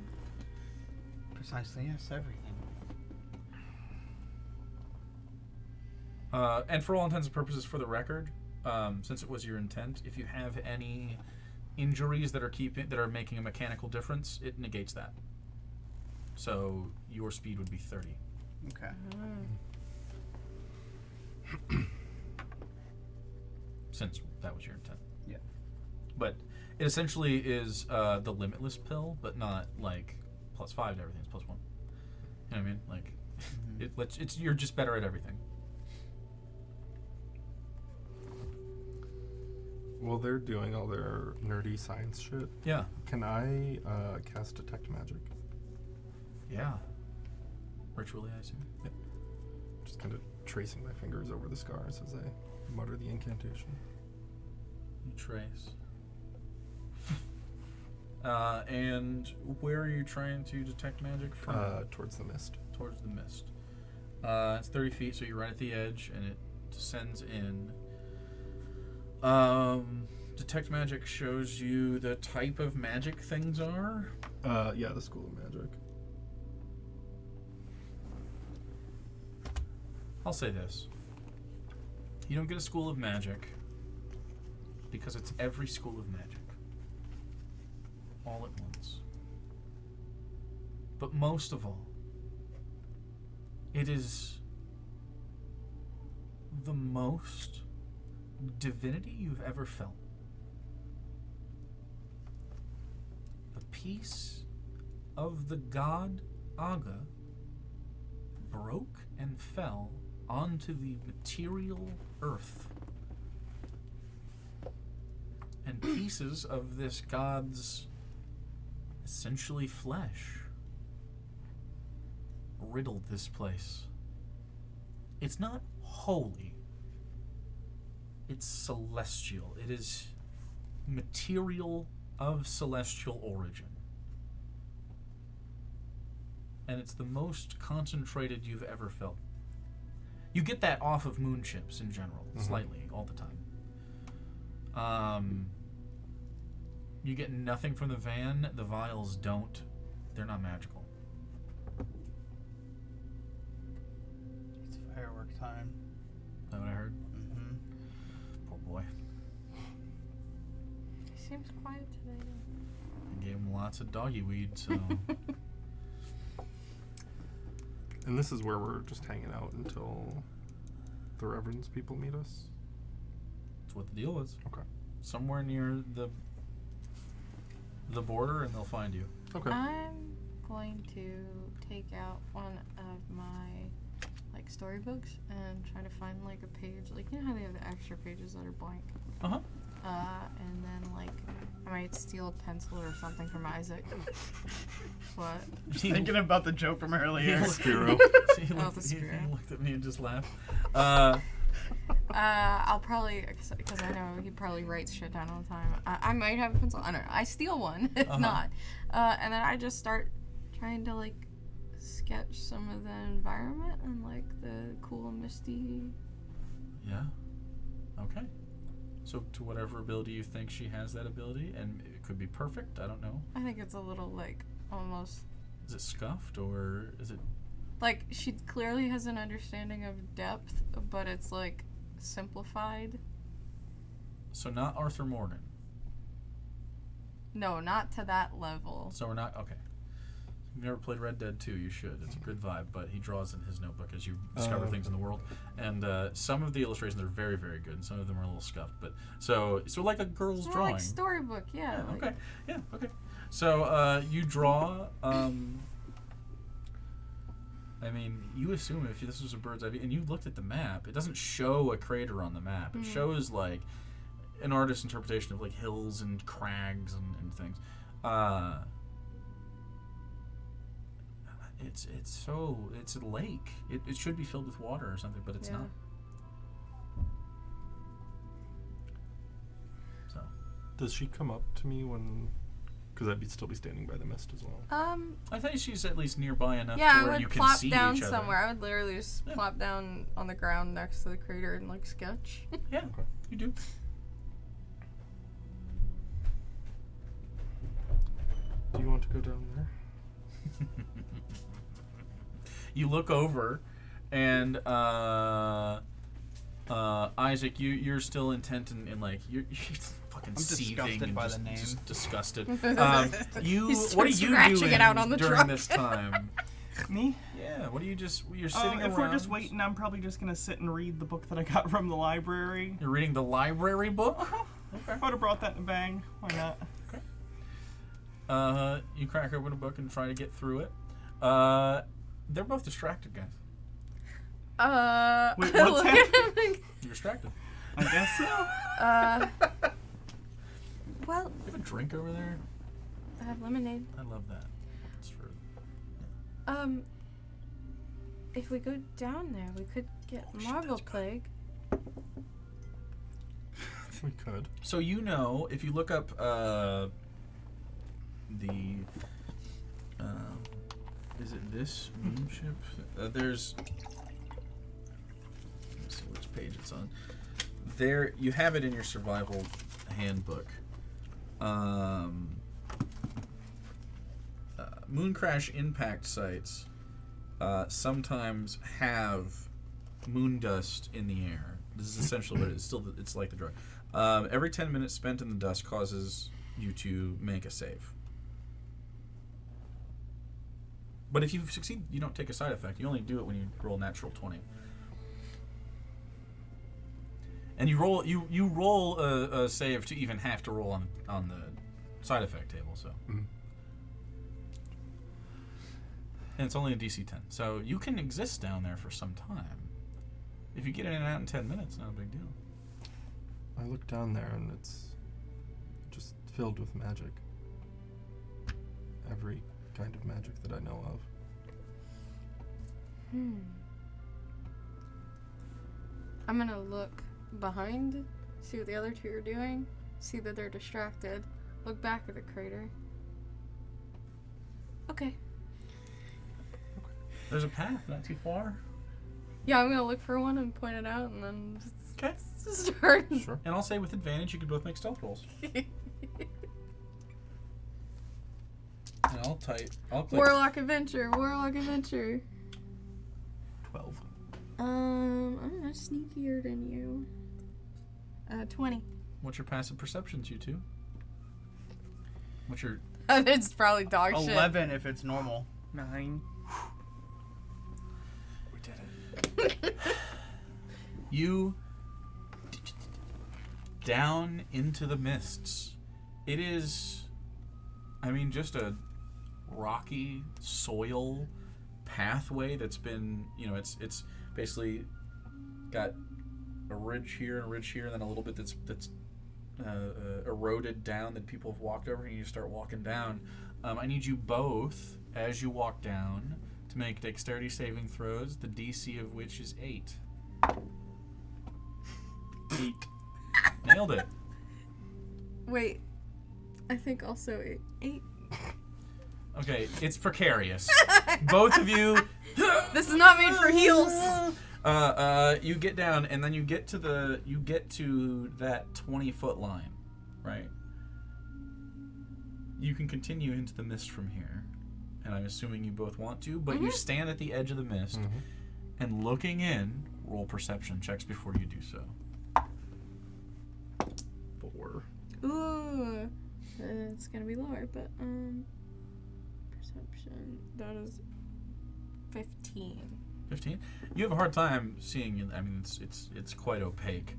Precisely, yes, everything. And for all intents and purposes, for the record, since it was your intent, if you have any injuries that are making a mechanical difference, it negates that. So your speed would be 30. Okay. Since that was your intent. Yeah. But it essentially is the limitless pill, but not like +5 to everything. It's +1. You know what I mean? Like, you're just better at everything. While they're doing all their nerdy science shit, Yeah. can I cast Detect Magic? Yeah. Ritually, I assume. Yep. Just kind of tracing my fingers over the scars as I mutter the incantation. You trace. And where are you trying to detect magic from? Towards the mist. Towards the mist. It's 30 feet, so you're right at the edge, and it descends in. Detect magic shows you the type of magic things are. Yeah, the School of Magic. I'll say this. You don't get a school of magic because it's every school of magic. All at once. But most of all, It is the most divinity you've ever felt. A piece of the god Aga broke and fell onto the material earth. And pieces of this god's essentially flesh riddled this place. It's not holy. It's celestial. It is material of celestial origin. And it's the most concentrated you've ever felt. You get that off of moon chips in general, slightly, all the time. You get nothing from the van. The vials don't. They're not magical. It's firework time. Is that what I heard? Mm-hmm. Poor boy. He seems quiet today. I gave him lots of doggy weed, so... And this is where we're just hanging out until the Reverend's people meet us? That's what the deal was. Okay. Somewhere near the border, and they'll find you. Okay. I'm going to take out one of my storybooks and try to find a page, you know how they have the extra pages that are blank. Uh-huh. And then I might steal a pencil or something from Isaac. What? Thinking about the joke from earlier. Spiro. He the looked at me and just laughed. I'll probably, because I know he probably writes shit down all the time. I might have a pencil. I don't know. I steal one, if not. And then I just start trying to sketch some of the environment and the cool misty. Yeah. Okay. So to whatever ability you think she has that ability, and it could be perfect, I don't know. I think it's a little almost. Is it scuffed, or is it... she clearly has an understanding of depth, but it's simplified. So not Arthur Morgan. No, not to that level. So we're not... Okay. You've never played Red Dead 2, you should. It's a good vibe, but he draws in his notebook as you discover things in the world. And some of the illustrations are very, very good, and some of them are a little scuffed. But so like a girl's It's drawing. Storybook, yeah. Okay. Yeah, okay. So you draw... I mean, you assume if this was a bird's eye view, and you looked at the map, it doesn't show a crater on the map. It shows an artist's interpretation of hills and crags and things. It's a lake. It should be filled with water or something, but it's not. So, Does she come up to me when... Because I'd still be standing by the mist as well. I think she's at least nearby enough yeah, to where I would you can plop see down each other. somewhere. I would literally just plop down on the ground next to the crater and sketch. Yeah, Okay. you do. Do you want to go down there? You look over, and Isaac, you're still intent in you're fucking I'm seething disgusted and by just, the name. just disgusted. He What are starts you scratching doing it out on the during truck. this time? Me? Yeah, what are you you're sitting around? If we're just waiting, I'm probably just gonna sit and read the book that I got from the library. You're reading the library book? I would have brought that in a bang. Why not? You crack open a book and try to get through it. They're both distracted, guys. Wait, what's look happening? at him. You're distracted. I guess so. Well, You have a drink over there? I have lemonade. I love that. It's for... If we go down there, we could get Marble Plague. We could. So if you look up is it this moonship? There's... Let's see which page it's on. There, you have it in your survival handbook. Moon crash impact sites sometimes have moon dust in the air. This is essentially what it is. It's like the drug. Every 10 minutes spent in the dust causes you to make a save. But if you succeed, you don't take a side effect. You only do it when you roll a natural 20. And you roll a save to even have to roll on the side effect table. So, Mhm. and it's only a DC 10, so you can exist down there for some time. If you get in and out in 10 minutes, not a big deal. I look down there and it's just filled with magic. Every kind of magic that I know of. I'm gonna look behind, see what the other two are doing, see that they're distracted, look back at the crater. Okay. There's a path not too far. Yeah, I'm gonna look for one and point it out and then Okay. just start. Sure. And I'll say with advantage, you can both make stealth rolls. And I'll click. Warlock adventure. 12. I'm not sneakier than you. 20. What's your passive perceptions, you two? What's your... It's probably dog shit. 11 if it's normal. 9. We did it. You... down into the mists. It is... I mean, just a rocky soil pathway that's been, it's basically got a ridge here and a ridge here, and then a little bit that's eroded down that people have walked over, and you start walking down. I need you both, as you walk down, to make dexterity saving throws, the DC of which is 8. 8. Nailed it. Wait. I think also 8. Okay, it's precarious. Both of you... This is not made for heels. You get down, and then you get to that 20-foot line, right? You can continue into the mist from here, and I'm assuming you both want to, but you stand at the edge of the mist, and looking in, roll perception checks before you do so. 4. Ooh. It's gonna be lower, but perception. That is 15. 15. You have a hard time seeing it. I mean, it's quite opaque.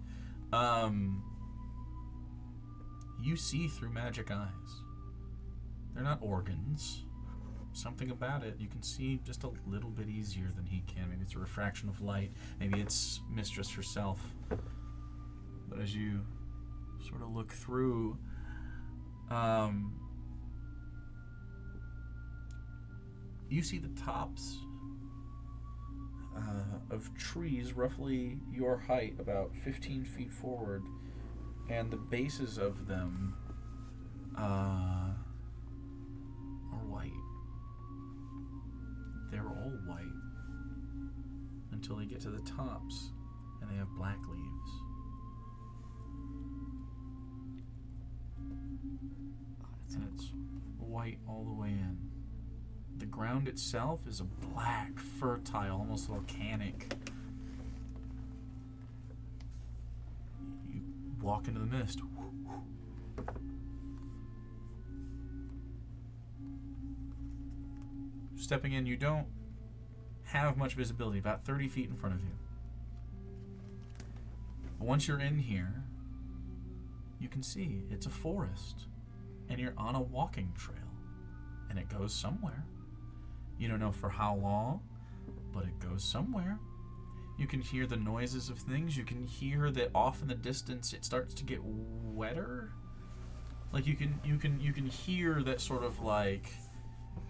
You see through magic eyes. They're not organs. Something about it you can see just a little bit easier than he can. Maybe it's a refraction of light. Maybe it's Mistress herself. But as you sort of look through, you see the tops of trees roughly your height, about 15 feet forward, and the bases of them are white. They're all white until they get to the tops, and they have black leaves. And it's white all the way in. The ground itself is a black, fertile, almost volcanic. You walk into the mist. Stepping in, you don't have much visibility, about 30 feet in front of you. But once you're in here, you can see it's a forest, and you're on a walking trail, and it goes somewhere. You don't know for how long, but it goes somewhere. You can hear the noises of things. You can hear that off in the distance it starts to get wetter. Like you can hear that sort of like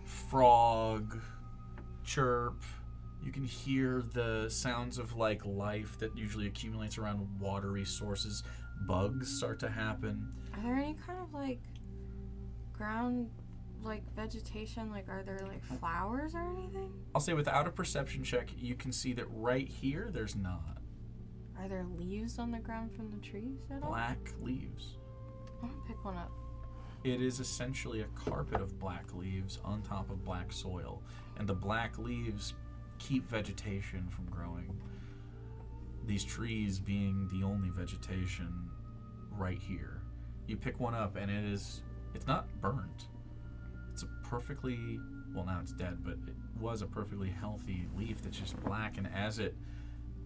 frog chirp. You can hear the sounds of like life that usually accumulates around watery sources. Bugs start to happen. Are there any kind of like ground like vegetation? Like are there like flowers or anything? I'll say without a perception check, you can see that right here there's not. Are there leaves on the ground from the trees at all? Black leaves. I'm gonna pick one up. It is essentially a carpet of black leaves on top of black soil, and the black leaves keep vegetation from growing. These trees being the only vegetation right here. You pick one up and it's not burnt. It's a perfectly, well, now it's dead, but it was a perfectly healthy leaf that's just black, and as it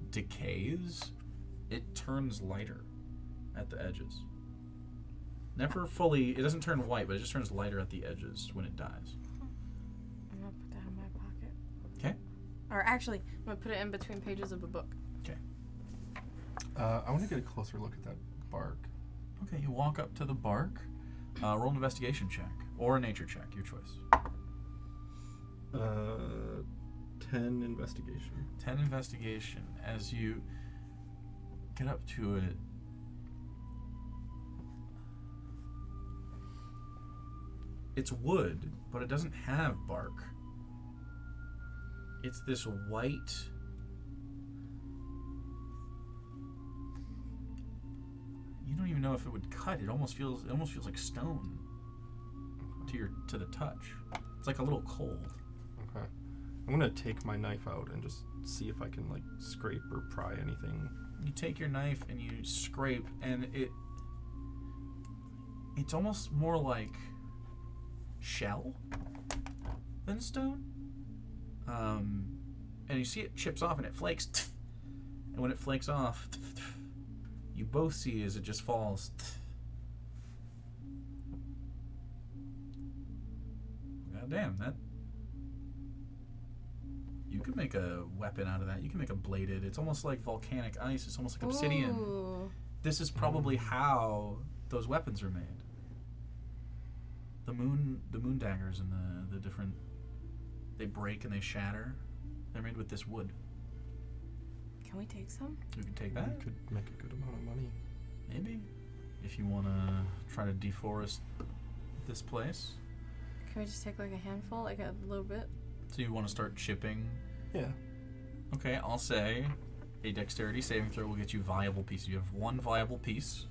decays, it turns lighter at the edges. Never fully, it doesn't turn white, but it just turns lighter at the edges when it dies. I'm gonna put that in my pocket. Okay. Or actually, I'm gonna put it in between pages of a book. Okay. I want to get a closer look at that bark. Okay, you walk up to the bark. Roll an investigation check or a nature check, your choice. 10 investigation. 10 investigation. As you get up to it, it's wood, but it doesn't have bark. It's this white, you don't even know if it would cut. It almost feels like stone to the touch. It's like a little cold. Okay. I'm gonna take my knife out and just see if I can like scrape or pry anything. You take your knife and you scrape, and it's almost more like shell than stone. And you see it chips off and it flakes. And when it flakes off, you both see as it just falls. God damn, that. You could make a weapon out of that. You can make a bladed. It's almost like volcanic ice. It's almost like obsidian. Ooh. This is probably how those weapons are made. The moon daggers and the different, they break and they shatter. They're made with this wood. Can we take some? You can take that. You could make a good amount of money. Maybe. If you want to try to deforest this place. Can we just take like a handful, like a little bit? So you want to start chipping? Yeah. Okay, I'll say a dexterity saving throw will get you viable pieces. You have one viable piece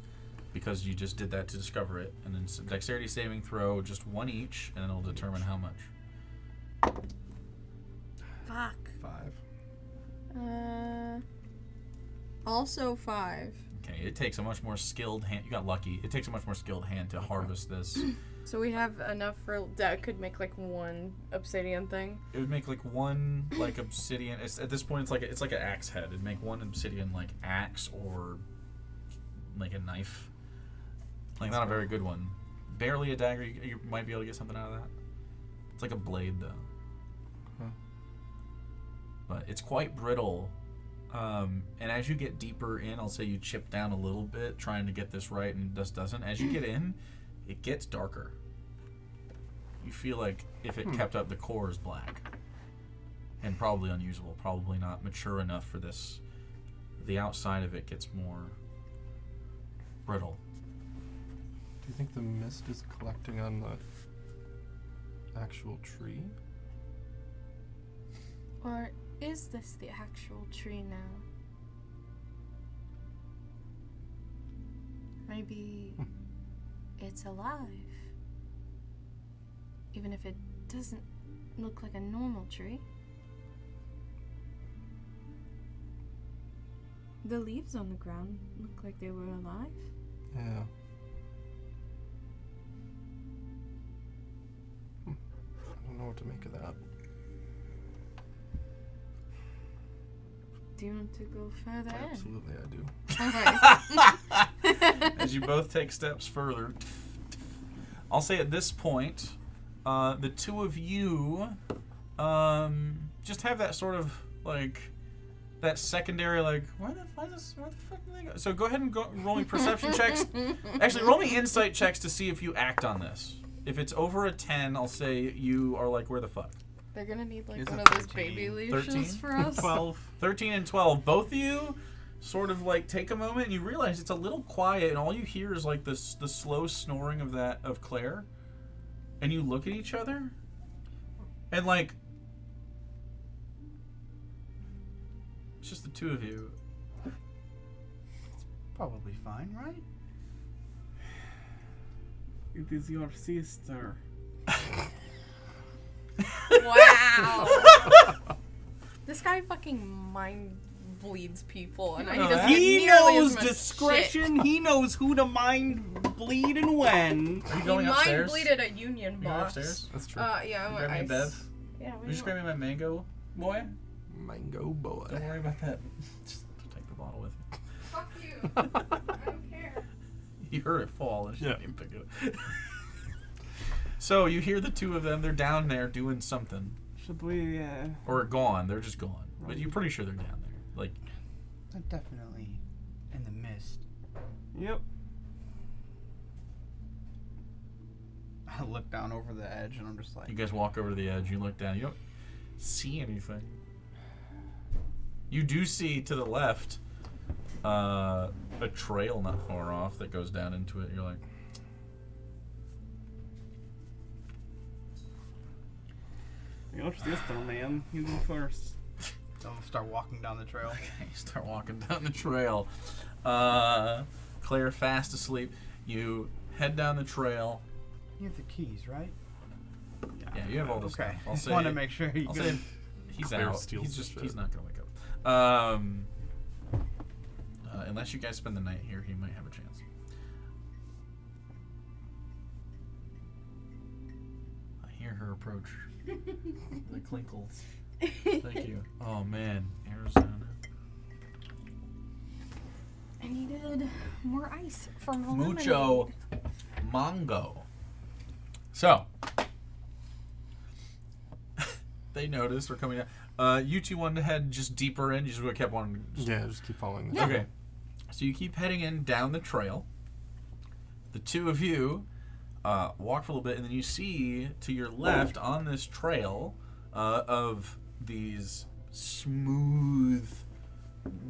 because you just did that to discover it. And then dexterity saving throw, just one each, and it'll determine how much. Fuck. 5. Also 5. Okay, it takes a much more skilled hand. You got lucky. It takes a much more skilled hand to harvest this. So we have enough for that could make like one obsidian thing. It would make like one like obsidian. At this point, it's like an axe head. It'd make one obsidian like axe or like a knife. Like not a very good one. Barely a dagger. You might be able to get something out of that. It's like a blade though. Huh. But it's quite brittle. And as you get deeper in, I'll say you chip down a little bit trying to get this right, and it just doesn't. As you get in, it gets darker. You feel like if it kept up, the core is black. And probably unusable. Probably not mature enough for this. The outside of it gets more brittle. Do you think the mist is collecting on the actual tree? Or is this the actual tree now? Maybe it's alive. Even if it doesn't look like a normal tree. The leaves on the ground look like they were alive. Yeah. I don't know what to make of that. Do you want to go further Absolutely, I do. in? Alright. As you both take steps further, I'll say at this point, the two of you just have that sort of like that secondary like where the fuck did they go? So go ahead and roll me perception checks. Actually, roll me insight checks to see if you act on this. If it's over a 10, I'll say you are like where the fuck. They're gonna need like It's one a of those 13. baby leashes 13? for us. 12. 13 and 12, both of you sort of like take a moment and you realize it's a little quiet and all you hear is like the slow snoring of Claire, and you look at each other and like it's just the two of you. Probably fine, right? It is your sister. Wow. This guy fucking mind bleeds people, and You he know doesn't that. get He nearly as knows much discretion. He knows who to mind bleed and when. Are you Shit. going He upstairs? mind bleeded a union You going boss. upstairs? That's true. Yeah, I You went grab me a ice. Bev? Yeah, You just grab me my mango, boy. Mango boy. Don't worry about that. Just take the bottle with you. Fuck you. I don't care. You heard it fall and she Yeah. didn't even pick it up. So you hear the two of them. They're down there doing something. Should we? Or gone. They're just gone. But you're pretty sure they're down there. Like, They're definitely in the mist. Yep. I look down over the edge and I'm just like, you guys walk over to the edge. You look down. You don't see anything. You do see to the left a trail not far off that goes down into it. You're like, Watch this though, man. You go first. I'll start walking down the trail. you start walking down the trail. Claire fast asleep. You head down the trail. You have the keys, right? Yeah, you have all this Okay. stuff. I'll Just say, want to make sure you I'll can. say he's Claire out. steals He's the just shit. he's not gonna wake up. Unless you guys spend the night here, he might have a chance. I hear her approach. The clinkles. Thank you. Oh man, Arizona. I needed more ice from the Mucho mango. So they noticed we're coming down. You two wanted to head just deeper in. You just kept wanting. Yeah, just keep following the Yeah. Okay. So you keep heading in down the trail. The two of you walk for a little bit, and then you see to your left on this trail of these smooth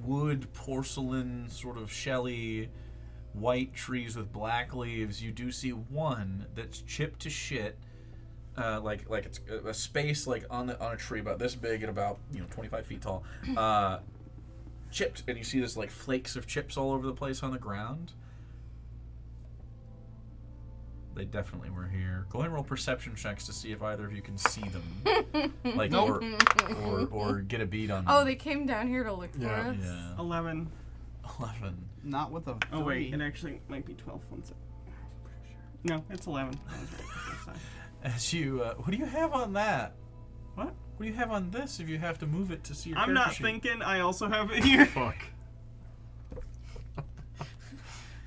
wood, porcelain, sort of shelly, white trees with black leaves. You do see one that's chipped to shit. Like it's a space like on a tree about this big and about 25 feet tall, chipped, and you see this like flakes of chips all over the place on the ground. They definitely were here. Go ahead and roll perception checks to see if either of you can see them, like or get a beat on them. Oh, they came down here to look for Yeah. us? Yeah. 11. 11. Not with a. Oh wait, three. it actually might be 12. One sec. No, it's 11. I was right the first time. As you, what do you have on that? What? What do you have on this if you have to move it to see your I'm character not sheet? thinking. I also have it here. Fuck.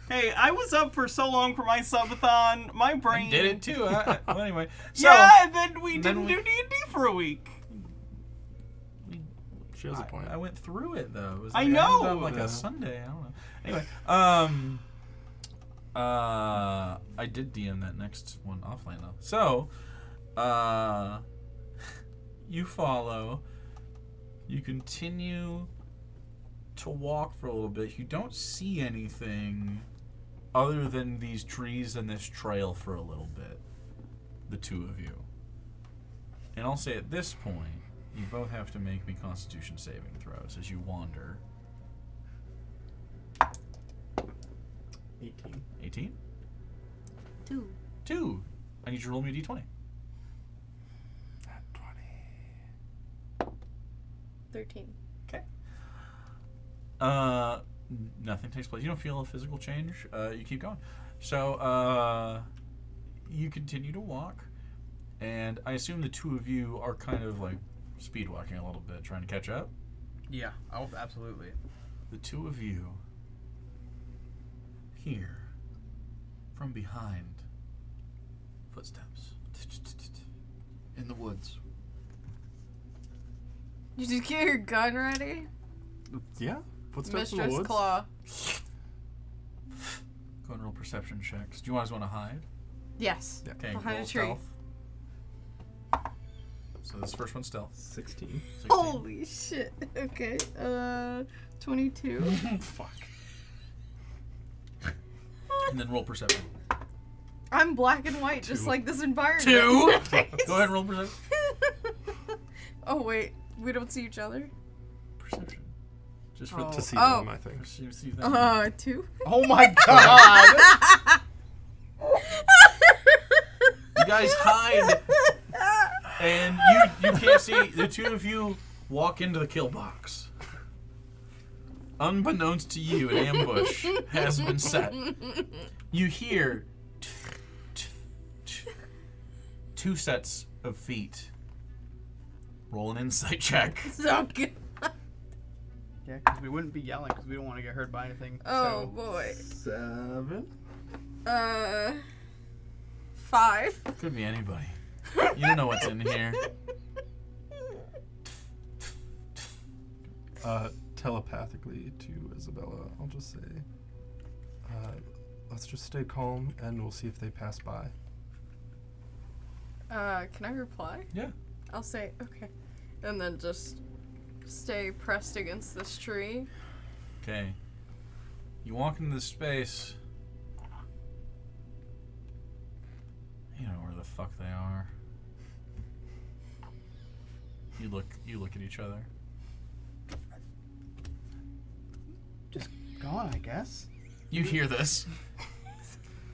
Hey, I was up for so long for my subathon. My brain I did it too. Well, anyway. So, Yeah, and then we then didn't we- do D&D for a week. She has a point. I went through it though. It was I like, know! ended on like Yeah. a Sunday. I don't know. Anyway, I did DM that next one offline though. So, you follow. You continue to walk for a little bit. You don't see anything other than these trees and this trail for a little bit. The two of you. And I'll say at this point, you both have to make me Constitution saving throws as you wander. 18. 18? 2. 2. I need you to roll me a d20. At 20. 13. Okay. Nothing takes place. You don't feel a physical change. You keep going. So, you continue to walk, and I assume the two of you are kind of like speed walking a little bit, trying to catch up. Yeah. Oh, absolutely. The two of you hear from behind footsteps in the woods. Did you get your gun ready? Yeah? Footsteps in the Mistress woods? Claw. Go and roll perception checks. Do you guys want to hide? Yes. Yeah. Okay, Behind roll a tree. stealth. So this first one's stealth. 16. 16. Holy shit. Okay. 22. Fuck. And then roll perception. I'm black and white, just 2. like this environment. 2. Go ahead and roll perception. Oh wait, we don't see each other. Perception. Just for Oh. To see Oh. them, I think. see them. 2. Oh my god! You guys hide, and you can't see. The two of you walk into the kill box. unbeknownst to you, an ambush has been set. You hear two sets of feet. Roll an insight check. So good. Yeah, because we wouldn't be yelling because we don't want to get hurt by anything. Oh boy. 7. 5. Could be anybody. You don't know what's in here. Telepathically to Isabella, I'll just say, let's just stay calm and we'll see if they pass by. Can I reply? Yeah. I'll say, okay. And then just stay pressed against this tree. Okay. You walk into this space. You know where the fuck they are. You look at each other. Just go on, I guess. You hear this.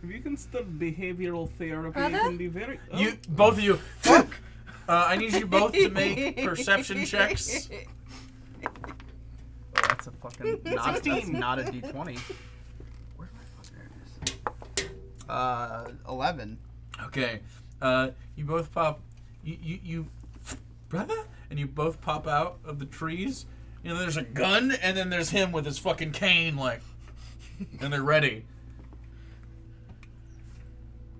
If you can start behavioral therapy, Brother? it can be very. Oh. You both of you. Fuck. I need you both to make perception checks. Oh, that's a fucking not, 16. not a D20. Where the fuck is? 11. Okay. You both pop. You brother, and you both pop out of the trees. You know, there's a gun, and then there's him with his fucking cane, like, and they're ready.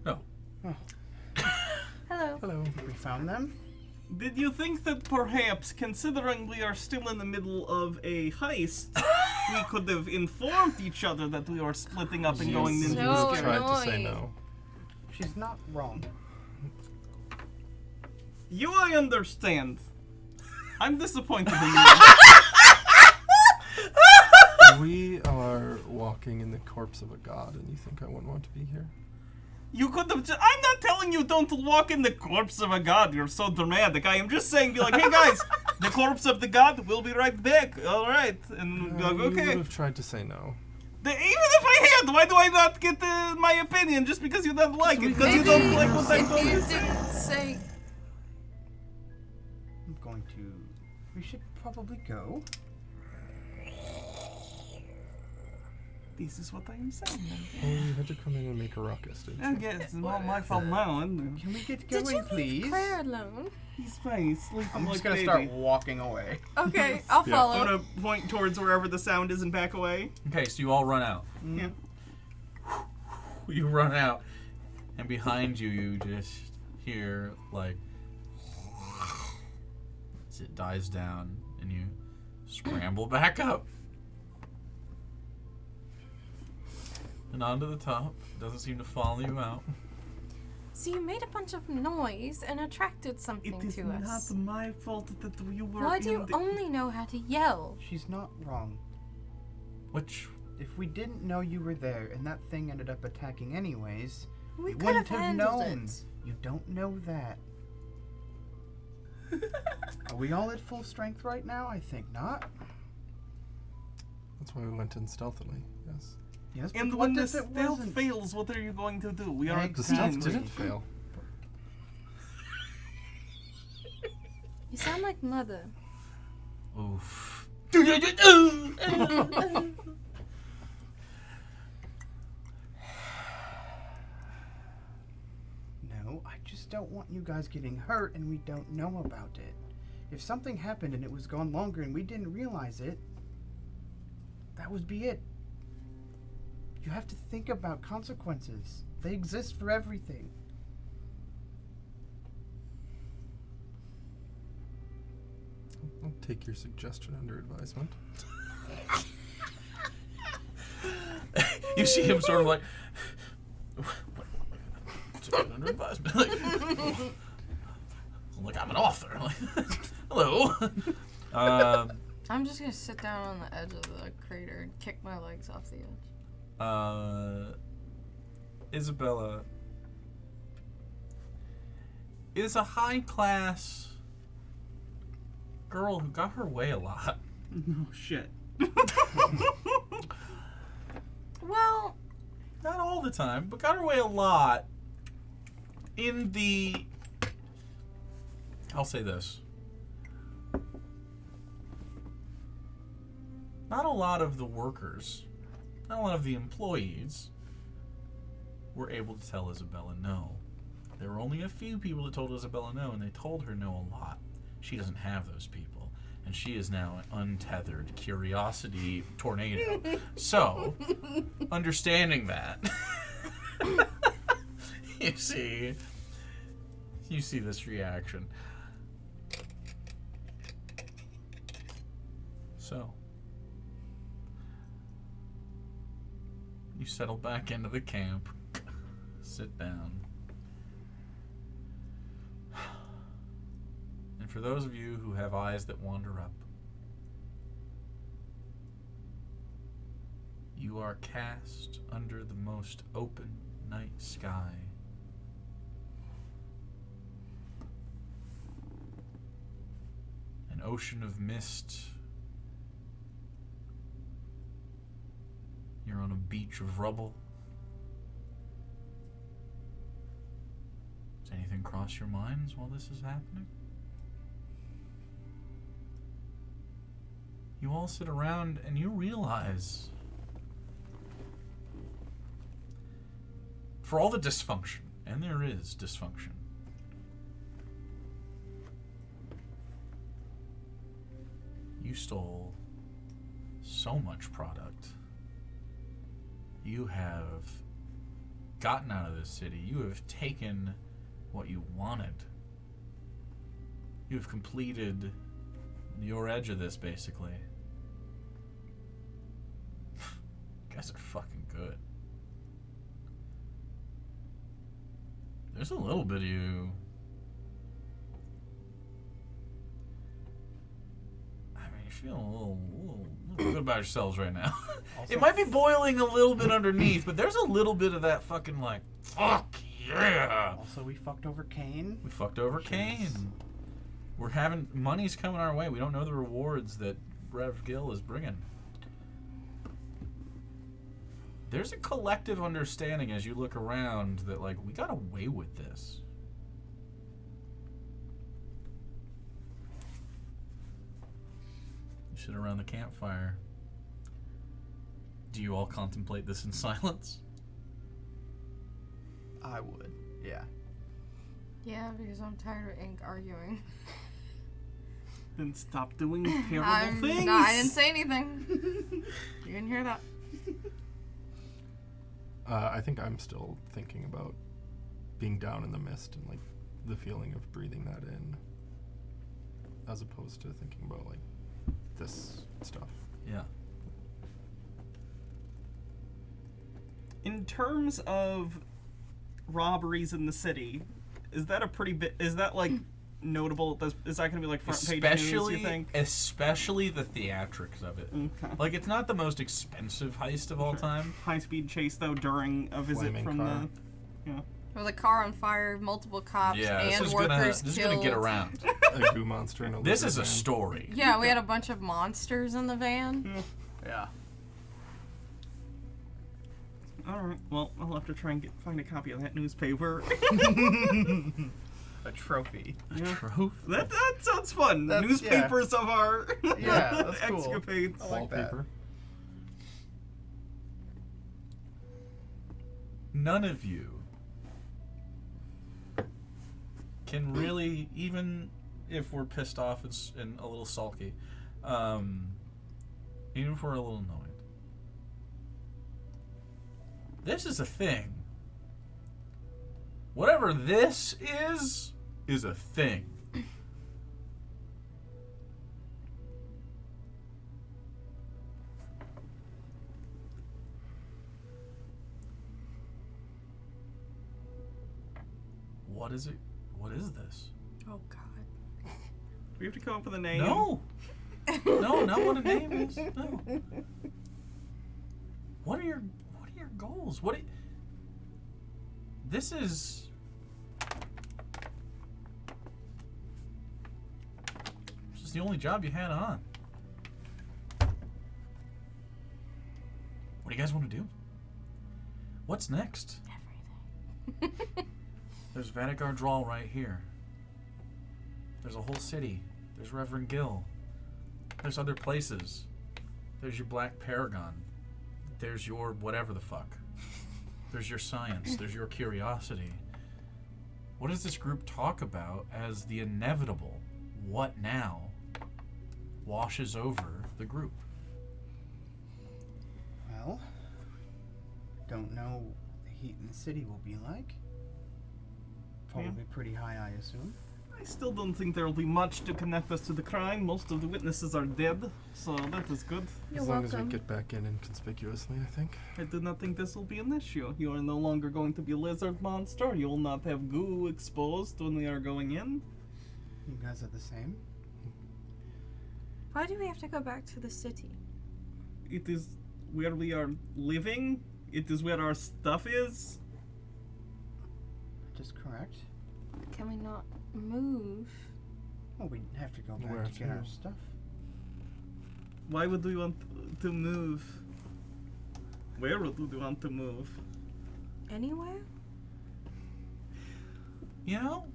No. Hello. Hello. We found them? Did you think that perhaps, considering we are still in the middle of a heist, we could have informed each other that we are splitting up and going into So this Tried scary? to say annoying. no. She's not wrong. You, I understand. I'm disappointed in you. We are walking in the corpse of a god, and you think I wouldn't want to be here? You could have. I'm not telling you don't walk in the corpse of a god. You're so dramatic. I am just saying, be like, hey guys, the corpse of the god will be right back. All right, and be like, You okay. would have tried to say no. Even if I had, why do I not get my opinion just because you don't like it? Because you don't like what I if told you you. didn't say... I'm going to... We should probably go. This is what I am saying. Oh, you had to come in and make a ruckus, didn't you? I guess it's not my fault now. And Can we get Did going, you leave please? Claire alone? he's fine. He's sleeping I'm like just gonna baby. start walking away. Okay, I'll Yeah. follow. I'm gonna point towards wherever the sound is and back away. Okay, so you all run out. Yeah. You run out, and behind you, you just hear like as it dies down, and you scramble back up and onto the top. Doesn't seem to follow you out. So you made a bunch of noise and attracted something It is to not us. my fault that you were Why in do you the... only know how to yell? She's not wrong. Which If we didn't know you were there and that thing ended up attacking anyways, We could wouldn't have have handled known. it. You don't know that. Are we all at full strength right now? I think not. That's why we went in stealthily, yes. Yes, but And what when the if it stealth wasn't? fails, what are you going to do? We are The stealth Exactly. didn't fail. You sound like Mother. oof. No, I just don't want you guys getting hurt and we don't know about it. If something happened and it was gone longer and we didn't realize it, that would be it. You have to think about consequences. They exist for everything. I'll take your suggestion under advisement. You see him sort of like, under advisement. Like I'm an author. Like, hello. I'm just gonna sit down on the edge of the crater and kick my legs off the edge. Isabella is a high class girl who got her way a lot. Oh, shit. Well, Not all the time, but got her way a lot. In the... I'll say this. not a lot of the workers, not a lot of the employees were able to tell Isabella no. There were only a few people that told Isabella no, and they told her no a lot. She doesn't have those people, and she is now an untethered curiosity tornado. So, understanding that, you see this reaction. So, you settle back into the camp, sit down. And for those of you who have eyes that wander up, you are cast under the most open night sky. An ocean of mist. You're on a beach of rubble. Does anything cross your minds while this is happening? You all sit around and you realize, for all the dysfunction, and there is dysfunction, you stole so much product. You have gotten out of this city. You have taken what you wanted. You have completed your edge of this, basically. You guys are fucking good. There's a little bit of you. I mean, you're feeling a little good about yourselves right now. It might be boiling a little bit underneath, but there's a little bit of that fucking like, fuck yeah. Also, we fucked over Caine. We fucked over Caine. We're having, money's coming our way. We don't know the rewards that Rev Gill is bringing. There's a collective understanding as you look around that, like, we got away with this. You sit around the campfire. Do you all contemplate this in silence? I would. Yeah. Yeah, because I'm tired of Ink arguing. Then stop doing terrible things. No, I didn't say anything. You didn't hear that. I think I'm still thinking about being down in the mist and like the feeling of breathing that in, as opposed to thinking about like this stuff. Yeah. In terms of robberies in the city, is that a pretty bit? Is that like notable? Is that going to be like front page news? You think? Especially the theatrics of it. Okay. Like, it's not the most expensive heist of all time. High speed chase though during a visit Flaming from car. the. Yeah. With a car on fire, multiple cops, Yeah, and this is workers gonna killed. get around. A goo monster in a This lizard is a man. story. Yeah, we had a bunch of monsters in the van. Yeah. All right. Well, I'll have to try and find a copy of that newspaper. A trophy. Yeah. Trove? That sounds fun. That's- Newspapers of our Yeah, that's cool. escapades. I like that. Wallpaper. None of you can really, even if we're pissed off and a little sulky, even if we're a little annoyed, this is a thing. Whatever this is a thing. What is it? What is this? Oh, God. Do we have to come up with a name? No. No, not what a name is. No. What are your goals? This is the only job you had on. What do you guys want to do? What's next? Everything. There's Vanagar Drawl right here. There's a whole city. There's Reverend Gill. There's other places. There's your Black Paragon. There's your whatever the fuck. There's your science. There's your curiosity. What does this group talk about as the inevitable what now washes over the group? Well, don't know what the heat in the city will be like. Probably pretty high, I assume. I still don't think there will be much to connect us to the crime. Most of the witnesses are dead, so that is good. You're As long as welcome. we get back in inconspicuously, I think. I do not think this will be an issue. You are no longer going to be a lizard monster. You will not have goo exposed when we are going in. You guys are the same. Why do we have to go back to the city? It is where we are living. It is where our stuff is. That is correct. Can we not move? Well, we'd have to go Where back to get our to? stuff. Why would we want to move? Where would we want to move? Anywhere? You know,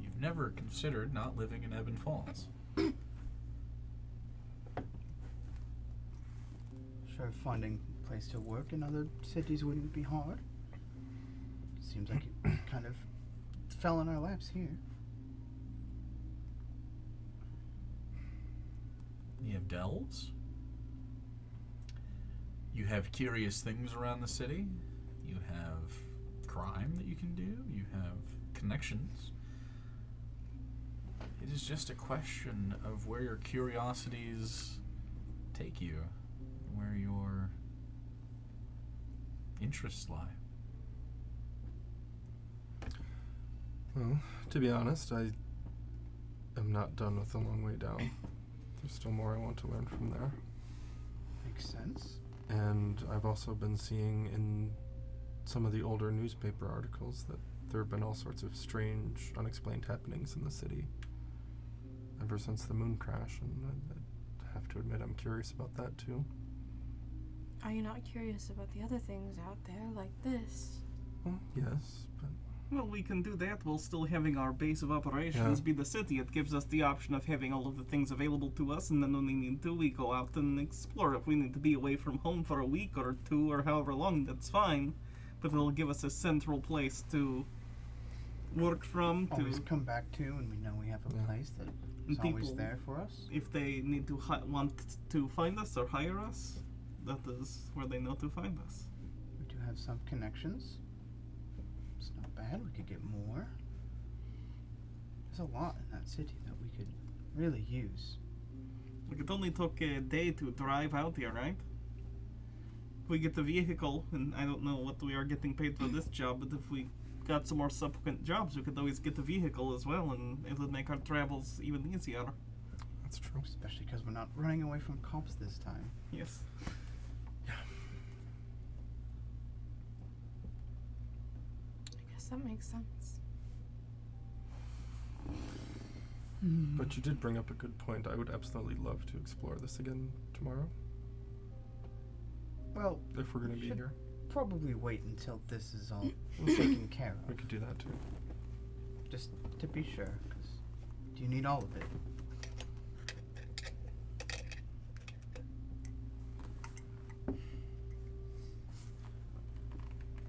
you've never considered not living in Ebon Falls. Sure, finding a place to work in other cities wouldn't be hard. Seems like it kind of fell in our laps here. You have delves. You have curious things around the city. You have crime that you can do. You have connections. It is just a question of where your curiosities take you, where your interests lie. Well, to be honest, I am not done with the long way down. There's still more I want to learn from there. Makes sense. And I've also been seeing in some of the older newspaper articles that there have been all sorts of strange, unexplained happenings in the city ever since the moon crash, and I have to admit I'm curious about that too. Are you not curious about the other things out there, like this? Well, yes, but Well, we can do that while still having our base of operations Yeah. be the city. It gives us the option of having all of the things available to us, and then when we need to, we go out and explore. If we need to be away from home for a week or two or however long, that's fine. But it'll give us a central place to work from. Always To come back to, and we know we have a Yeah. place that And is always people- there for us. if they need to want to find us or hire us, that is where they know to find us. We do have some connections. It's not bad. We could get more. There's a lot in that city that we could really use. Like, it only took a day to drive out here, right? We get the vehicle, and I don't know what we are getting paid for this job, but if we got some more subsequent jobs, we could always get the vehicle as well, and it would make our travels even easier. that's true. Especially because we're not running away from cops this time. Yes. I guess that makes sense. But you did bring up a good point. I would absolutely love to explore this again tomorrow, Well, if we're going to be Should- here. probably wait until this is all taken care We of. could do that too. Just to be sure, because do you need all of it?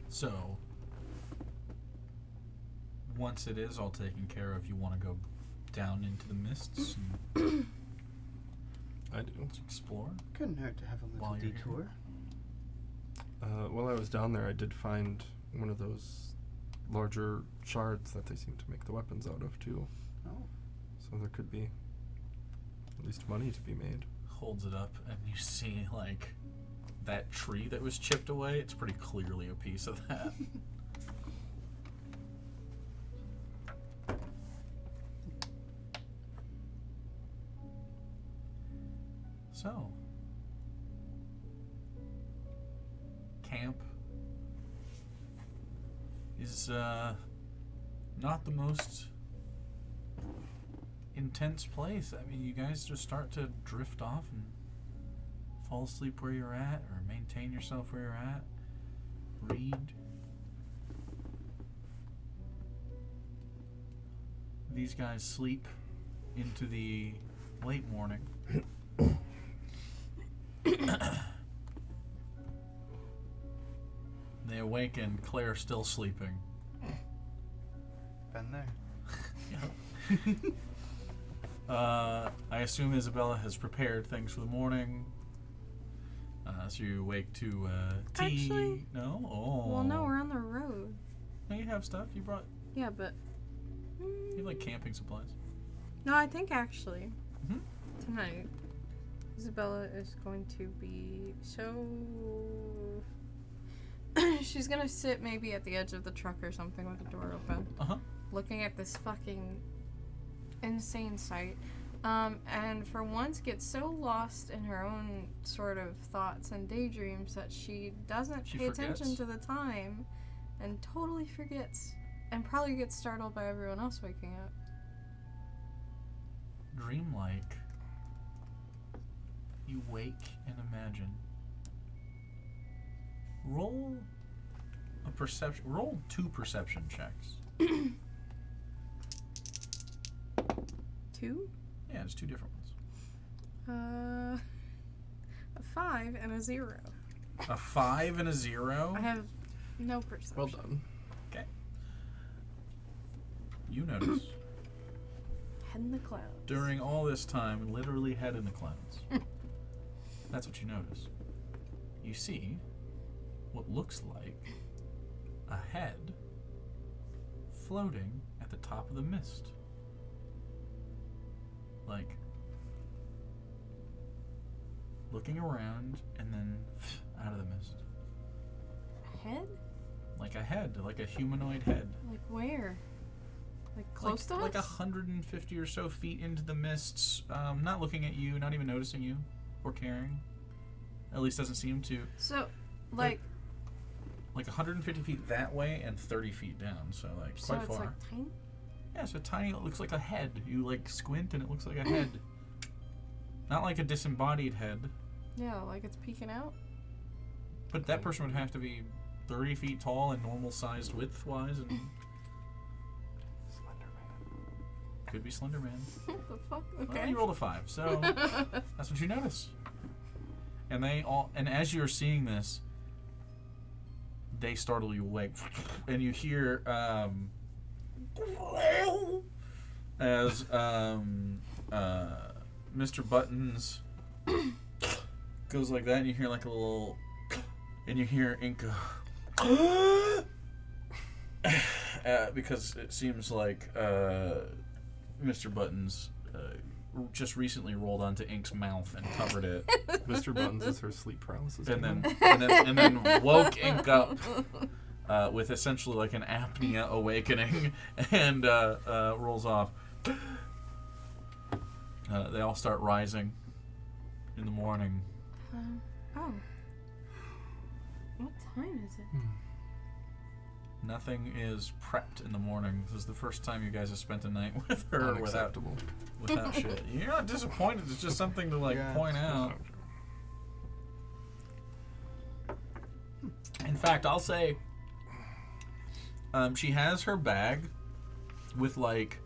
So, once it is all taken care of, you want to go down into the mists and I do. explore? Couldn't hurt to have a little While you're here. detour. While I was down there, I did find one of those larger shards that they seem to make the weapons out of too. Oh, So there could be at least money to be made. Holds it up, and you see, like, that tree that was chipped away. It's pretty clearly a piece of that. So, camp is not the most intense place. I mean, you guys just start to drift off and fall asleep where you're at, or maintain yourself where you're at. Read. These guys sleep into the late morning. They awaken, Claire still sleeping. Been there. I assume Isabella has prepared things for the morning. So you wake to tea. Actually- No? Oh. Well, no, we're on the road. No, you have stuff. You brought. Yeah, but. You have like camping supplies. No, I think actually Mhm. tonight Isabella is going to be so. She's gonna sit maybe at the edge of the truck or something with the door open, looking at this fucking insane sight. And for once get so lost in her own sort of thoughts and daydreams that she doesn't pay attention to the time and totally forgets and probably gets startled by everyone else waking up. Dreamlike. You wake and imagine. Roll a perception. Roll 2 perception checks. 2? Yeah, it's 2 different ones. A 5 and a 0. A 5 and a 0. I have no perception. Well done. Okay. You notice Head in the clouds. during all this time, literally head in the clouds. That's what you notice. You see what looks like a head floating at the top of the mist. Like looking around and then out of the mist. Head? Like a head, like a humanoid head. Like where? Like close to us? Like 150 or so feet into the mists, not looking at you, not even noticing you or caring. At least doesn't seem to. So, like 150 feet that way and 30 feet down, so like so quite it's far. like tiny? Yeah, so tiny. It looks like a head. You like squint and it looks like a head. Not like a disembodied head, Yeah, like it's peeking out. but that person would have to be 30 feet tall and normal sized width wise, and could be Slender Man. What the fuck? Well, Okay. you rolled a 5, so that's what you notice. And as you're seeing this, they startle you awake, and you hear as Mr. Buttons goes like that, and you hear like a little, and you hear Inca because it seems like Mr. Buttons just recently rolled onto Ink's mouth and covered it, Mr. Buttons is her sleep paralysis. and demon. then woke Ink up with essentially like an apnea awakening, and rolls off. They all start rising in the morning. Oh. What time is it? Nothing is prepped in the morning. This is the first time you guys have spent a night with her without Unacceptable. shit. You're not disappointed. It's just something to like Yeah, point it's out. In fact, I'll say she has her bag with like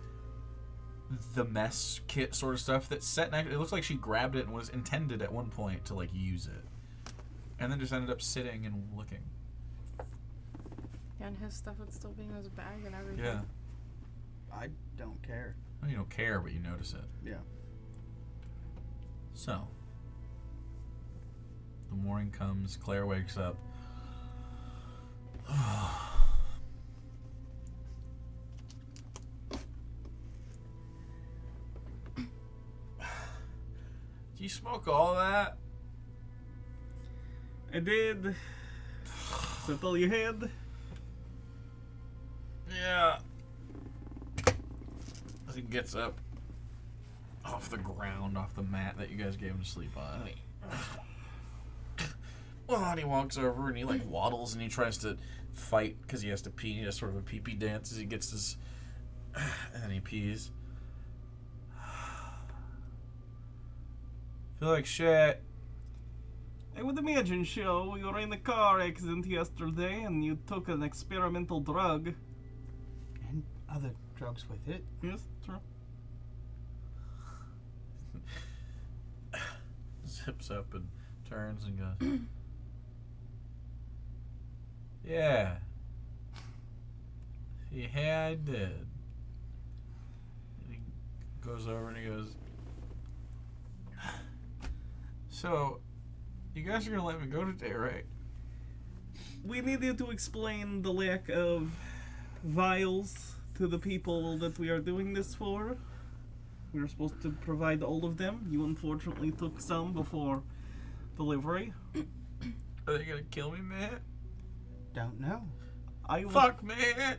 the mess kit sort of stuff that's set next. It looks like she grabbed it and was intended at one point to like use it, and then just ended up sitting and looking. Yeah, and his stuff would still be in his bag and everything. Yeah. I don't care. Well, you don't care, but you notice it. Yeah. So, the morning comes. Claire wakes up. Do you smoke all that? I did. Is that all you had? Yeah. He gets up off the ground, off the mat that you guys gave him to sleep on. And he walks over and he like waddles and he tries to fight because he has to pee. He does sort of a pee-pee dance as he gets his... and then he pees. Feel like shit. I would imagine so. You were in a car accident yesterday and you took an experimental drug. And other drugs with it. Yes, true. Zips up and turns and goes, yeah. Yeah, I did. And he goes over and he goes, so, you guys are gonna let me go today, right? We need you to explain the lack of vials to the people that we are doing this for. We were supposed to provide all of them. You unfortunately took some before delivery. Are they gonna kill me, man? Don't know. I will Fuck, man!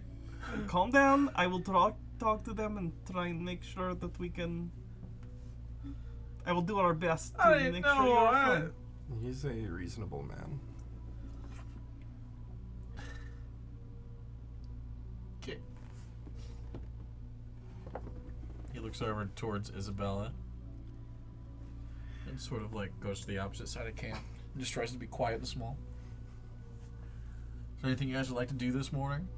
calm down. I will talk to them and try and make sure that we can. I will do our best to I didn't make know. sure you're fine. He's a reasonable man. Okay. He looks over towards Isabella and sort of like goes to the opposite side of camp and just tries to be quiet and small. Is there anything you guys would like to do this morning?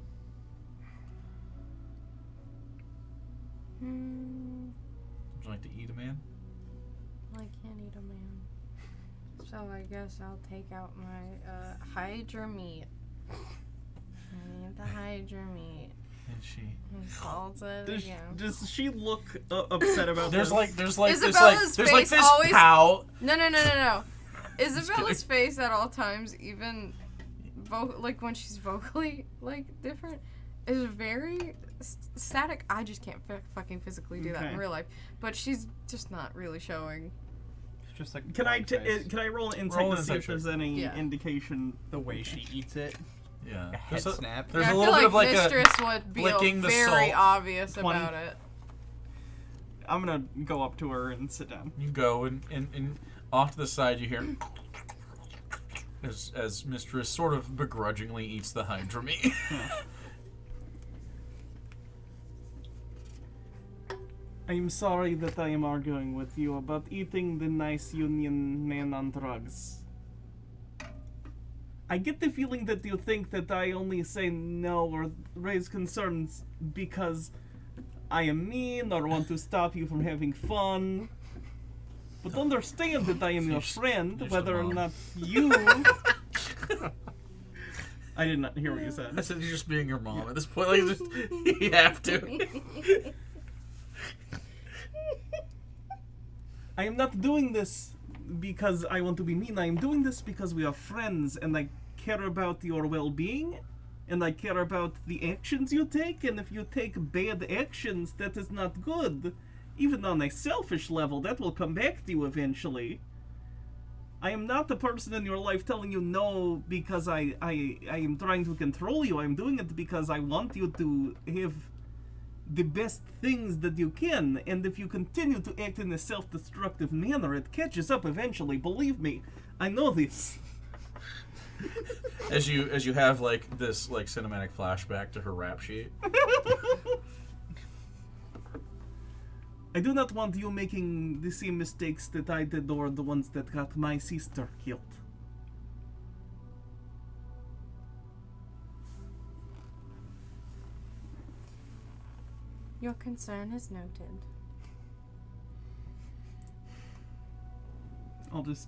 Would you like to eat a man? I can't eat a man. So I guess I'll take out my Hydra meat. I need the Hydra meat. And she. And salt it again. Does she look upset about There's this? Isabella's there's like face this always- pout. No. Isabella's face at all times, even like when she's vocally like different, is very static. I just can't fucking physically do that in Okay. real life. But she's just not really showing. It's just like Can I blank face. can I roll an insight Roll an to see insight if there's any Yeah. indication? the way she eats it? Yeah. A head snap. There's Yeah, a I little feel bit of like Mistress would be flicking the very salt. obvious 20. about it. I'm gonna go up to her and sit down. You go and off to the side you hear as Mistress sort of begrudgingly eats the Hydra meat. I'm sorry that I am arguing with you about eating the nice union man on drugs. I get the feeling that you think that I only say no or raise concerns because I am mean or want to stop you from having fun. But understand that I am your friend, You're whether or still not you... I did not hear what you I said. said you're just being your mom at this point. Like, just, you have to. I am not doing this because I want to be mean. I am doing this because we are friends and I care about your well-being and I care about the actions you take, and if you take bad actions, that is not good. Even on a selfish level, that will come back to you eventually. I am not the person in your life telling you no because I am trying to control you. I am doing it because I want you to have the best things that you can, and if you continue to act in a self-destructive manner, it catches up eventually. Believe me, I know this. As you have like this like cinematic flashback to her rap sheet. I do not want you making the same mistakes that I did or the ones that got my sister killed. Your concern is noted. I'll just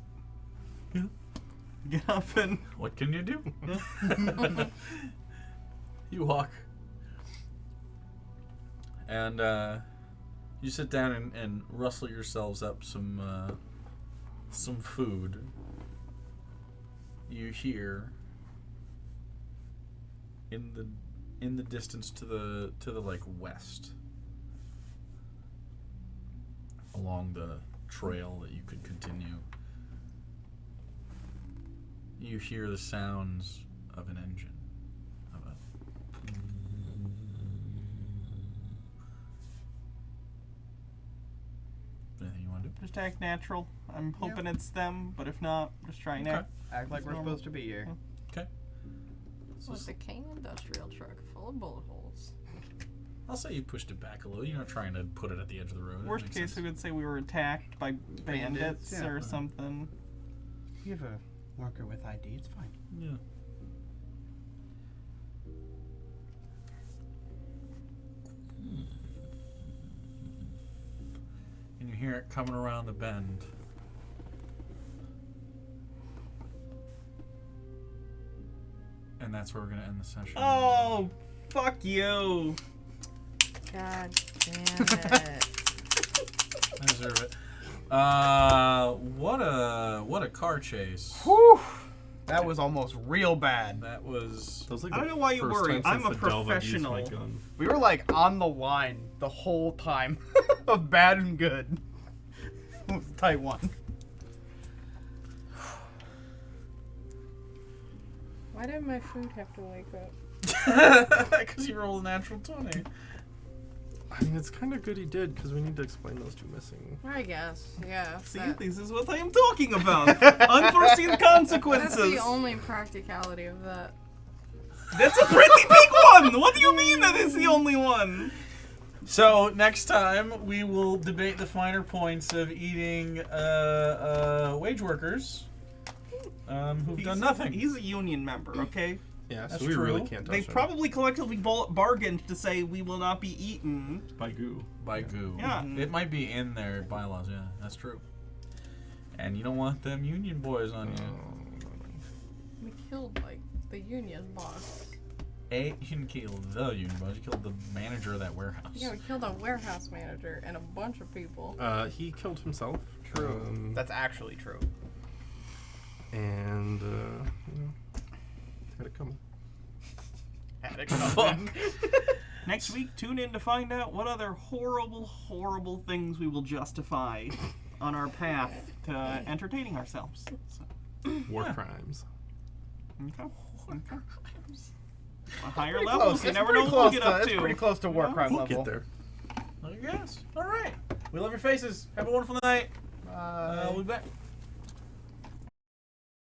get up and What can you do? You walk. And you sit down and rustle yourselves up some food. You hear in the distance to the like west, along the trail that you could continue, you hear the sounds of an engine. Of a anything you want to do? just act natural. I'm hoping it's them, but if not, just try and Okay. Act like we're Normal. supposed to be here. Okay. With the Caine industrial truck full of bullet holes. I'll say you pushed it back a little. You're not trying to put it at the edge of the road. That Worst makes case, sense. we would say we were attacked by bandits yeah. or something. You have a worker with ID, it's fine. Yeah. And you hear it coming around the bend. And that's where we're gonna end the session. Oh, fuck you. God damn it. I deserve it. What a car chase. Whew. That was almost real bad. That was. That was like I don't the know why you first worry. time I'm since a the Delve I've used my professional. gun. We were like on the line the whole time of bad and good. It was a tight one. Why did my food have to wake up? Because you rolled a natural 20. I mean, it's kind of good he did, because we need to explain those two missing. I guess, yeah. See, that- this is what I am talking about. Unforeseen That's consequences. the only practicality of that. That's a pretty big one. What do you mean that is the only one? So next time we will debate the finer points of eating wage workers who've done nothing. He's a union member, okay? Yeah, That's so we really true. can't touch They him. probably collectively bargained to say we will not be eaten. By goo. By goo. Yeah. It might be in their bylaws, yeah, that's true. And you don't want them union boys on you. We killed, like, the union boss. You didn't kill the union boss, you killed the manager of that warehouse. Yeah, we killed a warehouse manager and a bunch of people. He killed himself. True. That's actually true. And, you know, had it coming. Had it Fuck. coming. Next week, tune in to find out what other horrible, horrible things we will justify on our path to entertaining ourselves. So, War crimes. okay. A higher Pretty levels, close. you It's never pretty know what we'll close get to- up it's to. pretty close to war Yeah. crime We'll level. get there. I guess. Alright. We love your faces. Have a wonderful night. Bye. We'll be back.